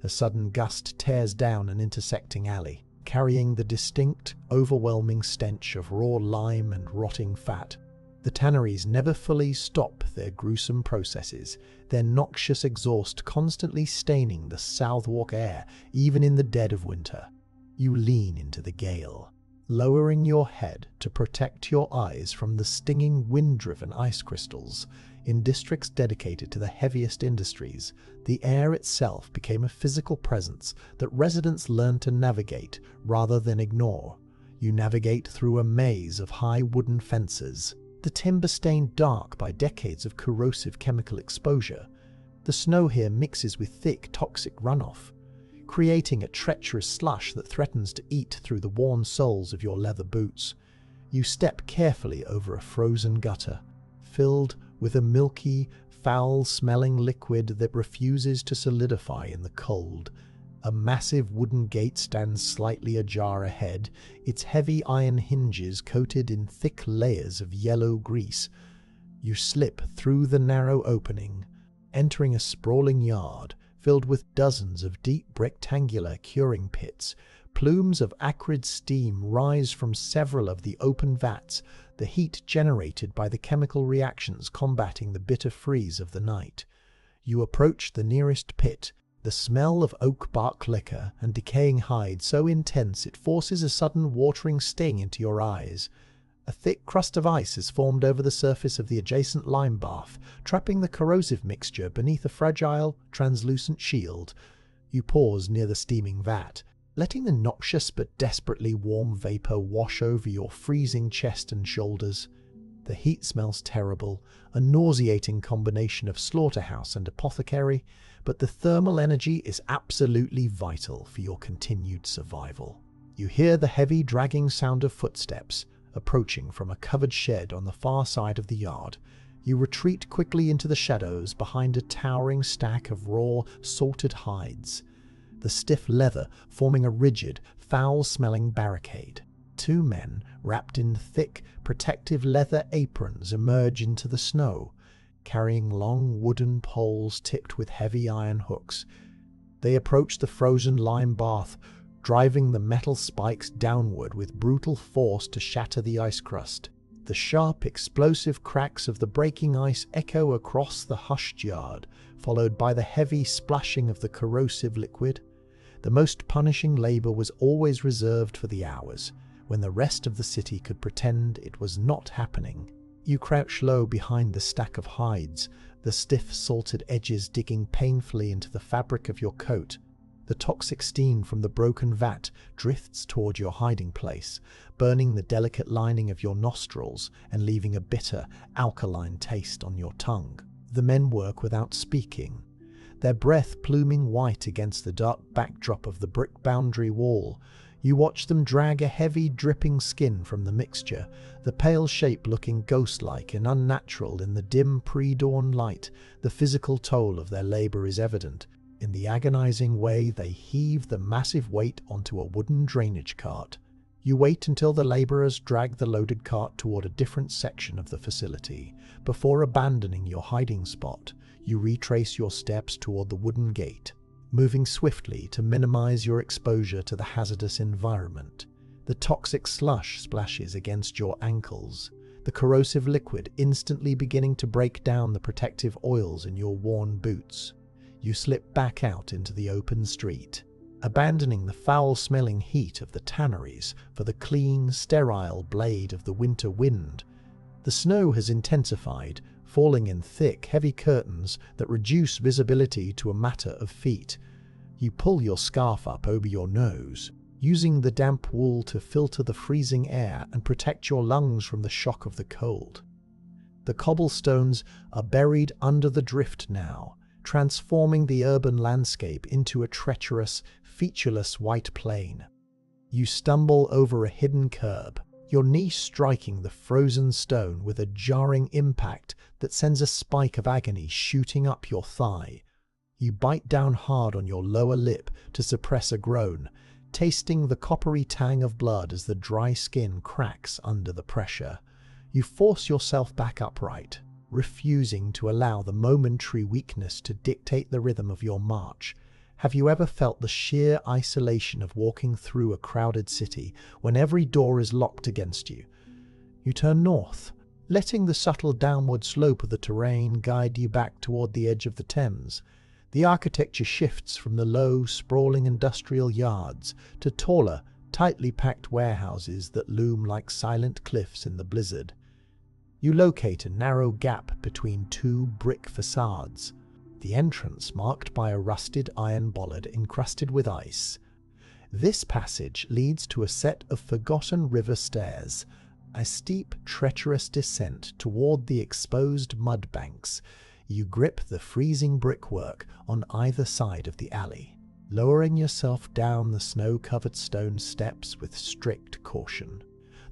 A sudden gust tears down an intersecting alley, carrying the distinct, overwhelming stench of raw lime and rotting fat. The tanneries never fully stop their gruesome processes, their noxious exhaust constantly staining the Southwark air even in the dead of winter. You lean into the gale, lowering your head to protect your eyes from the stinging wind-driven ice crystals. In districts dedicated to the heaviest industries, the air itself became a physical presence that residents learned to navigate rather than ignore. You navigate through a maze of high wooden fences, the timber stained dark by decades of corrosive chemical exposure. The snow here mixes with thick, toxic runoff, creating a treacherous slush that threatens to eat through the worn soles of your leather boots. You step carefully over a frozen gutter, filled with a milky, foul-smelling liquid that refuses to solidify in the cold. A massive wooden gate stands slightly ajar ahead, its heavy iron hinges coated in thick layers of yellow grease. You slip through the narrow opening, entering a sprawling yard filled with dozens of deep rectangular curing pits. Plumes of acrid steam rise from several of the open vats, the heat generated by the chemical reactions combating the bitter freeze of the night. You approach the nearest pit, the smell of oak bark liquor and decaying hide so intense it forces a sudden watering sting into your eyes. A thick crust of ice is formed over the surface of the adjacent lime bath, trapping the corrosive mixture beneath a fragile, translucent shield. You pause near the steaming vat, letting the noxious but desperately warm vapor wash over your freezing chest and shoulders. The heat smells terrible, a nauseating combination of slaughterhouse and apothecary, but the thermal energy is absolutely vital for your continued survival. You hear the heavy, dragging sound of footsteps approaching from a covered shed on the far side of the yard. You retreat quickly into the shadows behind a towering stack of raw, salted hides, the stiff leather forming a rigid, foul-smelling barricade. Two men, wrapped in thick, protective leather aprons, emerge into the snow, carrying long wooden poles tipped with heavy iron hooks. They approach the frozen lime bath, driving the metal spikes downward with brutal force to shatter the ice crust. The sharp, explosive cracks of the breaking ice echo across the hushed yard, followed by the heavy splashing of the corrosive liquid. The most punishing labor was always reserved for the hours when the rest of the city could pretend it was not happening. You crouch low behind the stack of hides, the stiff, salted edges digging painfully into the fabric of your coat. The toxic steam from the broken vat drifts toward your hiding place, burning the delicate lining of your nostrils and leaving a bitter, alkaline taste on your tongue. The men work without speaking, their breath pluming white against the dark backdrop of the brick boundary wall. You watch them drag a heavy, dripping skin from the mixture, the pale shape looking ghost-like and unnatural in the dim pre-dawn light. The physical toll of their labor is evident in the agonizing way they heave the massive weight onto a wooden drainage cart. You wait until the laborers drag the loaded cart toward a different section of the facility. Before abandoning your hiding spot, you retrace your steps toward the wooden gate, moving swiftly to minimize your exposure to the hazardous environment. The toxic slush splashes against your ankles, the corrosive liquid instantly beginning to break down the protective oils in your worn boots. You slip back out into the open street, abandoning the foul-smelling heat of the tanneries for the clean, sterile blade of the winter wind. The snow has intensified, falling in thick, heavy curtains that reduce visibility to a matter of feet. You pull your scarf up over your nose, using the damp wool to filter the freezing air and protect your lungs from the shock of the cold. The cobblestones are buried under the drift now, transforming the urban landscape into a treacherous, featureless white plain. You stumble over a hidden curb, your knee striking the frozen stone with a jarring impact that sends a spike of agony shooting up your thigh. You bite down hard on your lower lip to suppress a groan, tasting the coppery tang of blood as the dry skin cracks under the pressure. You force yourself back upright, refusing to allow the momentary weakness to dictate the rhythm of your march. Have you ever felt the sheer isolation of walking through a crowded city when every door is locked against you? You turn north, letting the subtle downward slope of the terrain guide you back toward the edge of the Thames. The architecture shifts from the low, sprawling industrial yards to taller, tightly packed warehouses that loom like silent cliffs in the blizzard. You locate a narrow gap between two brick facades, the entrance marked by a rusted iron bollard encrusted with ice. This passage leads to a set of forgotten river stairs, a steep, treacherous descent toward the exposed mud banks. You grip the freezing brickwork on either side of the alley, lowering yourself down the snow-covered stone steps with strict caution.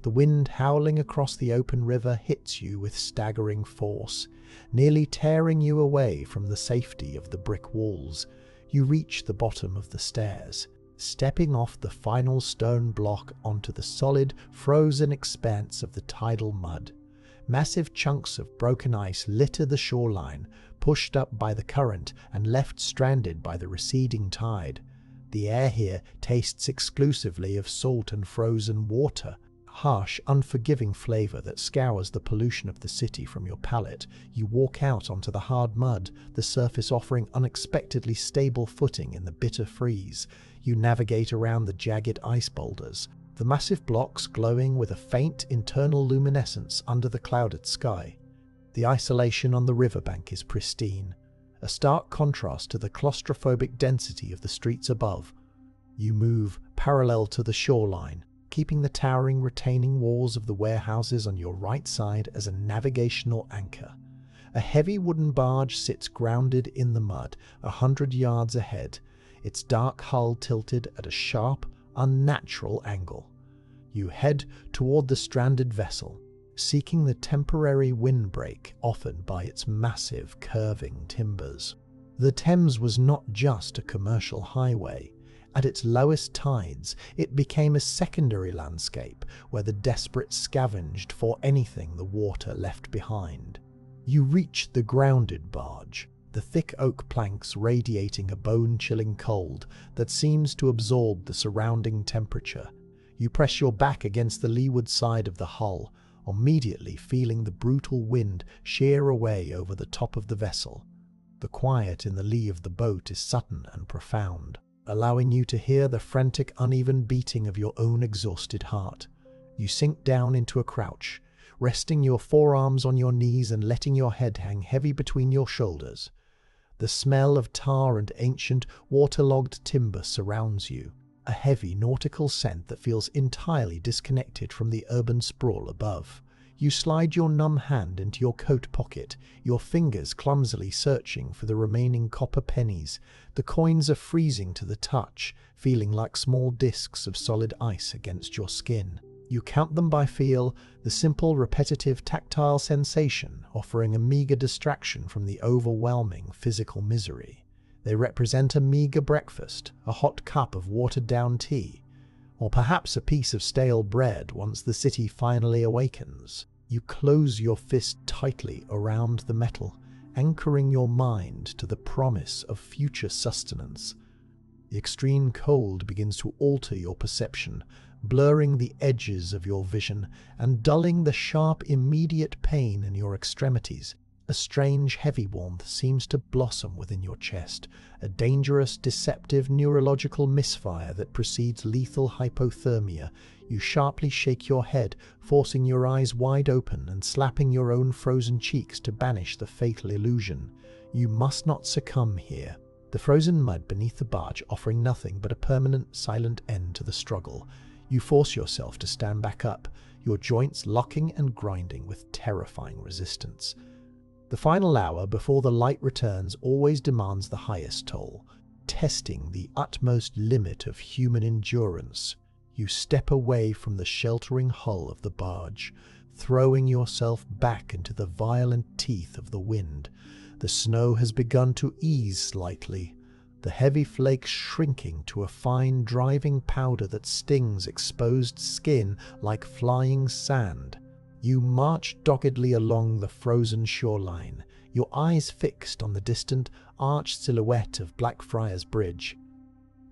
The wind howling across the open river hits you with staggering force, nearly tearing you away from the safety of the brick walls. You reach the bottom of the stairs, stepping off the final stone block onto the solid, frozen expanse of the tidal mud. Massive chunks of broken ice litter the shoreline, pushed up by the current and left stranded by the receding tide. The air here tastes exclusively of salt and frozen water, harsh, unforgiving flavor that scours the pollution of the city from your palate. You walk out onto the hard mud, the surface offering unexpectedly stable footing in the bitter freeze. You navigate around the jagged ice boulders, the massive blocks glowing with a faint internal luminescence under the clouded sky. The isolation on the riverbank is pristine, a stark contrast to the claustrophobic density of the streets above. You move parallel to the shoreline, keeping the towering retaining walls of the warehouses on your right side as a navigational anchor. A heavy wooden barge sits grounded in the mud 100 yards ahead, its dark hull tilted at a sharp, unnatural angle. You head toward the stranded vessel, seeking the temporary windbreak offered by its massive, curving timbers. The Thames was not just a commercial highway. At its lowest tides, it became a secondary landscape where the desperate scavenged for anything the water left behind. You reach the grounded barge, the thick oak planks radiating a bone-chilling cold that seems to absorb the surrounding temperature. You press your back against the leeward side of the hull, immediately feeling the brutal wind shear away over the top of the vessel. The quiet in the lee of the boat is sudden and profound, allowing you to hear the frantic, uneven beating of your own exhausted heart. You sink down into a crouch, resting your forearms on your knees and letting your head hang heavy between your shoulders. The smell of tar and ancient, waterlogged timber surrounds you, a heavy nautical scent that feels entirely disconnected from the urban sprawl above. You slide your numb hand into your coat pocket, your fingers clumsily searching for the remaining copper pennies. The coins are freezing to the touch, feeling like small discs of solid ice against your skin. You count them by feel, the simple, repetitive, tactile sensation offering a meager distraction from the overwhelming physical misery. They represent a meager breakfast, a hot cup of watered-down tea, or perhaps a piece of stale bread once the city finally awakens. You close your fist tightly around the metal, anchoring your mind to the promise of future sustenance. The extreme cold begins to alter your perception, blurring the edges of your vision and dulling the sharp, immediate pain in your extremities. A strange, heavy warmth seems to blossom within your chest, a dangerous, deceptive neurological misfire that precedes lethal hypothermia. You sharply shake your head, forcing your eyes wide open and slapping your own frozen cheeks to banish the fatal illusion. You must not succumb here. The frozen mud beneath the barge offering nothing but a permanent, silent end to the struggle. You force yourself to stand back up, your joints locking and grinding with terrifying resistance. The final hour before the light returns always demands the highest toll, testing the utmost limit of human endurance. You step away from the sheltering hull of the barge, throwing yourself back into the violent teeth of the wind. The snow has begun to ease slightly, the heavy flakes shrinking to a fine driving powder that stings exposed skin like flying sand. You march doggedly along the frozen shoreline, your eyes fixed on the distant, arched silhouette of Blackfriars Bridge.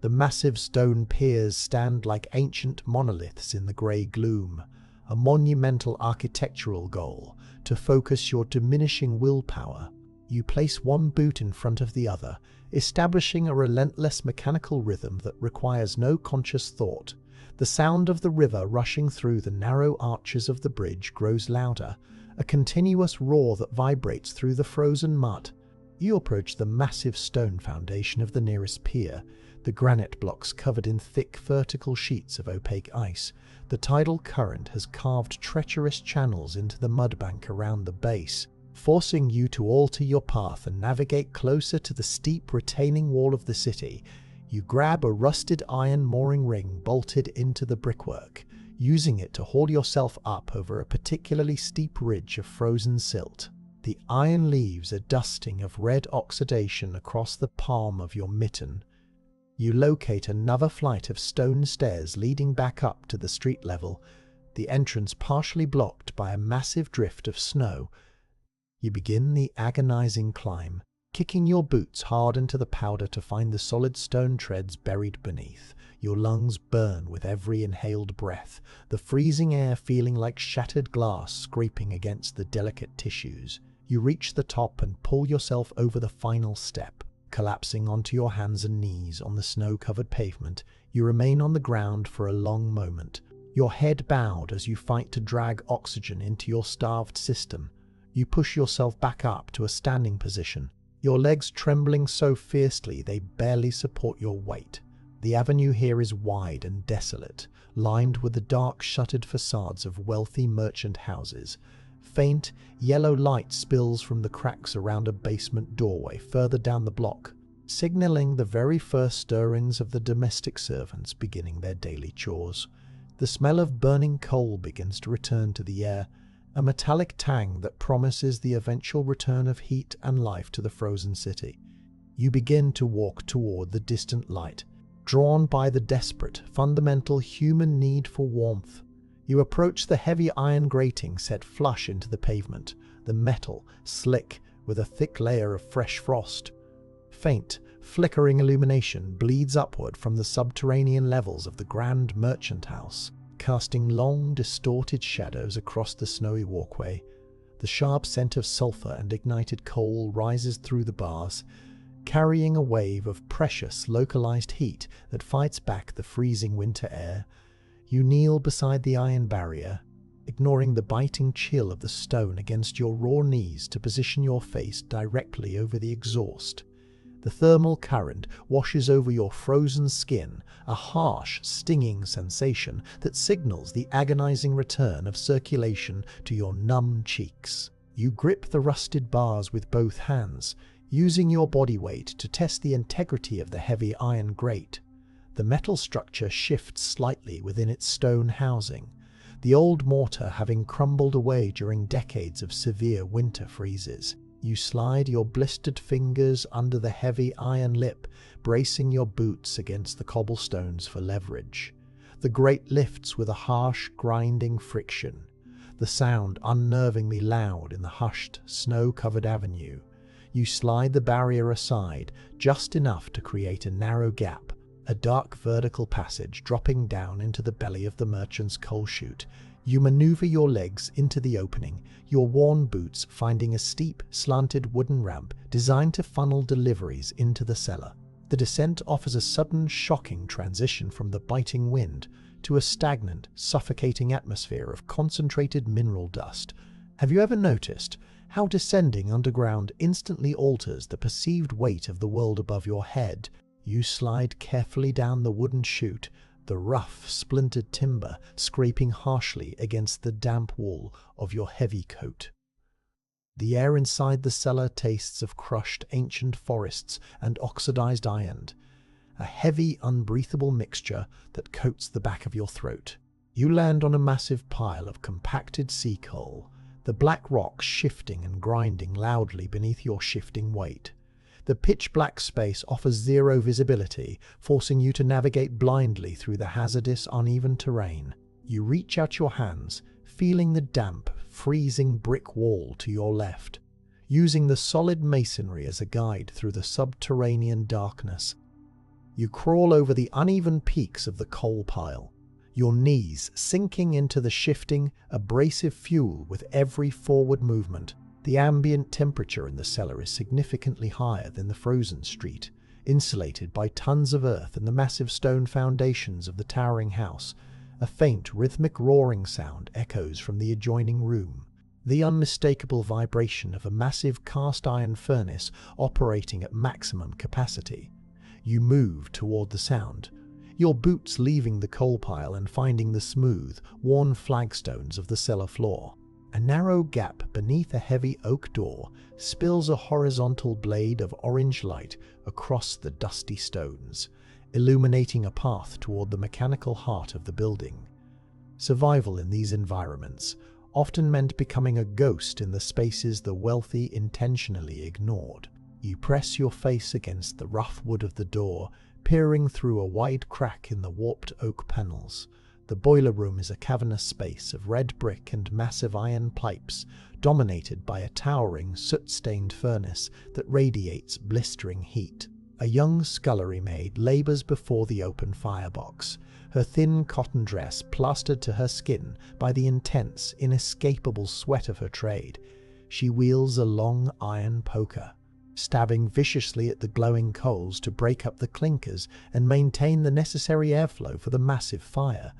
The massive stone piers stand like ancient monoliths in the grey gloom, a monumental architectural goal to focus your diminishing willpower. You place one boot in front of the other, establishing a relentless mechanical rhythm that requires no conscious thought. The sound of the river rushing through the narrow arches of the bridge grows louder, a continuous roar that vibrates through the frozen mud. You approach the massive stone foundation of the nearest pier, the granite blocks covered in thick vertical sheets of opaque ice. The tidal current has carved treacherous channels into the mudbank around the base, forcing you to alter your path and navigate closer to the steep retaining wall of the city. You grab a rusted iron mooring ring bolted into the brickwork, using it to haul yourself up over a particularly steep ridge of frozen silt. The iron leaves a dusting of red oxidation across the palm of your mitten. You locate another flight of stone stairs leading back up to the street level, the entrance partially blocked by a massive drift of snow. You begin the agonizing climb, kicking your boots hard into the powder to find the solid stone treads buried beneath. Your lungs burn with every inhaled breath, the freezing air feeling like shattered glass scraping against the delicate tissues. You reach the top and pull yourself over the final step. Collapsing onto your hands and knees on the snow-covered pavement, you remain on the ground for a long moment, your head bowed as you fight to drag oxygen into your starved system. You push yourself back up to a standing position, your legs trembling so fiercely they barely support your weight. The avenue here is wide and desolate, lined with the dark shuttered facades of wealthy merchant houses. Faint, yellow light spills from the cracks around a basement doorway further down the block, signaling the very first stirrings of the domestic servants beginning their daily chores. The smell of burning coal begins to return to the air, a metallic tang that promises the eventual return of heat and life to the frozen city. You begin to walk toward the distant light, drawn by the desperate, fundamental human need for warmth. You approach the heavy iron grating set flush into the pavement, the metal slick with a thick layer of fresh frost. Faint, flickering illumination bleeds upward from the subterranean levels of the grand merchant house, casting long, distorted shadows across the snowy walkway. The sharp scent of sulfur and ignited coal rises through the bars, carrying a wave of precious, localized heat that fights back the freezing winter air. You kneel beside the iron barrier, ignoring the biting chill of the stone against your raw knees to position your face directly over the exhaust. The thermal current washes over your frozen skin, a harsh, stinging sensation that signals the agonizing return of circulation to your numb cheeks. You grip the rusted bars with both hands, using your body weight to test the integrity of the heavy iron grate. The metal structure shifts slightly within its stone housing, the old mortar having crumbled away during decades of severe winter freezes. You slide your blistered fingers under the heavy iron lip, bracing your boots against the cobblestones for leverage. The grate lifts with a harsh, grinding friction, the sound unnervingly loud in the hushed, snow-covered avenue. You slide the barrier aside, just enough to create a narrow gap, a dark vertical passage dropping down into the belly of the merchant's coal chute. You maneuver your legs into the opening, your worn boots finding a steep, slanted wooden ramp designed to funnel deliveries into the cellar. The descent offers a sudden, shocking transition from the biting wind to a stagnant, suffocating atmosphere of concentrated mineral dust. Have you ever noticed how descending underground instantly alters the perceived weight of the world above your head? You slide carefully down the wooden chute, the rough, splintered timber scraping harshly against the damp wool of your heavy coat. The air inside the cellar tastes of crushed ancient forests and oxidized iron, a heavy, unbreathable mixture that coats the back of your throat. You land on a massive pile of compacted sea coal, the black rocks shifting and grinding loudly beneath your shifting weight. The pitch-black space offers zero visibility, forcing you to navigate blindly through the hazardous, uneven terrain. You reach out your hands, feeling the damp, freezing brick wall to your left, using the solid masonry as a guide through the subterranean darkness. You crawl over the uneven peaks of the coal pile, your knees sinking into the shifting, abrasive fuel with every forward movement. The ambient temperature in the cellar is significantly higher than the frozen street, insulated by tons of earth and the massive stone foundations of the towering house. A faint, rhythmic roaring sound echoes from the adjoining room, the unmistakable vibration of a massive cast-iron furnace operating at maximum capacity. You move toward the sound, your boots leaving the coal pile and finding the smooth, worn flagstones of the cellar floor. A narrow gap beneath a heavy oak door spills a horizontal blade of orange light across the dusty stones, illuminating a path toward the mechanical heart of the building. Survival in these environments often meant becoming a ghost in the spaces the wealthy intentionally ignored. You press your face against the rough wood of the door, peering through a wide crack in the warped oak panels. The boiler room is a cavernous space of red brick and massive iron pipes, dominated by a towering, soot-stained furnace that radiates blistering heat. A young scullery maid labors before the open firebox, her thin cotton dress plastered to her skin by the intense, inescapable sweat of her trade. She wields a long iron poker, stabbing viciously at the glowing coals to break up the clinkers and maintain the necessary airflow for the massive fire.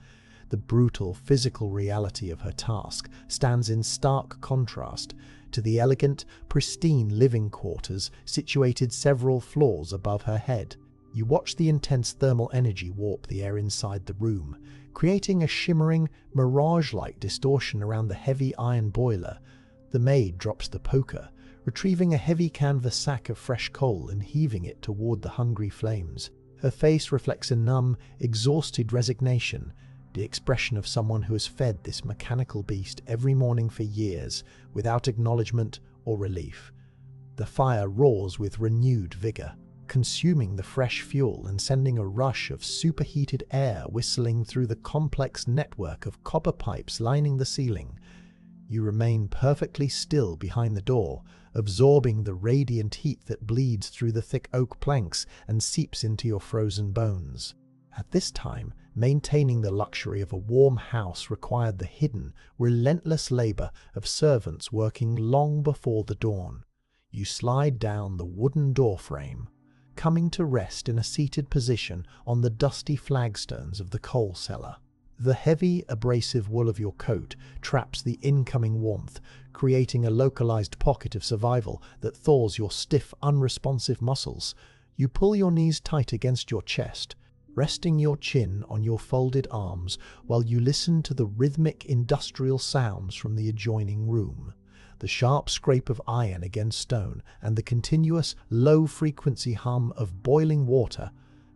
The brutal physical reality of her task stands in stark contrast to the elegant, pristine living quarters situated several floors above her head. You watch the intense thermal energy warp the air inside the room, creating a shimmering, mirage-like distortion around the heavy iron boiler. The maid drops the poker, retrieving a heavy canvas sack of fresh coal and heaving it toward the hungry flames. Her face reflects a numb, exhausted resignation, the expression of someone who has fed this mechanical beast every morning for years without acknowledgement or relief. The fire roars with renewed vigor, consuming the fresh fuel and sending a rush of superheated air whistling through the complex network of copper pipes lining the ceiling. You remain perfectly still behind the door, absorbing the radiant heat that bleeds through the thick oak planks and seeps into your frozen bones. At this time, maintaining the luxury of a warm house required the hidden, relentless labor of servants working long before the dawn. You slide down the wooden doorframe, coming to rest in a seated position on the dusty flagstones of the coal cellar. The heavy, abrasive wool of your coat traps the incoming warmth, creating a localized pocket of survival that thaws your stiff, unresponsive muscles. You pull your knees tight against your chest, resting your chin on your folded arms while you listen to the rhythmic industrial sounds from the adjoining room. The sharp scrape of iron against stone and the continuous, low-frequency hum of boiling water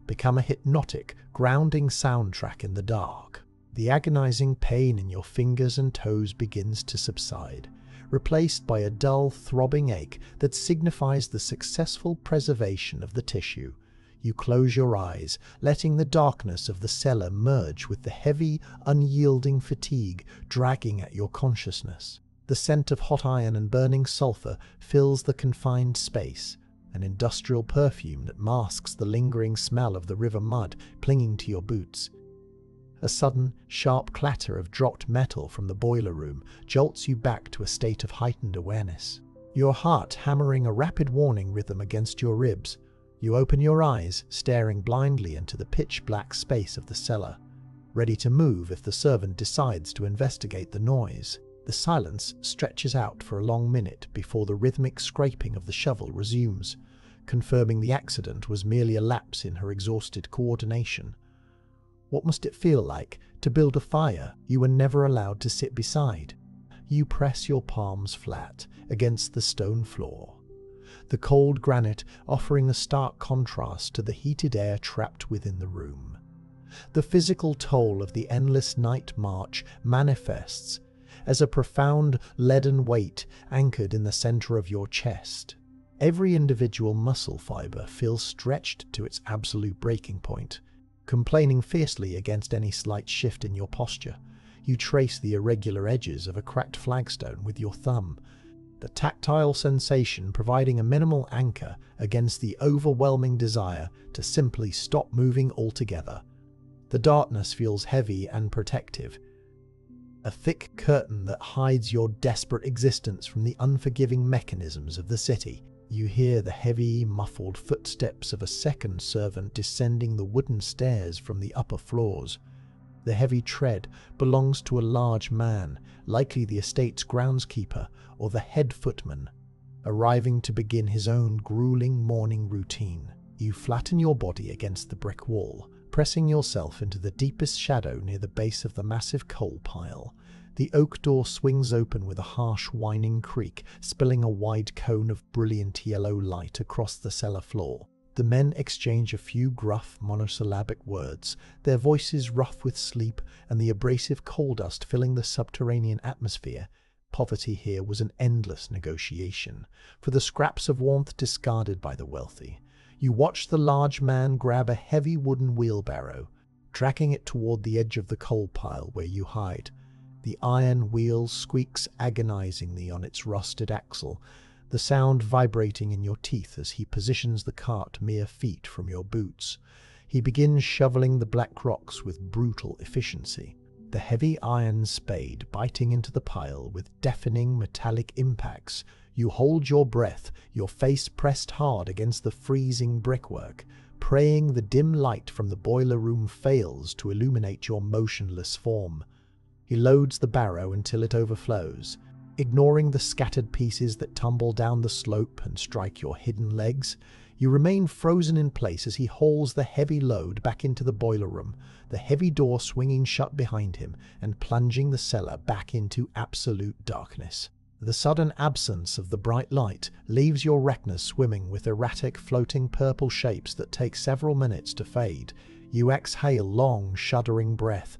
become a hypnotic, grounding soundtrack in the dark. The agonizing pain in your fingers and toes begins to subside, replaced by a dull, throbbing ache that signifies the successful preservation of the tissue. You close your eyes, letting the darkness of the cellar merge with the heavy, unyielding fatigue dragging at your consciousness. The scent of hot iron and burning sulfur fills the confined space, an industrial perfume that masks the lingering smell of the river mud clinging to your boots. A sudden, sharp clatter of dropped metal from the boiler room jolts you back to a state of heightened awareness. Your heart hammering a rapid warning rhythm against your ribs. You open your eyes, staring blindly into the pitch-black space of the cellar, ready to move if the servant decides to investigate the noise. The silence stretches out for a long minute before the rhythmic scraping of the shovel resumes, confirming the accident was merely a lapse in her exhausted coordination. What must it feel like to build a fire you were never allowed to sit beside? You press your palms flat against the stone floor, the cold granite offering a stark contrast to the heated air trapped within the room. The physical toll of the endless night march manifests as a profound leaden weight anchored in the center of your chest. Every individual muscle fiber feels stretched to its absolute breaking point. Complaining fiercely against any slight shift in your posture, you trace the irregular edges of a cracked flagstone with your thumb, the tactile sensation providing a minimal anchor against the overwhelming desire to simply stop moving altogether. The darkness feels heavy and protective, a thick curtain that hides your desperate existence from the unforgiving mechanisms of the city. You hear the heavy, muffled footsteps of a second servant descending the wooden stairs from the upper floors. The heavy tread belongs to a large man, likely the estate's groundskeeper or the head footman, arriving to begin his own grueling morning routine. You flatten your body against the brick wall, pressing yourself into the deepest shadow near the base of the massive coal pile. The oak door swings open with a harsh whining creak, spilling a wide cone of brilliant yellow light across the cellar floor. The men exchange a few gruff, monosyllabic words, their voices rough with sleep and the abrasive coal dust filling the subterranean atmosphere. Poverty here was an endless negotiation for the scraps of warmth discarded by the wealthy. You watch the large man grab a heavy wooden wheelbarrow, tracking it toward the edge of the coal pile where you hide. The iron wheel squeaks agonizingly on its rusted axle, the sound vibrating in your teeth as he positions the cart mere feet from your boots. He begins shoveling the black rocks with brutal efficiency, the heavy iron spade biting into the pile with deafening metallic impacts. You hold your breath, your face pressed hard against the freezing brickwork, praying the dim light from the boiler room fails to illuminate your motionless form. He loads the barrow until it overflows, ignoring the scattered pieces that tumble down the slope and strike your hidden legs. You remain frozen in place as he hauls the heavy load back into the boiler room, the heavy door swinging shut behind him and plunging the cellar back into absolute darkness. The sudden absence of the bright light leaves your retina swimming with erratic floating purple shapes that take several minutes to fade. You exhale long, shuddering breath,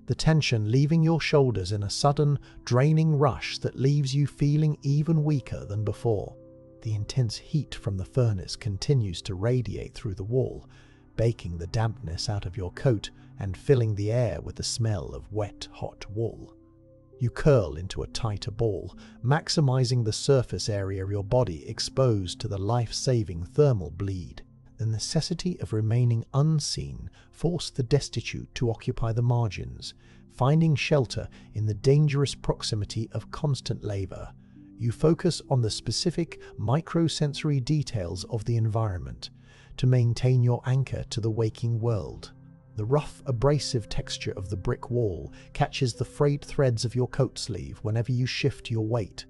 the tension leaving your shoulders in a sudden, draining rush that leaves you feeling even weaker than before. The intense heat from the furnace continues to radiate through the wall, baking the dampness out of your coat and filling the air with the smell of wet, hot wool. You curl into a tighter ball, maximizing the surface area of your body exposed to the life-saving thermal bleed. The necessity of remaining unseen forced the destitute to occupy the margins, finding shelter in the dangerous proximity of constant labor. You focus on the specific microsensory details of the environment to maintain your anchor to the waking world. The rough, abrasive texture of the brick wall catches the frayed threads of your coat sleeve whenever you shift your weight.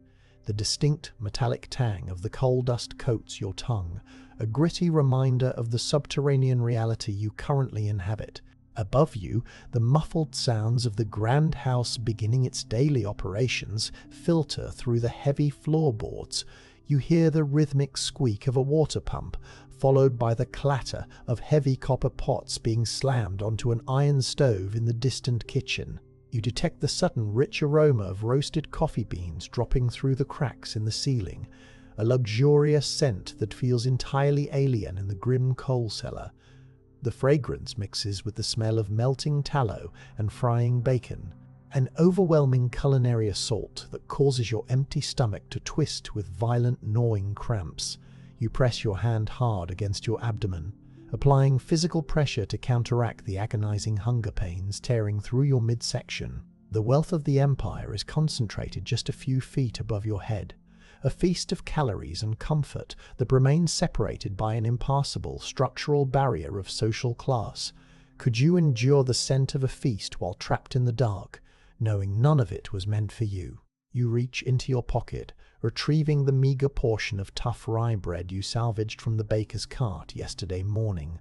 The distinct metallic tang of the coal dust coats your tongue, a gritty reminder of the subterranean reality you currently inhabit. Above you, the muffled sounds of the grand house beginning its daily operations filter through the heavy floorboards. You hear the rhythmic squeak of a water pump, followed by the clatter of heavy copper pots being slammed onto an iron stove in the distant kitchen. You detect the sudden rich aroma of roasted coffee beans dropping through the cracks in the ceiling, a luxurious scent that feels entirely alien in the grim coal cellar. The fragrance mixes with the smell of melting tallow and frying bacon, an overwhelming culinary assault that causes your empty stomach to twist with violent gnawing cramps. You press your hand hard against your abdomen, applying physical pressure to counteract the agonizing hunger pains tearing through your midsection. The wealth of the empire is concentrated just a few feet above your head, a feast of calories and comfort that remains separated by an impassable structural barrier of social class. Could you endure the scent of a feast while trapped in the dark, knowing none of it was meant for you? You reach into your pocket, retrieving the meager portion of tough rye bread you salvaged from the baker's cart yesterday morning.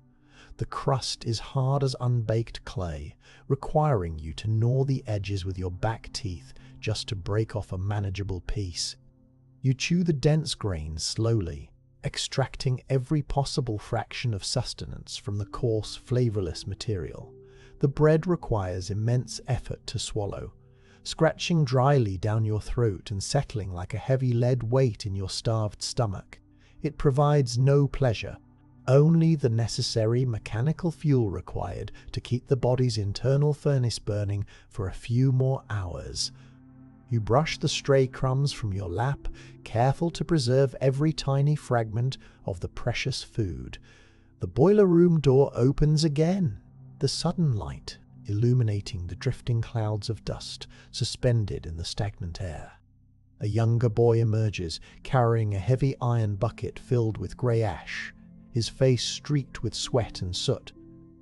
The crust is hard as unbaked clay, requiring you to gnaw the edges with your back teeth just to break off a manageable piece. You chew the dense grains slowly, extracting every possible fraction of sustenance from the coarse, flavorless material. The bread requires immense effort to swallow, scratching dryly down your throat and settling like a heavy lead weight in your starved stomach. It provides no pleasure, only the necessary mechanical fuel required to keep the body's internal furnace burning for a few more hours. You brush the stray crumbs from your lap, careful to preserve every tiny fragment of the precious food. The boiler room door opens again, the sudden light illuminating the drifting clouds of dust suspended in the stagnant air. A younger boy emerges, carrying a heavy iron bucket filled with grey ash, his face streaked with sweat and soot.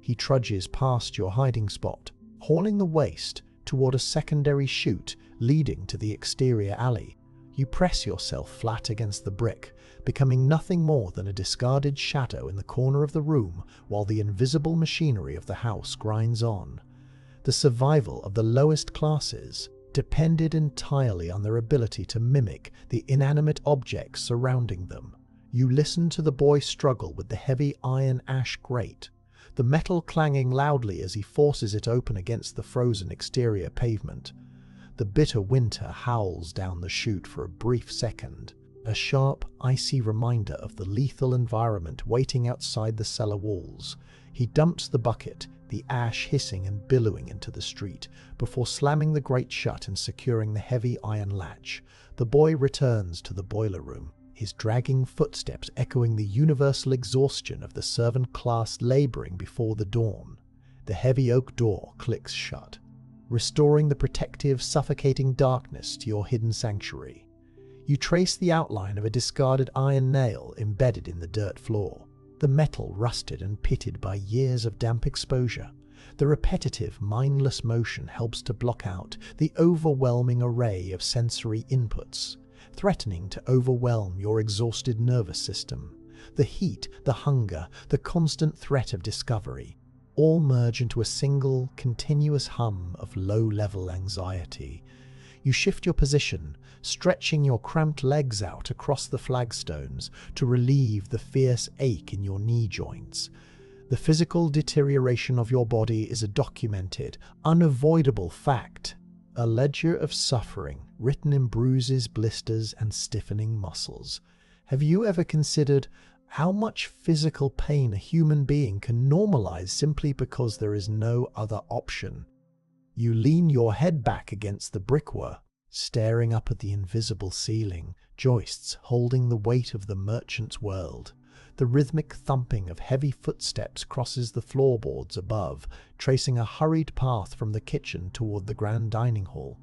He trudges past your hiding spot, hauling the waste toward a secondary chute leading to the exterior alley. You press yourself flat against the brick, becoming nothing more than a discarded shadow in the corner of the room while the invisible machinery of the house grinds on. The survival of the lowest classes depended entirely on their ability to mimic the inanimate objects surrounding them. You listen to the boy struggle with the heavy iron ash grate, the metal clanging loudly as he forces it open against the frozen exterior pavement. The bitter winter howls down the chute for a brief second, a sharp, icy reminder of the lethal environment waiting outside the cellar walls. He dumps the bucket, the ash hissing and billowing into the street, before slamming the grate shut and securing the heavy iron latch. The boy returns to the boiler room, his dragging footsteps echoing the universal exhaustion of the servant class laboring before the dawn. The heavy oak door clicks shut, restoring the protective, suffocating darkness to your hidden sanctuary. You trace the outline of a discarded iron nail embedded in the dirt floor, the metal rusted and pitted by years of damp exposure. The repetitive, mindless motion helps to block out the overwhelming array of sensory inputs, threatening to overwhelm your exhausted nervous system. The heat, the hunger, the constant threat of discovery, all merge into a single, continuous hum of low-level anxiety. You shift your position, stretching your cramped legs out across the flagstones to relieve the fierce ache in your knee joints. The physical deterioration of your body is a documented, unavoidable fact, a ledger of suffering written in bruises, blisters, and stiffening muscles. Have you ever considered how much physical pain a human being can normalize simply because there is no other option? You lean your head back against the brickwork, staring up at the invisible ceiling, joists holding the weight of the merchant's world. The rhythmic thumping of heavy footsteps crosses the floorboards above, tracing a hurried path from the kitchen toward the grand dining hall.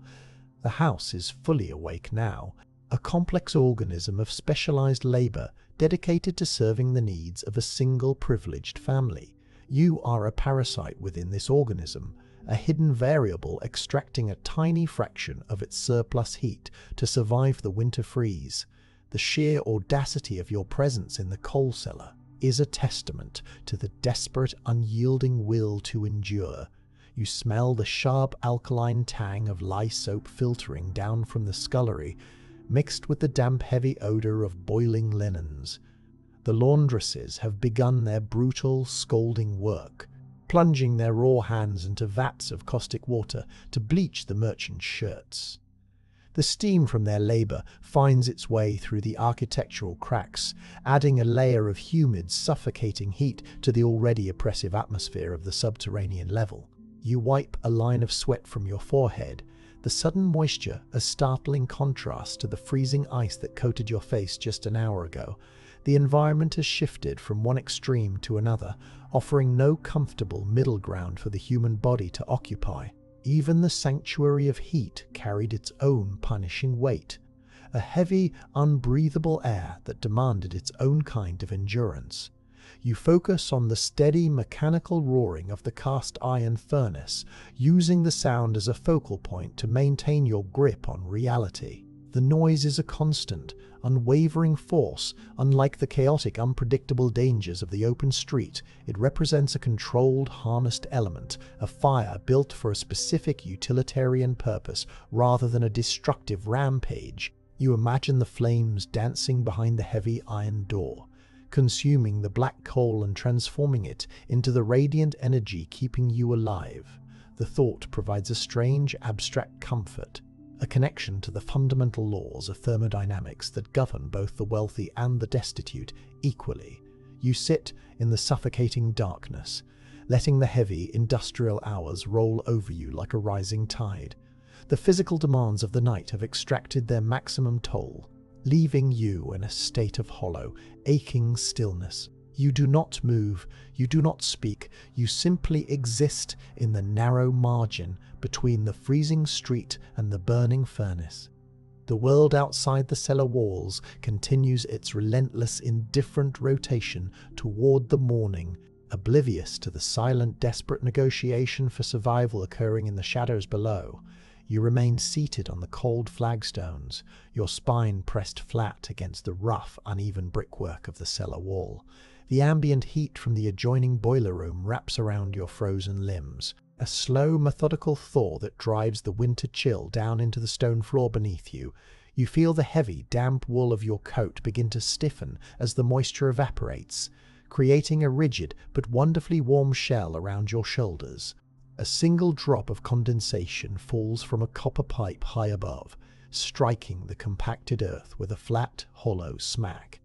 The house is fully awake now, a complex organism of specialized labor dedicated to serving the needs of a single privileged family. You are a parasite within this organism, a hidden variable extracting a tiny fraction of its surplus heat to survive the winter freeze. The sheer audacity of your presence in the coal cellar is a testament to the desperate, unyielding will to endure. You smell the sharp alkaline tang of lye soap filtering down from the scullery, mixed with the damp, heavy odor of boiling linens. The laundresses have begun their brutal, scalding work, plunging their raw hands into vats of caustic water to bleach the merchant's shirts. The steam from their labor finds its way through the architectural cracks, adding a layer of humid, suffocating heat to the already oppressive atmosphere of the subterranean level. You wipe a line of sweat from your forehead, the sudden moisture a startling contrast to the freezing ice that coated your face just an hour ago. The environment has shifted from one extreme to another, offering no comfortable middle ground for the human body to occupy. Even the sanctuary of heat carried its own punishing weight, a heavy, unbreathable air that demanded its own kind of endurance. You focus on the steady, mechanical roaring of the cast iron furnace, using the sound as a focal point to maintain your grip on reality. The noise is a constant, unwavering force. Unlike the chaotic, unpredictable dangers of the open street, it represents a controlled, harnessed element, a fire built for a specific utilitarian purpose rather than a destructive rampage. You imagine the flames dancing behind the heavy iron door, consuming the black coal and transforming it into the radiant energy keeping you alive. The thought provides a strange, abstract comfort, a connection to the fundamental laws of thermodynamics that govern both the wealthy and the destitute equally. You sit in the suffocating darkness, letting the heavy industrial hours roll over you like a rising tide. The physical demands of the night have extracted their maximum toll, leaving you in a state of hollow, aching stillness. You do not move, you do not speak, you simply exist in the narrow margin between the freezing street and the burning furnace. The world outside the cellar walls continues its relentless, indifferent rotation toward the morning, oblivious to the silent, desperate negotiation for survival occurring in the shadows below. You remain seated on the cold flagstones, your spine pressed flat against the rough, uneven brickwork of the cellar wall. The ambient heat from the adjoining boiler room wraps around your frozen limbs, a slow, methodical thaw that drives the winter chill down into the stone floor beneath you. You feel the heavy, damp wool of your coat begin to stiffen as the moisture evaporates, creating a rigid but wonderfully warm shell around your shoulders. A single drop of condensation falls from a copper pipe high above, striking the compacted earth with a flat, hollow smack.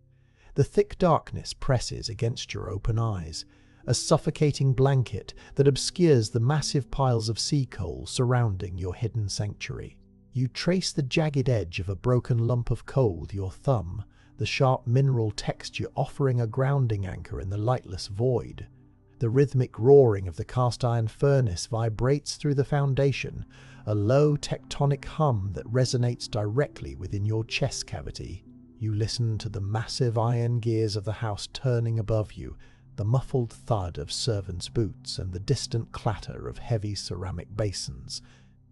The thick darkness presses against your open eyes, a suffocating blanket that obscures the massive piles of sea coal surrounding your hidden sanctuary. You trace the jagged edge of a broken lump of coal with your thumb, the sharp mineral texture offering a grounding anchor in the lightless void. The rhythmic roaring of the cast-iron furnace vibrates through the foundation, a low tectonic hum that resonates directly within your chest cavity. You listen to the massive iron gears of the house turning above you, the muffled thud of servants' boots and the distant clatter of heavy ceramic basins.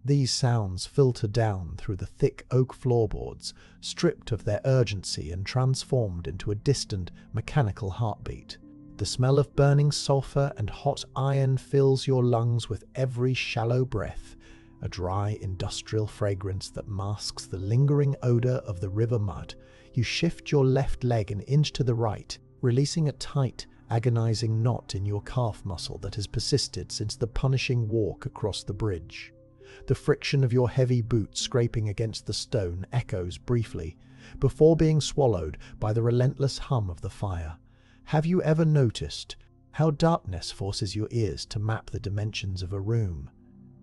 These sounds filter down through the thick oak floorboards, stripped of their urgency and transformed into a distant, mechanical heartbeat. The smell of burning sulfur and hot iron fills your lungs with every shallow breath, a dry, industrial fragrance that masks the lingering odor of the river mud. You shift your left leg an inch to the right, releasing a tight, agonizing knot in your calf muscle that has persisted since the punishing walk across the bridge. The friction of your heavy boots scraping against the stone echoes briefly, before being swallowed by the relentless hum of the fire. Have you ever noticed how darkness forces your ears to map the dimensions of a room?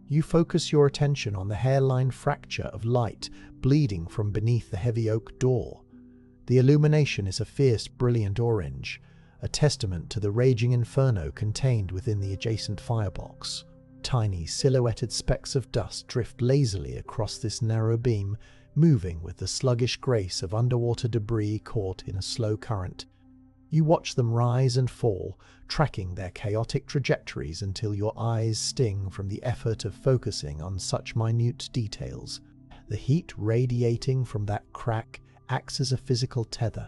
You focus your attention on the hairline fracture of light bleeding from beneath the heavy oak door. The illumination is a fierce, brilliant orange, a testament to the raging inferno contained within the adjacent firebox. Tiny, silhouetted specks of dust drift lazily across this narrow beam, moving with the sluggish grace of underwater debris caught in a slow current. You watch them rise and fall, tracking their chaotic trajectories until your eyes sting from the effort of focusing on such minute details. The heat radiating from that crack acts as a physical tether,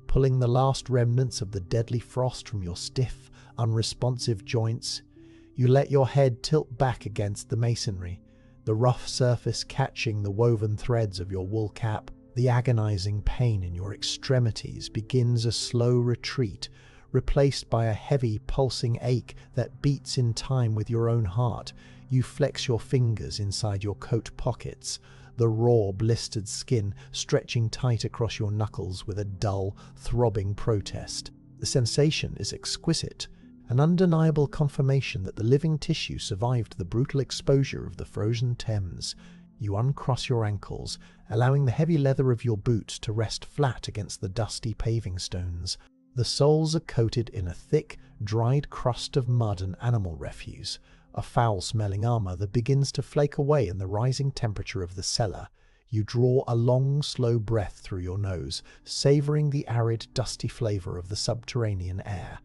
pulling the last remnants of the deadly frost from your stiff, unresponsive joints. You let your head tilt back against the masonry, the rough surface catching the woven threads of your wool cap. The agonizing pain in your extremities begins a slow retreat, replaced by a heavy, pulsing ache that beats in time with your own heart. You flex your fingers inside your coat pockets, the raw, blistered skin stretching tight across your knuckles with a dull, throbbing protest. The sensation is exquisite, an undeniable confirmation that the living tissue survived the brutal exposure of the frozen Thames. You uncross your ankles, allowing the heavy leather of your boots to rest flat against the dusty paving stones. The soles are coated in a thick, dried crust of mud and animal refuse, a foul-smelling armor that begins to flake away in the rising temperature of the cellar. You draw a long, slow breath through your nose, savoring the arid, dusty flavor of the subterranean air.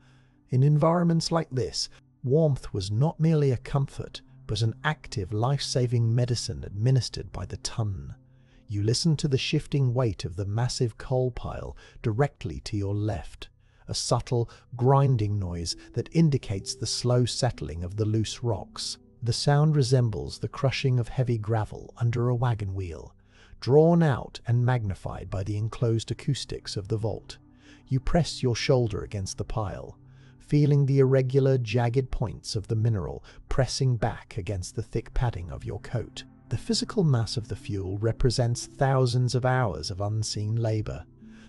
In environments like this, warmth was not merely a comfort, but an active, life-saving medicine administered by the ton. You listen to the shifting weight of the massive coal pile directly to your left, a subtle, grinding noise that indicates the slow settling of the loose rocks. The sound resembles the crushing of heavy gravel under a wagon wheel, drawn out and magnified by the enclosed acoustics of the vault. You press your shoulder against the pile, feeling the irregular, jagged points of the mineral pressing back against the thick padding of your coat. The physical mass of the fuel represents thousands of hours of unseen labor,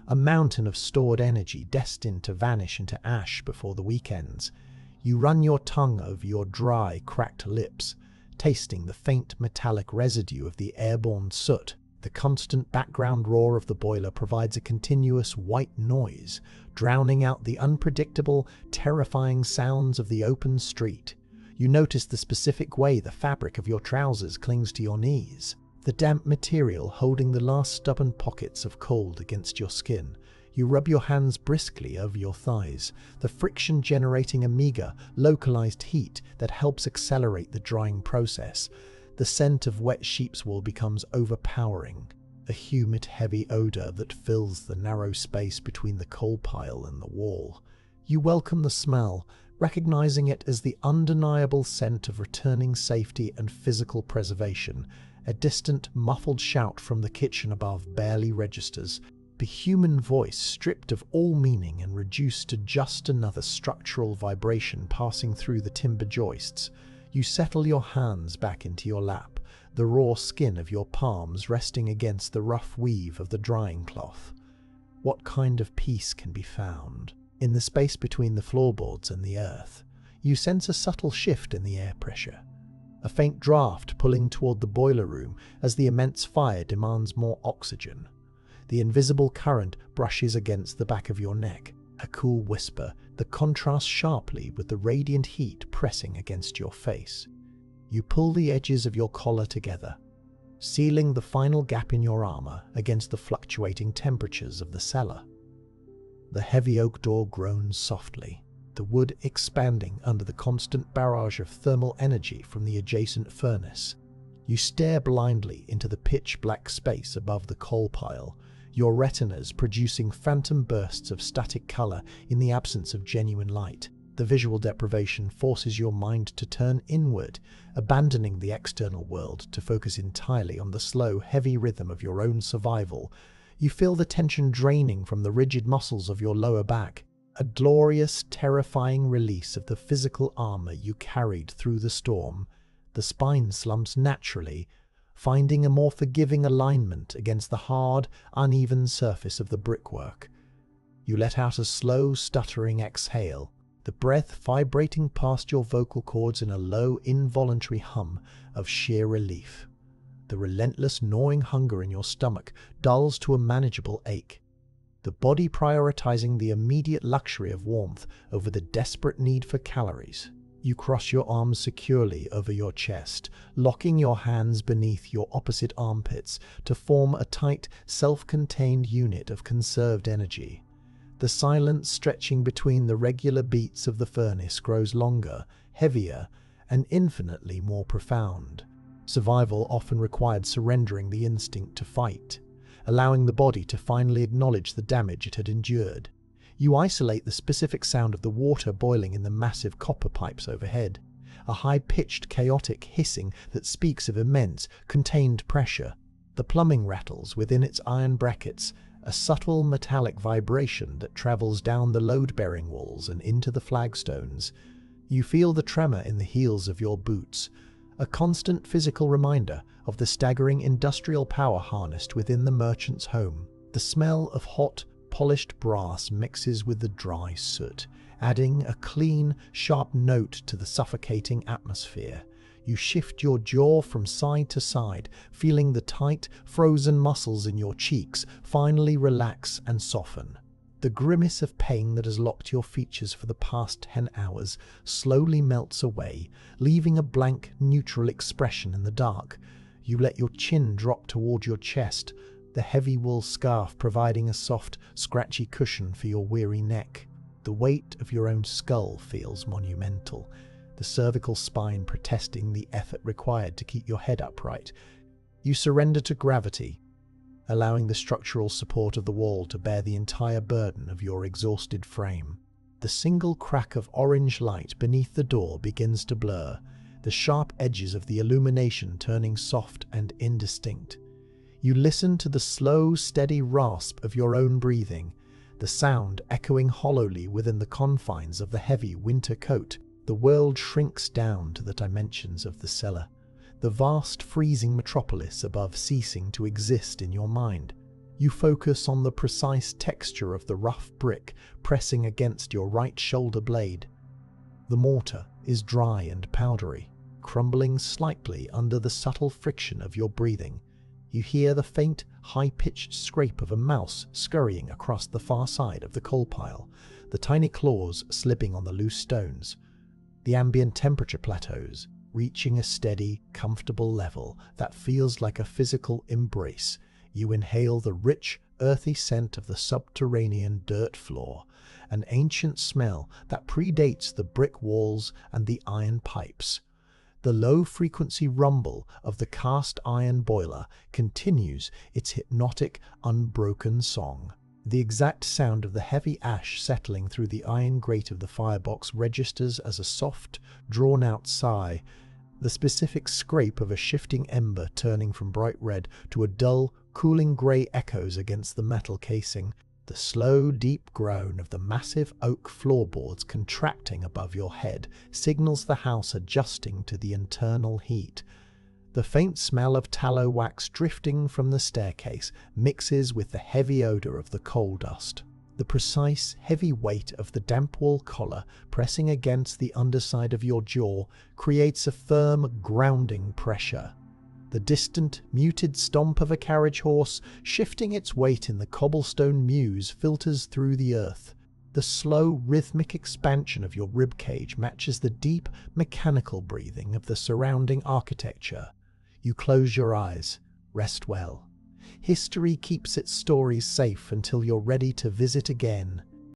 a mountain of stored energy destined to vanish into ash before the weekends. You run your tongue over your dry, cracked lips, tasting the faint metallic residue of the airborne soot. The constant background roar of the boiler provides a continuous white noise, drowning out the unpredictable, terrifying sounds of the open street. You notice the specific way the fabric of your trousers clings to your knees, the damp material holding the last stubborn pockets of cold against your skin. You rub your hands briskly over your thighs, the friction generating a meager, localized heat that helps accelerate the drying process. The scent of wet sheep's wool becomes overpowering, a humid, heavy odor that fills the narrow space between the coal pile and the wall. You welcome the smell, recognizing it as the undeniable scent of returning safety and physical preservation. A distant, muffled shout from the kitchen above barely registers, the human voice stripped of all meaning and reduced to just another structural vibration passing through the timber joists. You settle your hands back into your lap, the raw skin of your palms resting against the rough weave of the drying cloth. What kind of peace can be found? In the space between the floorboards and the earth, you sense a subtle shift in the air pressure. A faint draft pulling toward the boiler room as the immense fire demands more oxygen. The invisible current brushes against the back of your neck, a cool whisper that contrasts sharply with the radiant heat pressing against your face. You pull the edges of your collar together, sealing the final gap in your armor against the fluctuating temperatures of the cellar. The heavy oak door groans softly, the wood expanding under the constant barrage of thermal energy from the adjacent furnace. You stare blindly into the pitch-black space above the coal pile, your retinas producing phantom bursts of static color in the absence of genuine light. The visual deprivation forces your mind to turn inward, abandoning the external world to focus entirely on the slow, heavy rhythm of your own survival. You feel the tension draining from the rigid muscles of your lower back, a glorious, terrifying release of the physical armor you carried through the storm. The spine slumps naturally, finding a more forgiving alignment against the hard, uneven surface of the brickwork. You let out a slow, stuttering exhale, the breath vibrating past your vocal cords in a low, involuntary hum of sheer relief. The relentless, gnawing hunger in your stomach dulls to a manageable ache, the body prioritizing the immediate luxury of warmth over the desperate need for calories. You cross your arms securely over your chest, locking your hands beneath your opposite armpits to form a tight, self-contained unit of conserved energy. The silence stretching between the regular beats of the furnace grows longer, heavier, and infinitely more profound. Survival often required surrendering the instinct to fight, allowing the body to finally acknowledge the damage it had endured. You isolate the specific sound of the water boiling in the massive copper pipes overhead, a high-pitched, chaotic hissing that speaks of immense, contained pressure. The plumbing rattles within its iron brackets, a subtle metallic vibration that travels down the load-bearing walls and into the flagstones. You feel the tremor in the heels of your boots, a constant physical reminder of the staggering industrial power harnessed within the merchant's home. The smell of hot, polished brass mixes with the dry soot, adding a clean, sharp note to the suffocating atmosphere. You shift your jaw from side to side, feeling the tight, frozen muscles in your cheeks finally relax and soften. The grimace of pain that has locked your features for the past 10 hours slowly melts away, leaving a blank, neutral expression in the dark. You let your chin drop toward your chest, the heavy wool scarf providing a soft, scratchy cushion for your weary neck. The weight of your own skull feels monumental, the cervical spine protesting the effort required to keep your head upright. You surrender to gravity, allowing the structural support of the wall to bear the entire burden of your exhausted frame. The single crack of orange light beneath the door begins to blur, the sharp edges of the illumination turning soft and indistinct. You listen to the slow, steady rasp of your own breathing, the sound echoing hollowly within the confines of the heavy winter coat. The world shrinks down to the dimensions of the cellar, the vast freezing metropolis above ceasing to exist in your mind. You focus on the precise texture of the rough brick pressing against your right shoulder blade. The mortar is dry and powdery, crumbling slightly under the subtle friction of your breathing. You hear the faint, high-pitched scrape of a mouse scurrying across the far side of the coal pile, the tiny claws slipping on the loose stones. The ambient temperature plateaus, reaching a steady, comfortable level that feels like a physical embrace. You inhale the rich, earthy scent of the subterranean dirt floor, an ancient smell that predates the brick walls and the iron pipes. The low-frequency rumble of the cast iron boiler continues its hypnotic, unbroken song. The exact sound of the heavy ash settling through the iron grate of the firebox registers as a soft, drawn-out sigh. The specific scrape of a shifting ember turning from bright red to a dull, cooling grey echoes against the metal casing. The slow, deep groan of the massive oak floorboards contracting above your head signals the house adjusting to the internal heat. The faint smell of tallow wax drifting from the staircase mixes with the heavy odour of the coal dust. The precise, heavy weight of the damp wool collar pressing against the underside of your jaw creates a firm, grounding pressure. The distant, muted stomp of a carriage horse shifting its weight in the cobblestone mews filters through the earth. The slow, rhythmic expansion of your ribcage matches the deep, mechanical breathing of the surrounding architecture. You close your eyes, rest well. History keeps its stories safe until you're ready to visit again.